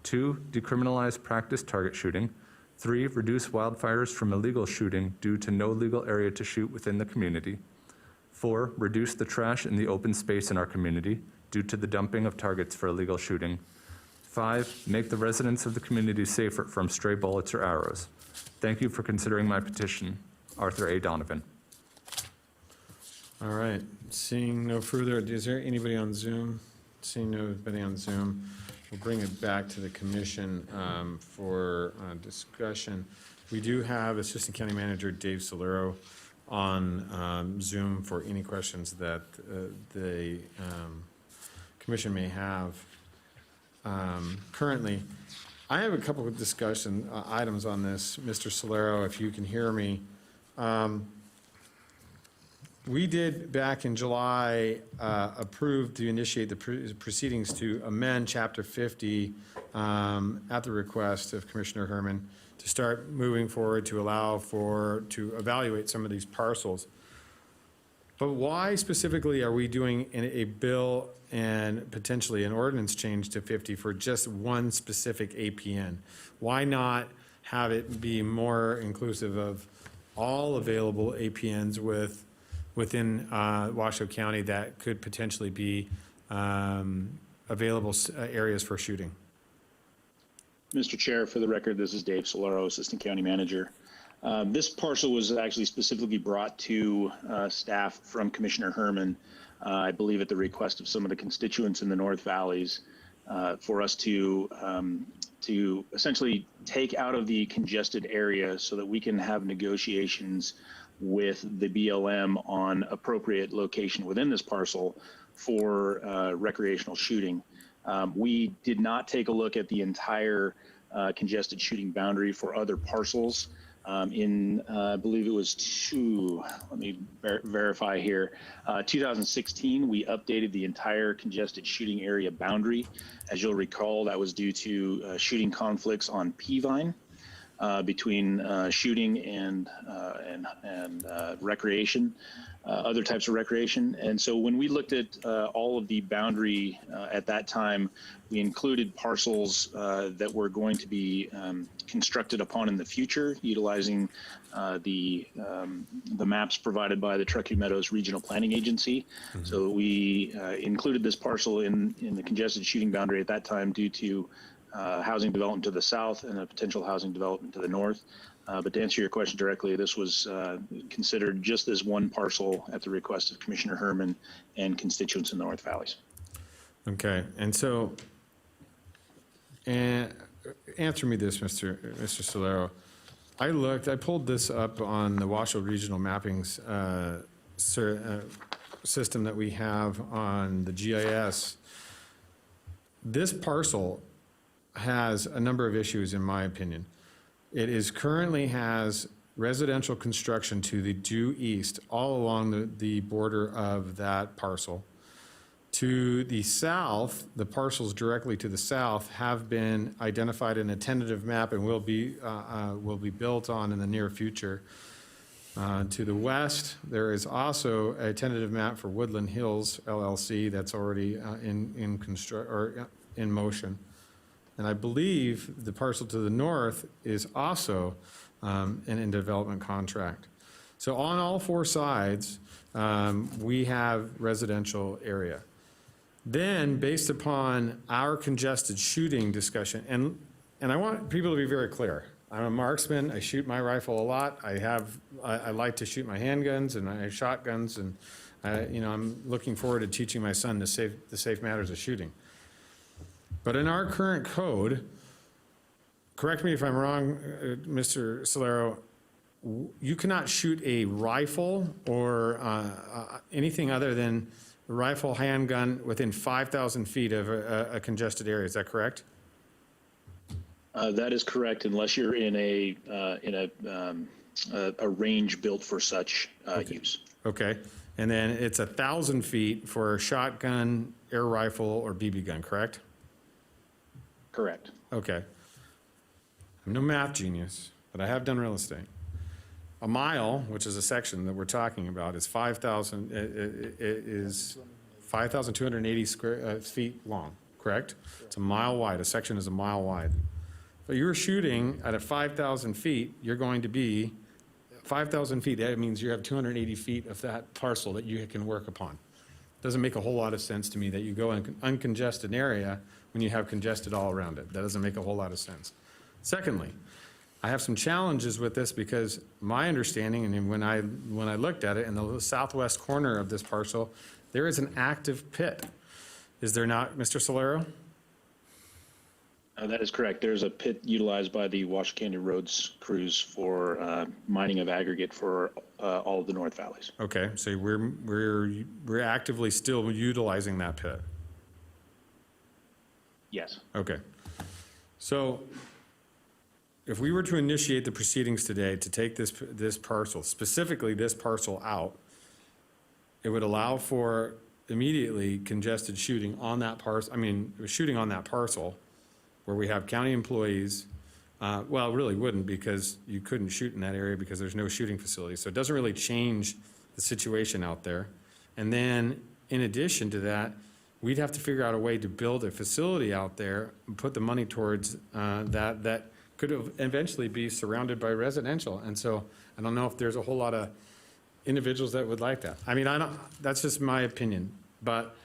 2, decriminalize practice target shooting, 3, reduce wildfires from illegal shooting due to no legal area to shoot within the community, 4, reduce the trash in the open space in our community due to the dumping of targets for illegal shooting, 5, make the residents of the community safer from stray bullets or arrows. Thank you for considering my petition. Arthur A. Donovan. All right, seeing no further, is there anybody on Zoom? Seeing nobody on Zoom, we'll bring it back to the commission for discussion. We do have Assistant County Manager Dave Solero on Zoom for any questions that the commission may have. Currently, I have a couple of discussion items on this. Mr. Solero, if you can hear me. We did, back in July, approve to initiate the proceedings to amend Chapter 50 at the request of Commissioner Herman to start moving forward to allow to evaluate some of these parcels. But why specifically are we doing a bill and potentially an ordinance change to 50 for just one specific APN? Why not have it be more inclusive of all available APNs within Washoe County that could potentially be available areas for shooting? Mr. Chair, for the record, this is Dave Solero, Assistant County Manager. This parcel was actually specifically brought to staff from Commissioner Herman, I believe at the request of some of the constituents in the North Valleys, for us to essentially take out of the congested area so that we can have negotiations with the BLM on appropriate location within this parcel for recreational shooting. We did not take a look at the entire congested shooting boundary for other parcels. I believe it was let me verify here, 2016, we updated the entire congested shooting area boundary. As you'll recall, that was due to shooting conflicts on Peavine. Between shooting and recreation, other types of recreation. And so when we looked at all of the boundary at that time, we included parcels that were going to be constructed upon in the future, utilizing the maps provided by the Truckee Meadows Regional Planning Agency. Mm-hmm. So we included this parcel in the congested shooting boundary at that time due to housing development to the south and a potential housing development to the north. But to answer your question directly, this was considered just as one parcel at the request of Commissioner Herman and constituents in the North Valleys. Okay, and so answer me this, Mr. Solero. I pulled this up on the Washoe Regional Mapping system that we have on the GIS. This parcel has a number of issues, in my opinion. It currently has residential construction to the due east, all along the border of that parcel. To the south, the parcels directly to the south have been identified in a tentative map and will be built on in the near future. To the west, there is also a tentative map for Woodland Hills LLC that's already in motion. And I believe the parcel to the north is also an in development contract. So on all four sides, we have residential area. Then, based upon our congested shooting discussion, and I want people to be very clear. I'm a marksman. I shoot my rifle a lot. I like to shoot my handguns and I have shotguns, and I'm looking forward to teaching my son the safe matters of shooting. But in our current code, correct me if I'm wrong, Mr. Solero, you cannot shoot a rifle or anything other than a rifle, handgun within 5,000 feet of a congested area. Is that correct? That is correct, unless you're in a range built for such use. Okay. And then it's 1,000 feet for a shotgun, air rifle, or BB gun, correct? Correct. Okay. I'm no math genius, but I have done real estate. A mile, which is a section that we're talking about, is 5,280 square feet long, correct? It's a mile wide. A section is a mile wide. But you're shooting at 5,000 feet, you're going to be 5,000 feet. That means you have 280 feet of that parcel that you can work upon. Doesn't make a whole lot of sense to me that you go in an uncongested area when you have congested all around it. That doesn't make a whole lot of sense. Secondly, I have some challenges with this because my understanding, and when I looked at it, in the southwest corner of this parcel, there is an active pit. Is there not, Mr. Solero? That is correct. There's a pit utilized by the Washington County Roads crews for mining of aggregate for all of the North Valleys. Okay, so we're actively still utilizing that pit. Yes. Okay. So if we were to initiate the proceedings today to take this parcel, specifically this parcel out, it would allow for immediately congested shooting on that parcel, shooting on that parcel where we have county employees. Well, it really wouldn't, because you couldn't shoot in that area because there's no shooting facility. So it doesn't really change the situation out there. And then in addition to that, we'd have to figure out a way to build a facility out there and put the money towards that could eventually be surrounded by residential. And so I don't know if there's a whole lot of individuals that would like that. That's just my opinion. But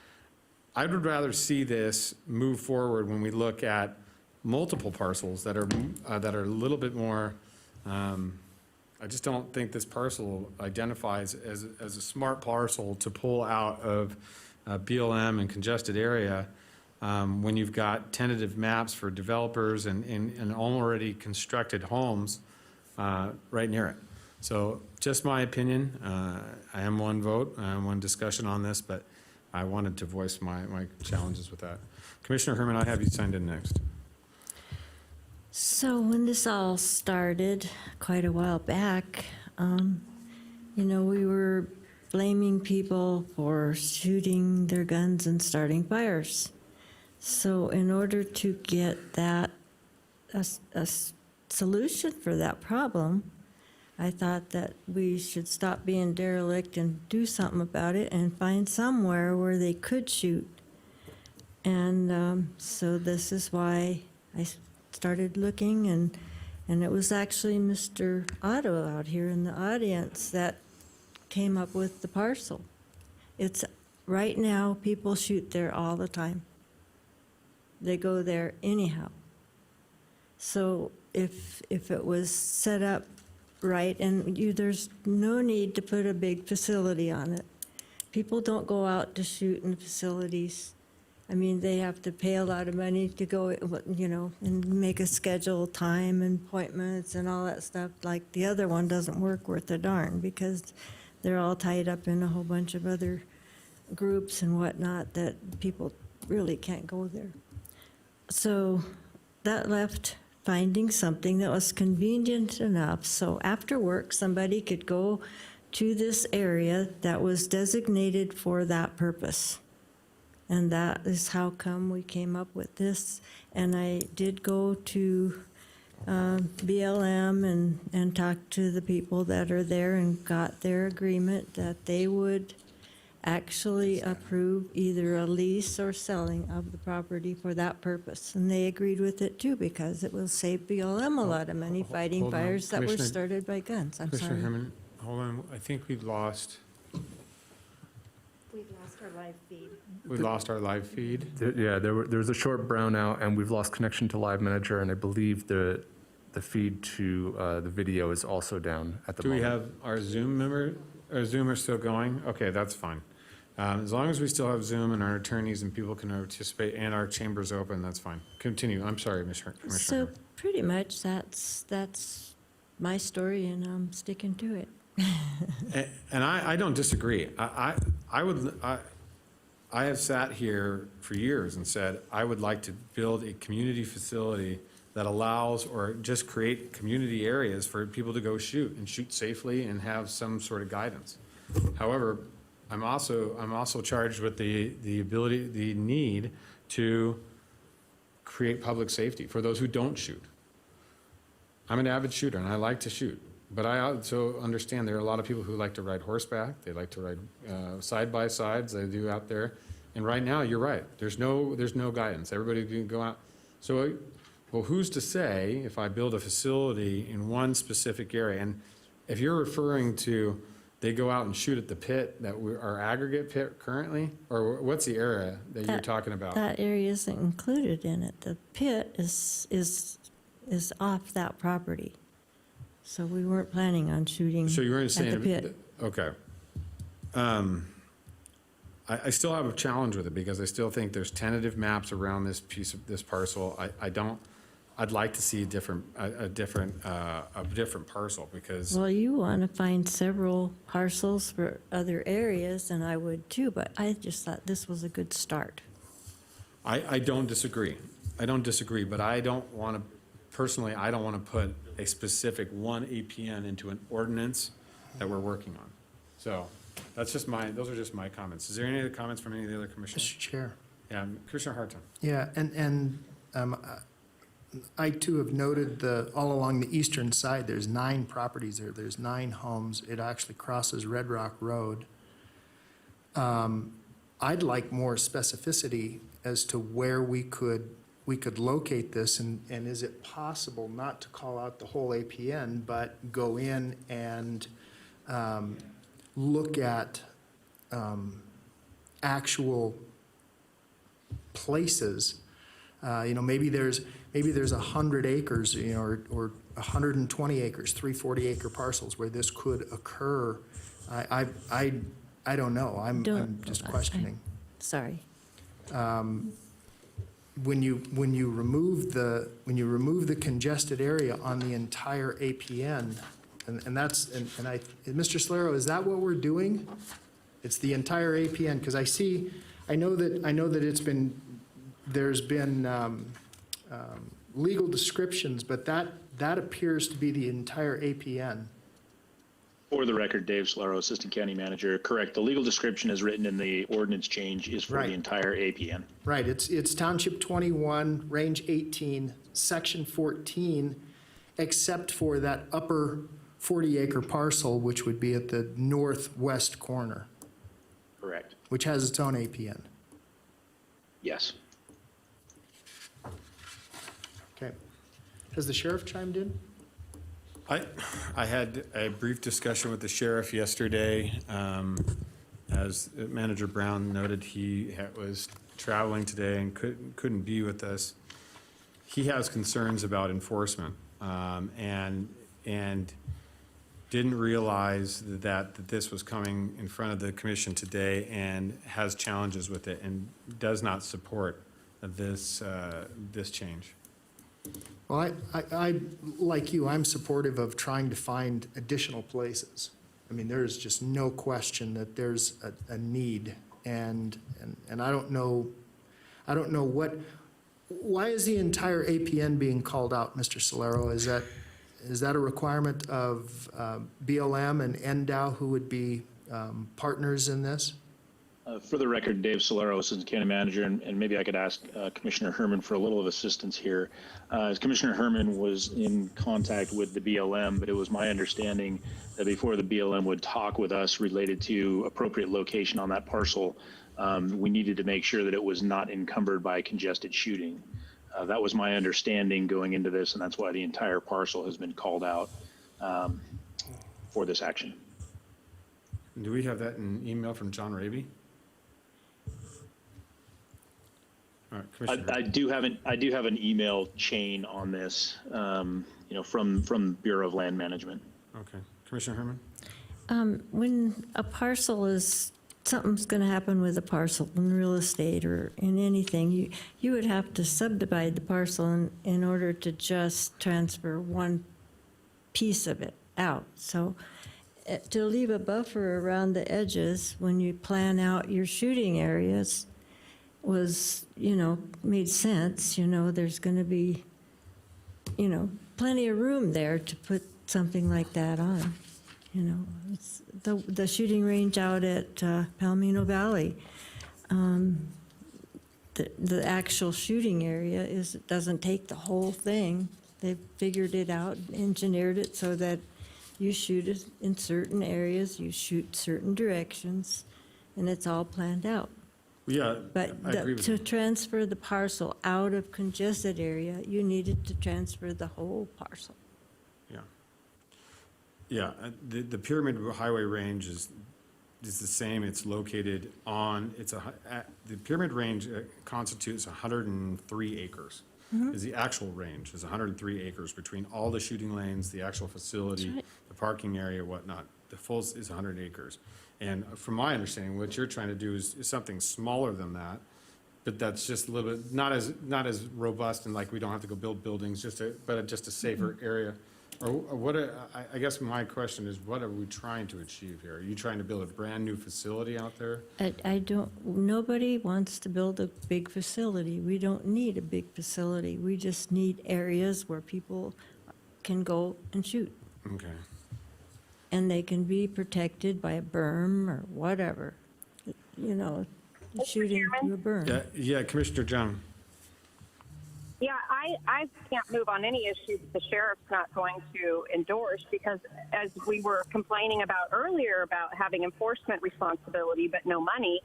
I would rather see this move forward when we look at multiple parcels that are a little bit more, I just don't think this parcel identifies as a smart parcel to pull out of BLM and congested area when you've got tentative maps for developers and already constructed homes right near it. So just my opinion. I am one vote, I am one discussion on this, but I wanted to voice my challenges with that. Commissioner Herman, I have you signed in next. So when this all started quite a while back, we were blaming people for shooting their guns and starting fires. So in order to get that a solution for that problem, I thought that we should stop being derelict and do something about it and find somewhere where they could shoot. And so this is why I started looking, and it was actually Mr. Otto out here in the audience that came up with the parcel. It's right now, people shoot there all the time. They go there anyhow. So if it was set up right, and there's no need to put a big facility on it. People don't go out to shoot in facilities. They have to pay a lot of money to go, and make a schedule, time, and appointments, and all that stuff. Like the other one doesn't work worth a darn because they're all tied up in a whole bunch of other groups and whatnot that people really can't go there. So that left finding something that was convenient enough so after work somebody could go to this area that was designated for that purpose. And that is how come we came up with this. And I did go to BLM and talk to the people that are there and got their agreement that they would actually approve either a lease or selling of the property for that purpose. And they agreed with it too, because it will save BLM a lot of money fighting Hold on. fires that were Commissioner- started by guns. I'm Commissioner sorry. Herman, hold on, I think we've lost our live feed. We lost our live feed. Yeah, there was a short brownout, and we've lost connection to Live Manager, and I believe the feed to the video is also down at the Do moment. we have our Zoom member, our Zoomer still going? Okay, that's fine. As long as we still have Zoom and our attorneys and people can participate and our chamber's open, that's fine. Continue. I'm sorry, Commissioner. So pretty much that's my story, and I'm sticking to it. And I don't disagree. I have sat here for years and said, I would like to build a community facility that allows or just create community areas for people to go shoot and shoot safely and have some sort of guidance. However, I'm also charged with the ability, the need to create public safety for those who don't shoot. I'm an avid shooter and I like to shoot, but I also understand there are a lot of people who like to ride horseback. They like to ride side-by-sides, they do out there. And right now, you're right, there's no guidance. Everybody can go out. So, well, who's to say if I build a facility in one specific area, and if you're referring to they go out and shoot at the pit, our aggregate pit currently, or what's the area that you're talking about? That area isn't included in it. The pit is off that property. So we weren't planning on shooting So you were at the saying, pit. okay. I still have a challenge with it because I still think there's tentative maps around this this parcel. I'd like to see a different parcel because. Well, you want to find several parcels for other areas, and I would too, but I just thought this was a good start. I don't disagree. I don't disagree, but I don't want to, personally, I don't want to put a specific one APN into an ordinance that we're working on. So that's just those are just my comments. Is there any other comments from any of the other commissioners? Mr. Chair. Yeah, Commissioner Harton. Yeah, and I too have noted all along the eastern side, there's 9 properties there. There's 9 homes. It actually crosses Red Rock Road. I'd like more specificity as to where we could locate this, and is it possible not to call out the whole APN, but go in and look at actual places. Maybe there's 100 acres, or 120 acres, 340-acre parcels where this could occur. I don't know. I'm just questioning. Sorry. When you remove the congested area on the entire APN, Mr. Solero, is that what we're doing? It's the entire APN, because I know that there's been legal descriptions, but that appears to be the entire APN. For the record, Dave Solero, Assistant County Manager. Correct. The legal description as written in the ordinance change is for Right. the entire APN. Right, it's Township 21, Range 18, Section 14, except for that upper 40-acre parcel, which would be at the northwest corner, Correct. which has its own APN. Yes. Okay. Has the sheriff chimed in? I had a brief discussion with the sheriff yesterday. As Manager Brown noted, he was traveling today and couldn't be with us. He has concerns about enforcement and didn't realize that this was coming in front of the commission today and has challenges with it and does not support this change. Well, I like you, I'm supportive of trying to find additional places. I mean, there's just no question that there's a need, and I don't know why is the entire APN being called out, Mr. Solero? Is that a requirement of BLM and NDOW, who would be partners in this? For the record, Dave Solero, Assistant County Manager, and maybe I could ask Commissioner Herman for a little of assistance here. Commissioner Herman was in contact with the BLM, but it was my understanding that before the BLM would talk with us related to appropriate location on that parcel, we needed to make sure that it was not encumbered by congested shooting. That was my understanding going into this, and that's why the entire parcel has been called out for this action. Do we have that in email from John Raby? All right, Commissioner. I do have an email chain on this, from Bureau of Land Management. Okay, Commissioner Herman? When a parcel something's going to happen with a parcel in real estate or in anything, you would have to subdivide the parcel in order to just transfer one piece of it out. So to leave a buffer around the edges when you plan out your shooting areas was, made sense. There's going to be, plenty of room there to put something like that on. It's the shooting range out at Palomino Valley. The actual shooting area doesn't take the whole thing. They've figured it out, engineered it so that you shoot it in certain areas, you shoot certain directions, and it's all planned out. Yeah, But I agree with to you. transfer the parcel out of congested area, you needed to transfer the whole parcel. Yeah. Yeah, the Pyramid Highway Range is the same. It's located on, the Pyramid Range constitutes 103 acres. Is the actual range, is 103 acres between all the shooting lanes, the actual facility, That's right. the parking area, whatnot. The full is 100 acres. And from my understanding, what you're trying to do is something smaller than that, but that's just a little bit, not as robust, and like we don't have to go build buildings, but just a safer area. Or what, I guess my question is, what are we trying to achieve here? Are you trying to build a brand-new facility out there? Nobody wants to build a big facility. We don't need a big facility. We just need areas where people can go and shoot. Okay. And they can be protected by a berm or whatever, shooting through a berm. Yeah, Commissioner John. Yeah, I can't move on any issues the sheriff's not going to endorse, because as we were complaining about earlier about having enforcement responsibility but no money,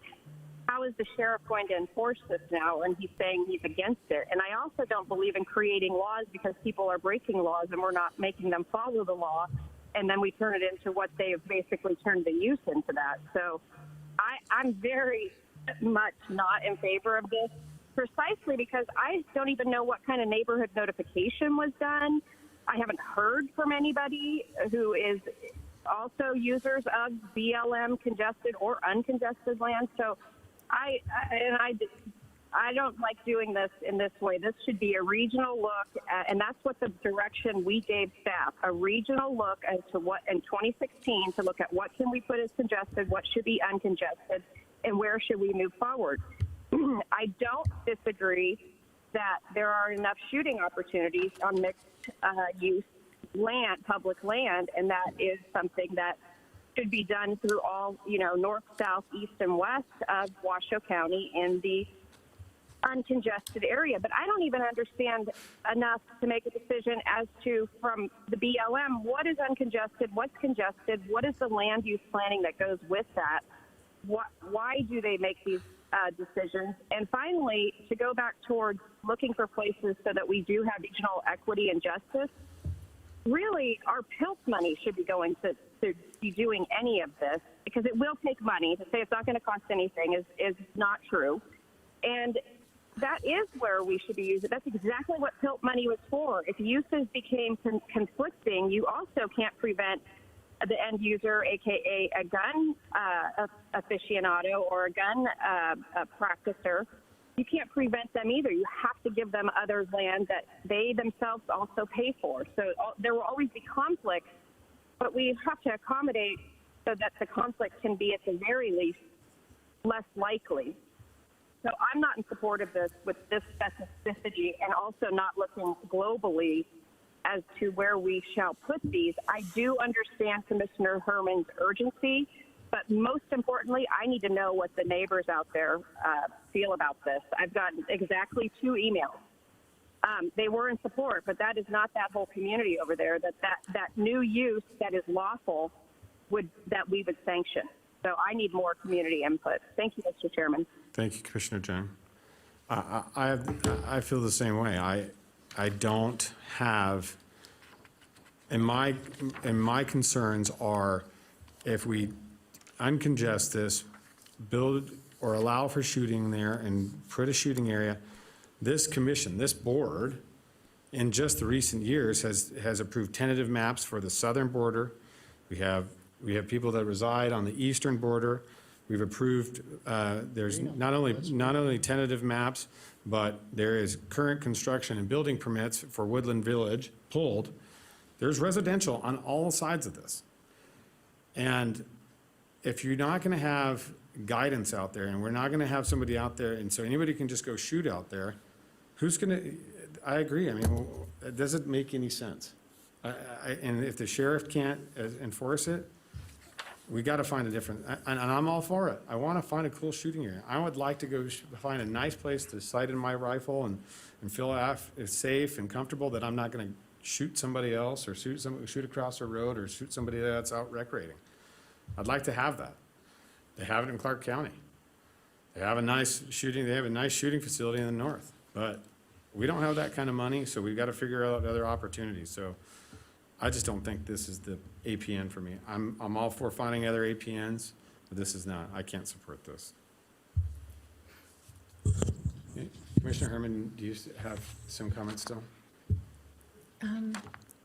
how is the sheriff going to enforce this now? And he's saying he's against it. And I also don't believe in creating laws because people are breaking laws and we're not making them follow the law, and then we turn it into what they have basically turned the use into that. So I'm very much not in favor of this, precisely because I don't even know what kind of neighborhood notification was done. I haven't heard from anybody who is also users of BLM congested or uncongested land. So I don't like doing this in this way. This should be a regional look, and that's what the direction we gave staff, a regional look as to what in 2016 to look at what can we put as congested, what should be uncongested, and where should we move forward. I don't disagree that there are enough shooting opportunities on mixed use land, public land, and that is something that should be done through all, north, south, east, and west of Washoe County in the uncongested area. But I don't even understand enough to make a decision as to, from the BLM, what is uncongested, what's congested, what is the land use planning that goes with that, why do they make these decisions? And finally, to go back towards looking for places so that we do have regional equity and justice, really our PILT money should be going to be doing any of this, because it will take money. To say it's not going to cost anything is not true. And that is where we should be using. That's exactly what PILT money was for. If uses became conflicting, you also can't prevent the end user, aka a gun aficionado or a gun practicer, you can't prevent them either. You have to give them other land that they themselves also pay for. So there will always be conflict, but we have to accommodate so that the conflict can be, at the very least, less likely. So I'm not in support of this with this specificity, and also not looking globally as to where we shall put these. I do understand Commissioner Herman's urgency, but most importantly, I need to know what the neighbors out there feel about this. I've gotten exactly 2 emails. They were in support, but that is not that whole community over there, that new use that is lawful that we would sanction. So I need more community input. Thank you, Mr. Chairman. Thank you, Commissioner John. I feel the same way. I don't have, and my concerns are, if we uncongest this, build or allow for shooting there and put a shooting area, this commission, this board, in just the recent years has approved tentative maps for the southern border. We have people that reside on the eastern border. We've approved, there's not only tentative maps, but there is current construction and building permits for Woodland Village pulled. There's residential on all sides of this. And if you're not going to have guidance out there, and we're not going to have somebody out there, and so anybody can just go shoot out there, who's going to, I agree, I mean, it doesn't make any sense. And if the sheriff can't enforce it, we got to find a different, and I'm all for it. I want to find a cool shooting area. I would like to go find a nice place to sight in my rifle and feel safe and comfortable that I'm not going to shoot somebody else or shoot across the road or shoot somebody that's out recreating. I'd like to have that. They have it in Clark County. They have a nice shooting facility in the north, but we don't have that kind of money, so we've got to figure out other opportunities. So I just don't think this is the APN for me. I'm all for finding other APNs, but this is not. I can't support this. Okay. Commissioner Herman, do you have some comments still?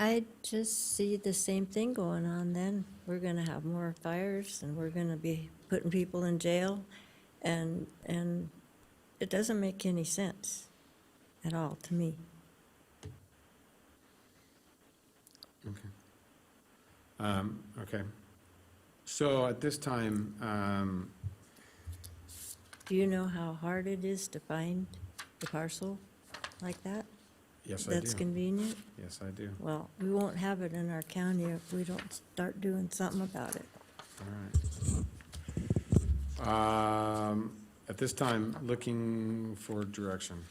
I just see the same thing going on then. We're going to have more fires and we're going to be putting people in jail, and it doesn't make any sense at all to me. Okay. Okay. So at this time, Do you know how hard it is to find a parcel like that? yes, I do. That's convenient? Yes, I do. Well, we won't have it in our county if we don't start doing something about it. All right. At this time, looking for direction.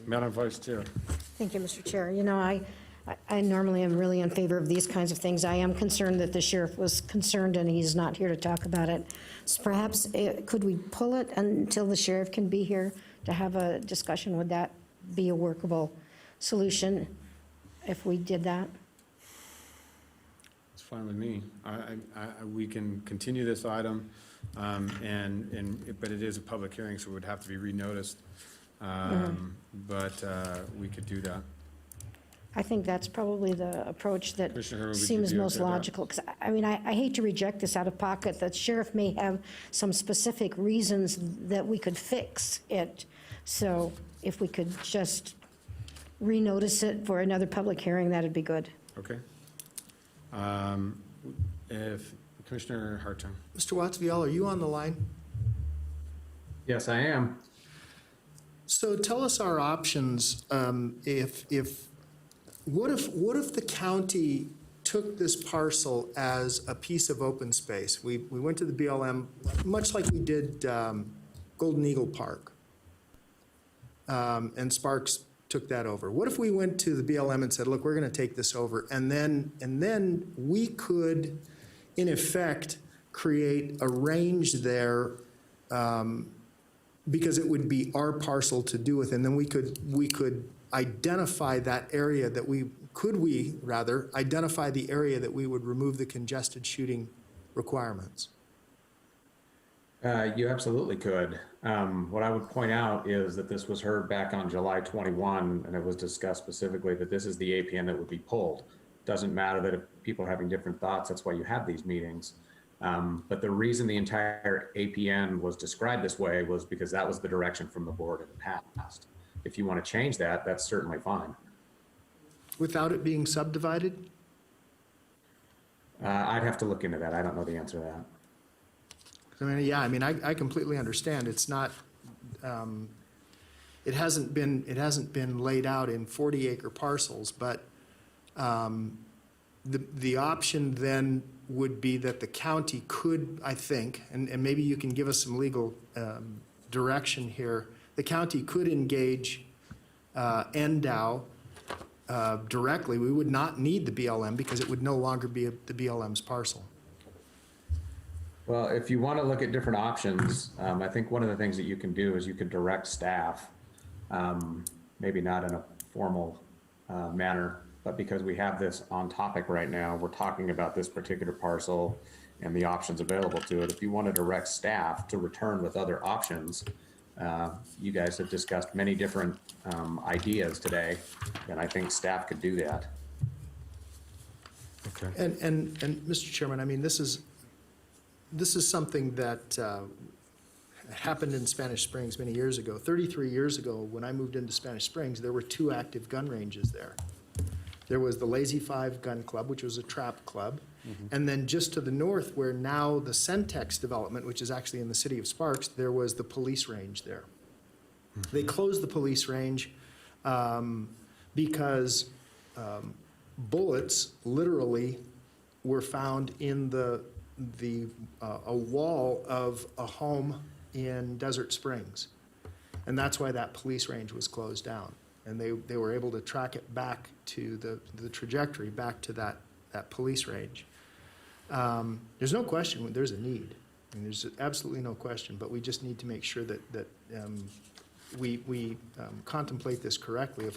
Madam Vice Chair. Thank you, Mr. Chair. You know, I normally am really in favor of these kinds of things. I am concerned that the sheriff was concerned and he's not here to talk about it. So perhaps, could we pull it until the sheriff can be here to have a discussion? Would that be a workable solution if we did that? It's fine with me. We can continue this item, but it is a public hearing, so it would have to be renoticed. But we could do that. I think that's probably the approach that Commissioner Herman, would you seems be most okay with that? logical. Because, I mean, I hate to reject this out of pocket. The sheriff may have some specific reasons that we could fix it. So if we could just renotice it for another public hearing, that'd be good. Okay. If Commissioner Hartung. Mr. Wattsville, are you on the line? Yes, I am. So tell us our options. What if the county took this parcel as a piece of open space? We went to the BLM, much like we did Golden Eagle Park, and Sparks took that over. What if we went to the BLM and said, look, we're going to take this over, and then we could, in effect, create a range there, because it would be our parcel to do with, and then we could identify that area that identify the area that we would remove the congested shooting requirements? You absolutely could. What I would point out is that this was heard back on July 21, and it was discussed specifically that this is the APN that would be pulled. Doesn't matter that if people are having different thoughts, that's why you have these meetings. But the reason the entire APN was described this way was because that was the direction from the board in the past. If you want to change that, that's certainly fine. Without it being subdivided? I'd have to look into that. I don't know the answer to that. I mean, I completely understand. It's not, it hasn't been laid out in 40-acre parcels, but the option then would be that the county could, I think, and maybe you can give us some legal direction here, the county could engage NDOW directly. We would not need the BLM because it would no longer be the BLM's parcel. Well, if you want to look at different options, I think one of the things that you can do is you could direct staff, maybe not in a formal manner, but because we have this on topic right now, we're talking about this particular parcel and the options available to it. If you want to direct staff to return with other options, you guys have discussed many different ideas today, and I think staff could do that. Okay. And Mr. Chairman, I mean, this is something that It happened in Spanish Springs many years ago. 33 years ago, when I moved into Spanish Springs, there were 2 active gun ranges there. There was the Lazy Five Gun Club, which was a trap club. And then just to the north, where now the Centex development, which is actually in the city of Sparks, there was the police range there. They closed the police range because bullets literally were found in a wall of a home in Desert Springs. And that's why that police range was closed down. And they were able to track it back to the trajectory, back to that police range. There's no question there's a need. I mean, there's absolutely no question, but we just need to make sure that we contemplate this correctly.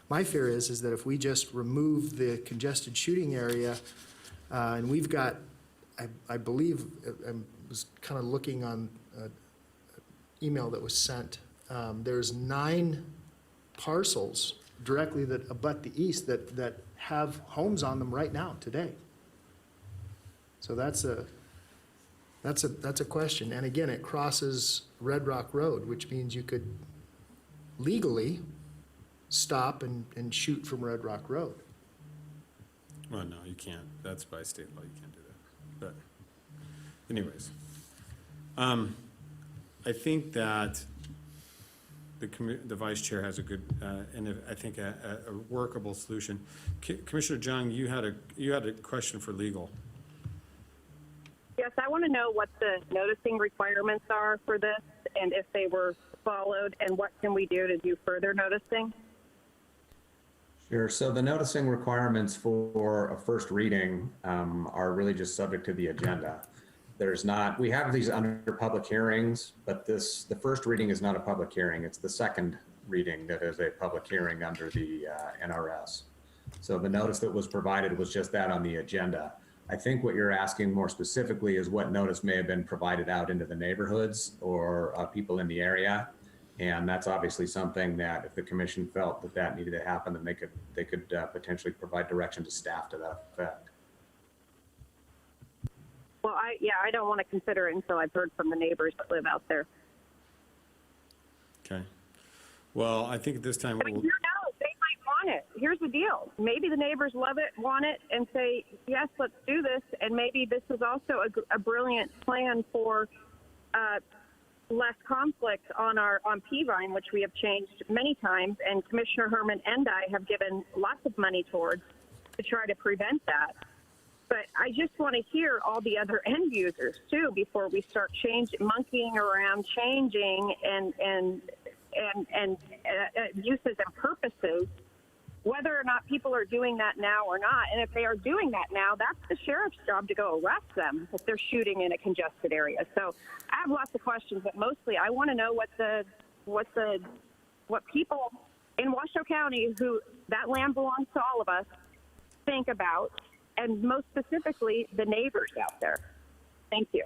My fear is that if we just remove the congested shooting area, and we've got, I believe, I was kind of looking on an email that was sent. There's 9 parcels directly that abut the east that have homes on them right now, today. So that's a question. And again, it crosses Red Rock Road, which means you could legally stop and shoot from Red Rock Road. Well, no, you can't. That's by state law, you can't do that. But anyways, I think that the vice chair has a good, and I think a workable solution. Commissioner Jung, you had a question for legal. Yes, I want to know what the noticing requirements are for this and if they were followed, and what can we do to do further noticing? Sure. So the noticing requirements for a first reading are really just subject to the agenda. We have these under public hearings, but the first reading is not a public hearing. It's the second reading that is a public hearing under the NRS. So the notice that was provided was just that on the agenda. I think what you're asking more specifically is what notice may have been provided out into the neighborhoods or people in the area. And that's obviously something that if the commission felt that needed to happen, then they could potentially provide direction to staff to that effect. Well, I don't want to consider it until I've heard from the neighbors that live out there. Okay. Well, I think at this time, I mean, who knows? They might want it. Here's the deal. Maybe the neighbors love it, want it, and say, yes, let's do this. And maybe this is also a brilliant plan for less conflict on Peavine, which we have changed many times, and Commissioner Herman and I have given lots of money towards to try to prevent that. But I just want to hear all the other end users too before we start monkeying around, changing and uses and purposes, whether or not people are doing that now or not. And if they are doing that now, that's the sheriff's job to go arrest them if they're shooting in a congested area. So I have lots of questions, but mostly I want to know what people in Washoe County, who that land belongs to all of us, think about, and most specifically the neighbors out there. Thank you.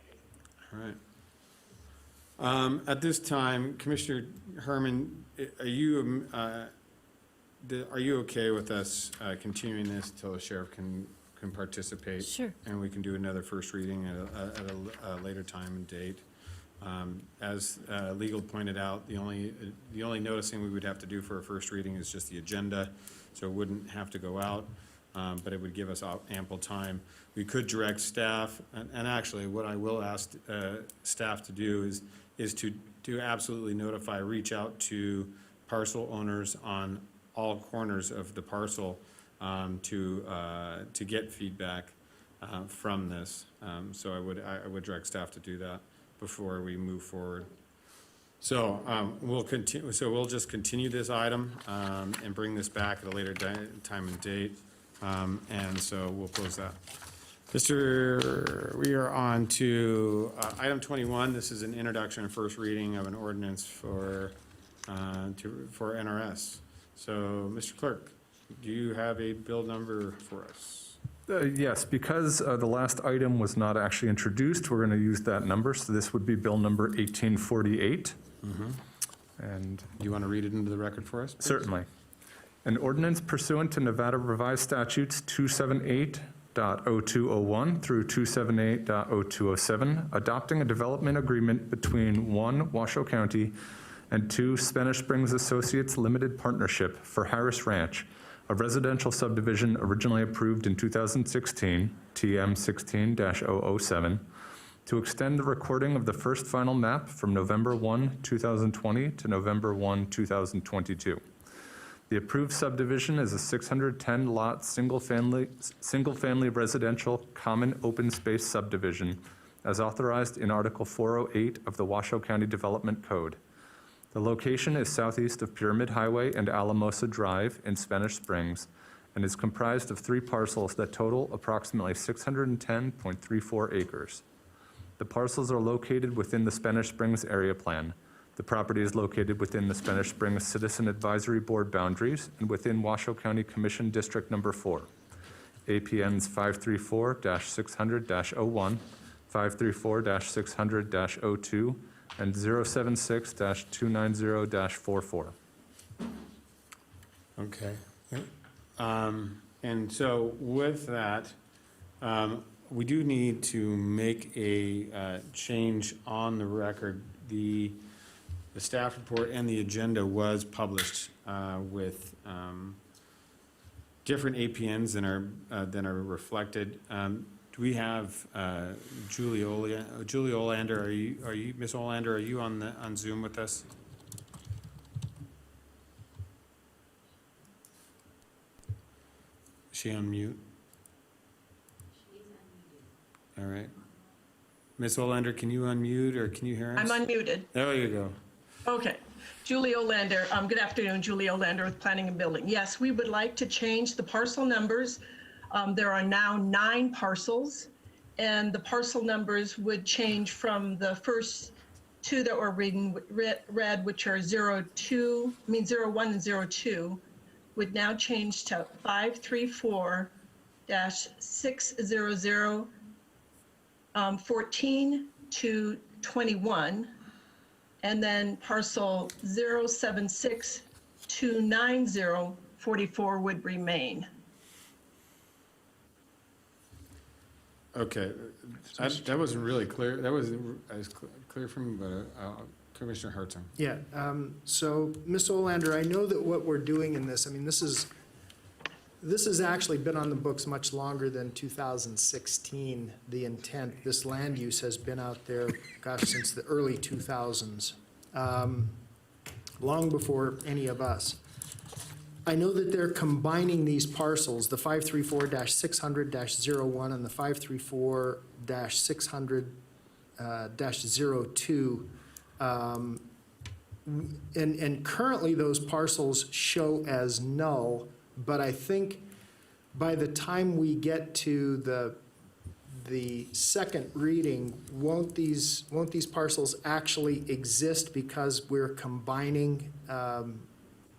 all right. At this time, Commissioner Herman, are you okay with us continuing this until the sheriff can participate? Sure. And we can do another first reading at a later time and date. As legal pointed out, the only noticing we would have to do for a first reading is just the agenda, so it wouldn't have to go out, but it would give us ample time. We could direct staff, and actually what I will ask staff to do is to absolutely reach out to parcel owners on all corners of the parcel to get feedback from this. So I would direct staff to do that before we move forward. So we'll continue. So we'll just continue this item and bring this back at a later time and date. And so we'll close that. We are on to item 21. This is an introduction and first reading of an ordinance for NRS. So, Mr. Clerk, do you have a bill number for us? Yes, because the last item was not actually introduced, we're going to use that number. So this would be bill number 1848. And do you want to read it into the record for us, please? Certainly. An ordinance pursuant to Nevada Revised Statutes 278, 278.0201 through 278.0207, adopting a development agreement between 1, Washoe County, and 2, Spanish Springs Associates Limited Partnership for Harris Ranch, a residential subdivision originally approved in 2016, TM 16-007, to extend the recording of the first final map from November 1, 2020 to November 1, 2022. The approved subdivision is a 610-lot, single-family residential common open space subdivision as authorized in Article 408 of the Washoe County Development Code. The location is southeast of Pyramid Highway and Alamosa Drive in Spanish Springs and is comprised of 3 parcels that total approximately 610.34 acres. The parcels are located within the Spanish Springs Area Plan. The property is located within the Spanish Springs Citizen Advisory Board boundaries and within Washoe County Commission District Number 4. APNs 534-600-01, 534-600-02, and 076-290-44. Okay. And so with that, we do need to make a change on the record. The staff report and the agenda was published with different APNs than are reflected. Do we have Julie Olander? Are you Ms. Olander? Are you on Zoom with us? Is she on mute? All right. Ms. Olander, can you unmute or can you hear us? I'm unmuted. There you go. Okay. Julie Olander. Good afternoon, Julie Olander with Planning and Building. Yes, we would like to change the parcel numbers. There are now 9 parcels, and the parcel numbers would change from the first 2 that were read, which are 01 and 02, would now change to 534-600 14 to 21, and then parcel 076-290 44 would remain. Okay, that wasn't really clear. That wasn't as clear from me, but Commissioner Hartung. Yeah, so Ms. Olander, I know that what we're doing in this, I mean, this has actually been on the books much longer than 2016, the intent. This land use has been out there, gosh, since the early 2000s, long before any of us. I know that they're combining these parcels, the 534-600-01 and the 534-600-02. And currently those parcels show as null, but I think by the time we get to the second reading, won't these parcels actually exist because we're combining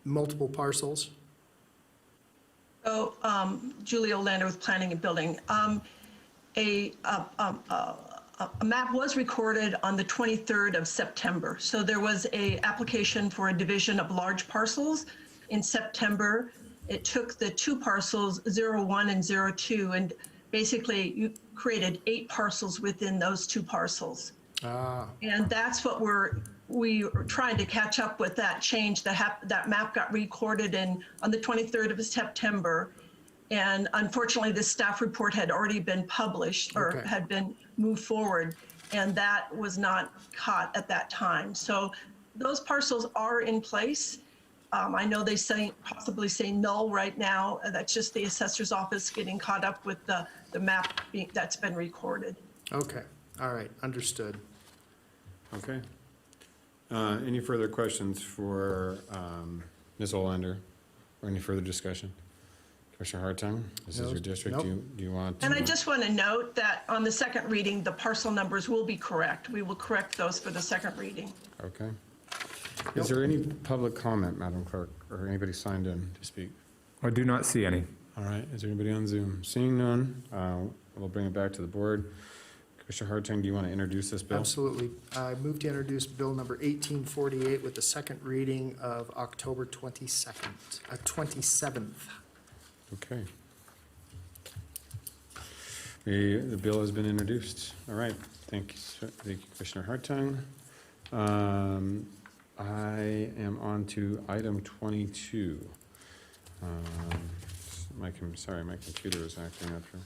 multiple parcels? So, Julie Olander with Planning and Building. A map was recorded on the 23rd of September. So there was a application for a division of large parcels in September. It took the 2 parcels, 01 and 02, and basically you created 8 parcels within those 2 parcels. And that's what we are trying to catch up with, that change. That map got recorded on the 23rd of September. And unfortunately, the staff report had already been published or had been moved forward, and that was not caught at that time. So those parcels are in place. I know they possibly say null right now. That's just the assessor's office getting caught up with the map that's been recorded. Okay, all right, understood. Okay. Any further questions for Ms. Olander or any further discussion? Commissioner Hartung, this is your district. Nope. Do you want to? And I just want to note that on the second reading, the parcel numbers will be correct. We will correct those for the second reading. Okay. Is there any public comment, Madam Clerk, or anybody signed in to speak? I do not see any. All right, is there anybody on Zoom? Seeing none, we'll bring it back to the board. Commissioner Hartung, do you want to introduce this bill? Absolutely. I move to introduce bill number 1848 with the second reading of October 27th. Okay. The bill has been introduced. All right, thank you, sir. Thank you, Commissioner Hartung. I am on to item 22. My computer is acting up here.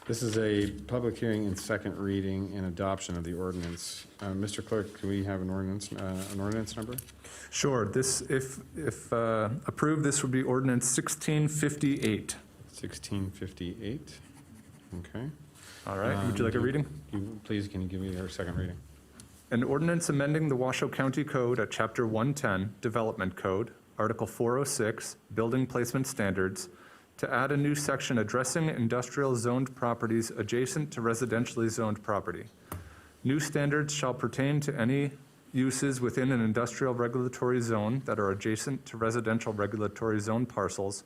This is a public hearing and second reading and adoption of the ordinance. Mr. Clerk, can we have an ordinance number? Sure. This, if approved, this would be ordinance 1658. 1658. Okay. All right. Would you like a reading? Please, can you give me our second reading? An ordinance amending the Washoe County Code at Chapter 110, Development Code, Article 406, Building Placement Standards, to add a new section addressing industrial zoned properties adjacent to residentially zoned property. New standards shall pertain to any uses within an industrial regulatory zone that are adjacent to residential regulatory zone parcels,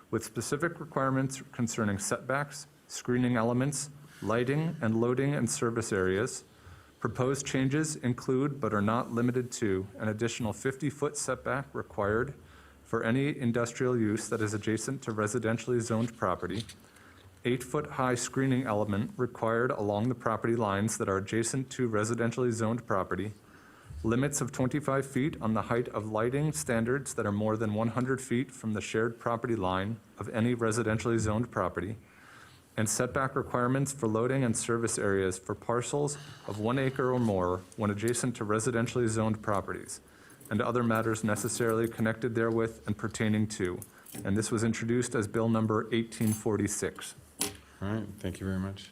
with specific requirements concerning setbacks, screening elements, lighting, and loading and service areas. Proposed changes include, but are not limited to, an additional 50-foot setback required for any industrial use that is adjacent to residentially zoned property, 8-foot high screening element required along the property lines that are adjacent to residentially zoned property, limits of 25 feet on the height of lighting standards that are more than 100 feet from the shared property line of any residentially zoned property, and setback requirements for loading and service areas for parcels of 1 acre or more when adjacent to residentially zoned properties, and other matters necessarily connected therewith and pertaining to. And this was introduced as Bill number 1846. All right, thank you very much.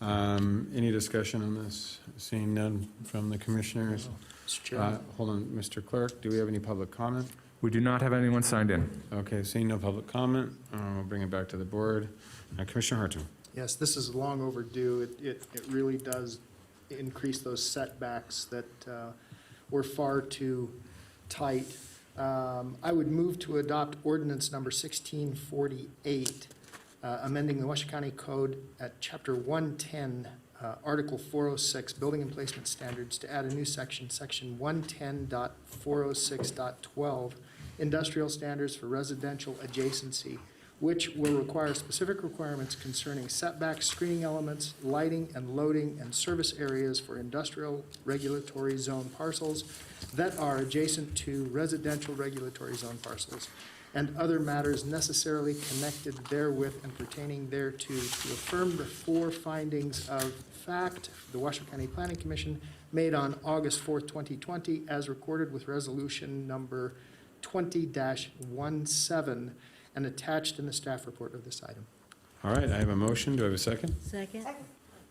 Any discussion on this? Seeing none from the commissioners. Mr. Chair. Hold on, Mr. Clerk, do we have any public comment? We do not have anyone signed in. Okay, seeing no public comment, we'll bring it back to the board. Commissioner Hartung. Yes, this is long overdue. It really does increase those setbacks that were far too tight. I would move to adopt ordinance number 1648, amending the Washoe County Code at Chapter 110, Article 406, Building and Placement Standards, to add a new section, Section 110.406.12, Industrial Standards for Residential Adjacency, which will require specific requirements concerning setbacks, screening elements, lighting and loading and service areas for industrial regulatory zone parcels that are adjacent to residential regulatory zone parcels, and other matters necessarily connected therewith and pertaining thereto, to affirm the four findings of fact the Washoe County Planning Commission made on August 4th, 2020, as recorded with resolution number 20-17 and attached in the staff report of this item. All right, I have a motion. Do I have a second? Second. I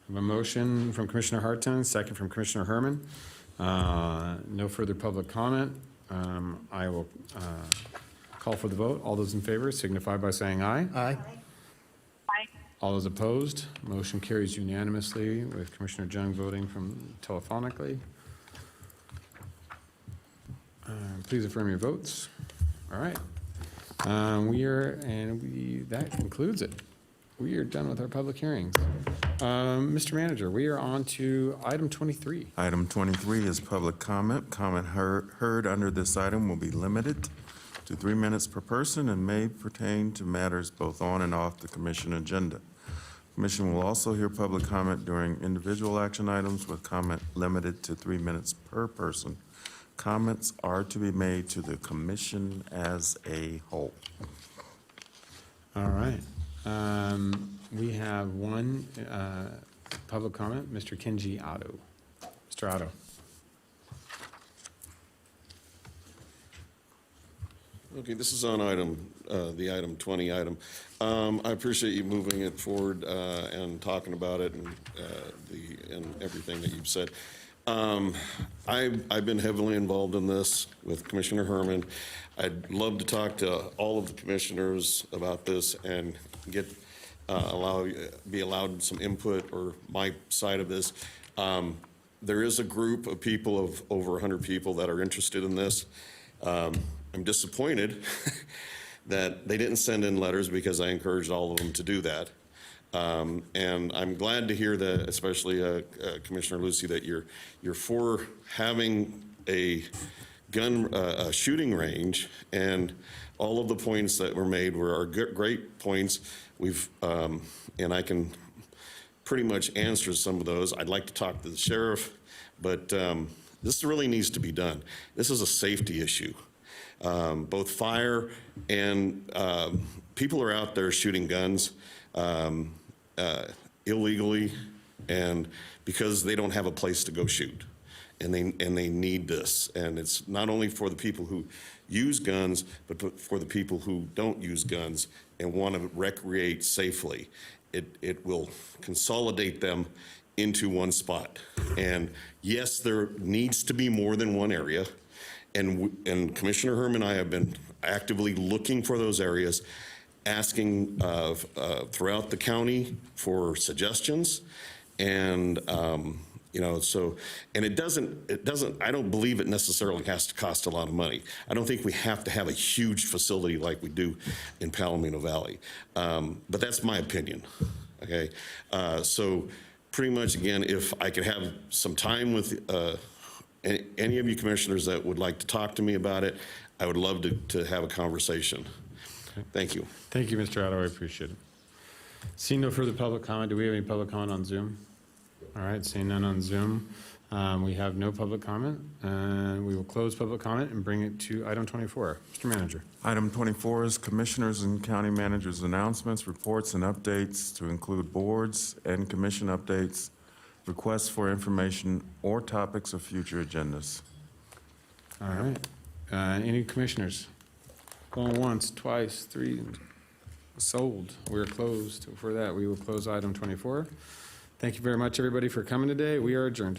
have a motion from Commissioner Hartung, second from Commissioner Herman. No further public comment. I will call for the vote. All those in favor signify by saying aye. Aye. Aye. All those opposed, motion carries unanimously with Commissioner Jung voting telephonically. Please affirm your votes. All right. That concludes it. We are done with our public hearings. Mr. Manager, we are on to item 23. Item 23 is public comment. Comment heard under this item will be limited to 3 minutes per person and may pertain to matters both on and off the commission agenda. Commission will also hear public comment during individual action items with comment limited to 3 minutes per person. Comments are to be made to the commission as a whole. All right. We have one public comment, Mr. Kenji Otto. Mr. Otto. Okay, this is on the item 20 item. I appreciate you moving it forward and talking about it and everything that you've said. I've been heavily involved in this with Commissioner Herman. I'd love to talk to all of the commissioners about this and be allowed some input or my side of this. There is a group of people of over 100 people that are interested in this. I'm disappointed that they didn't send in letters because I encouraged all of them to do that. And I'm glad to hear that, especially Commissioner Lucy, that you're for having a shooting range, and all of the points that were made are great points. And I can pretty much answers some of those. I'd like to talk to the sheriff, but this really needs to be done. This is a safety issue. Both fire and people are out there shooting guns illegally, and because they don't have a place to go shoot, and they need this. And it's not only for the people who use guns, but for the people who don't use guns and want to recreate safely. It will consolidate them into one spot. And yes, there needs to be more than one area. And Commissioner Herman and I have been actively looking for those areas, asking throughout the county for suggestions. And, you know, so, and it doesn't, I don't believe it necessarily has to cost a lot of money. I don't think we have to have a huge facility like we do in Palomino Valley. But that's my opinion, okay? So pretty much, again, if I could have some time with any of you commissioners that would like to talk to me about it, I would love to have a conversation. Okay. Thank you. Thank you, Mr. Otto, I appreciate it. Seeing no further public comment, do we have any public comment on Zoom? All right, seeing none on Zoom, we have no public comment, and we will close public comment and bring it to item 24. Mr. Manager. Item 24 is Commissioners and County Managers' announcements, reports, and updates to include boards and commission updates, requests for information, or topics of future agendas. All right, any commissioners? Going once, twice, three, sold. We're closed. For that, we will close item 24. Thank you very much, everybody, for coming today. We are adjourned.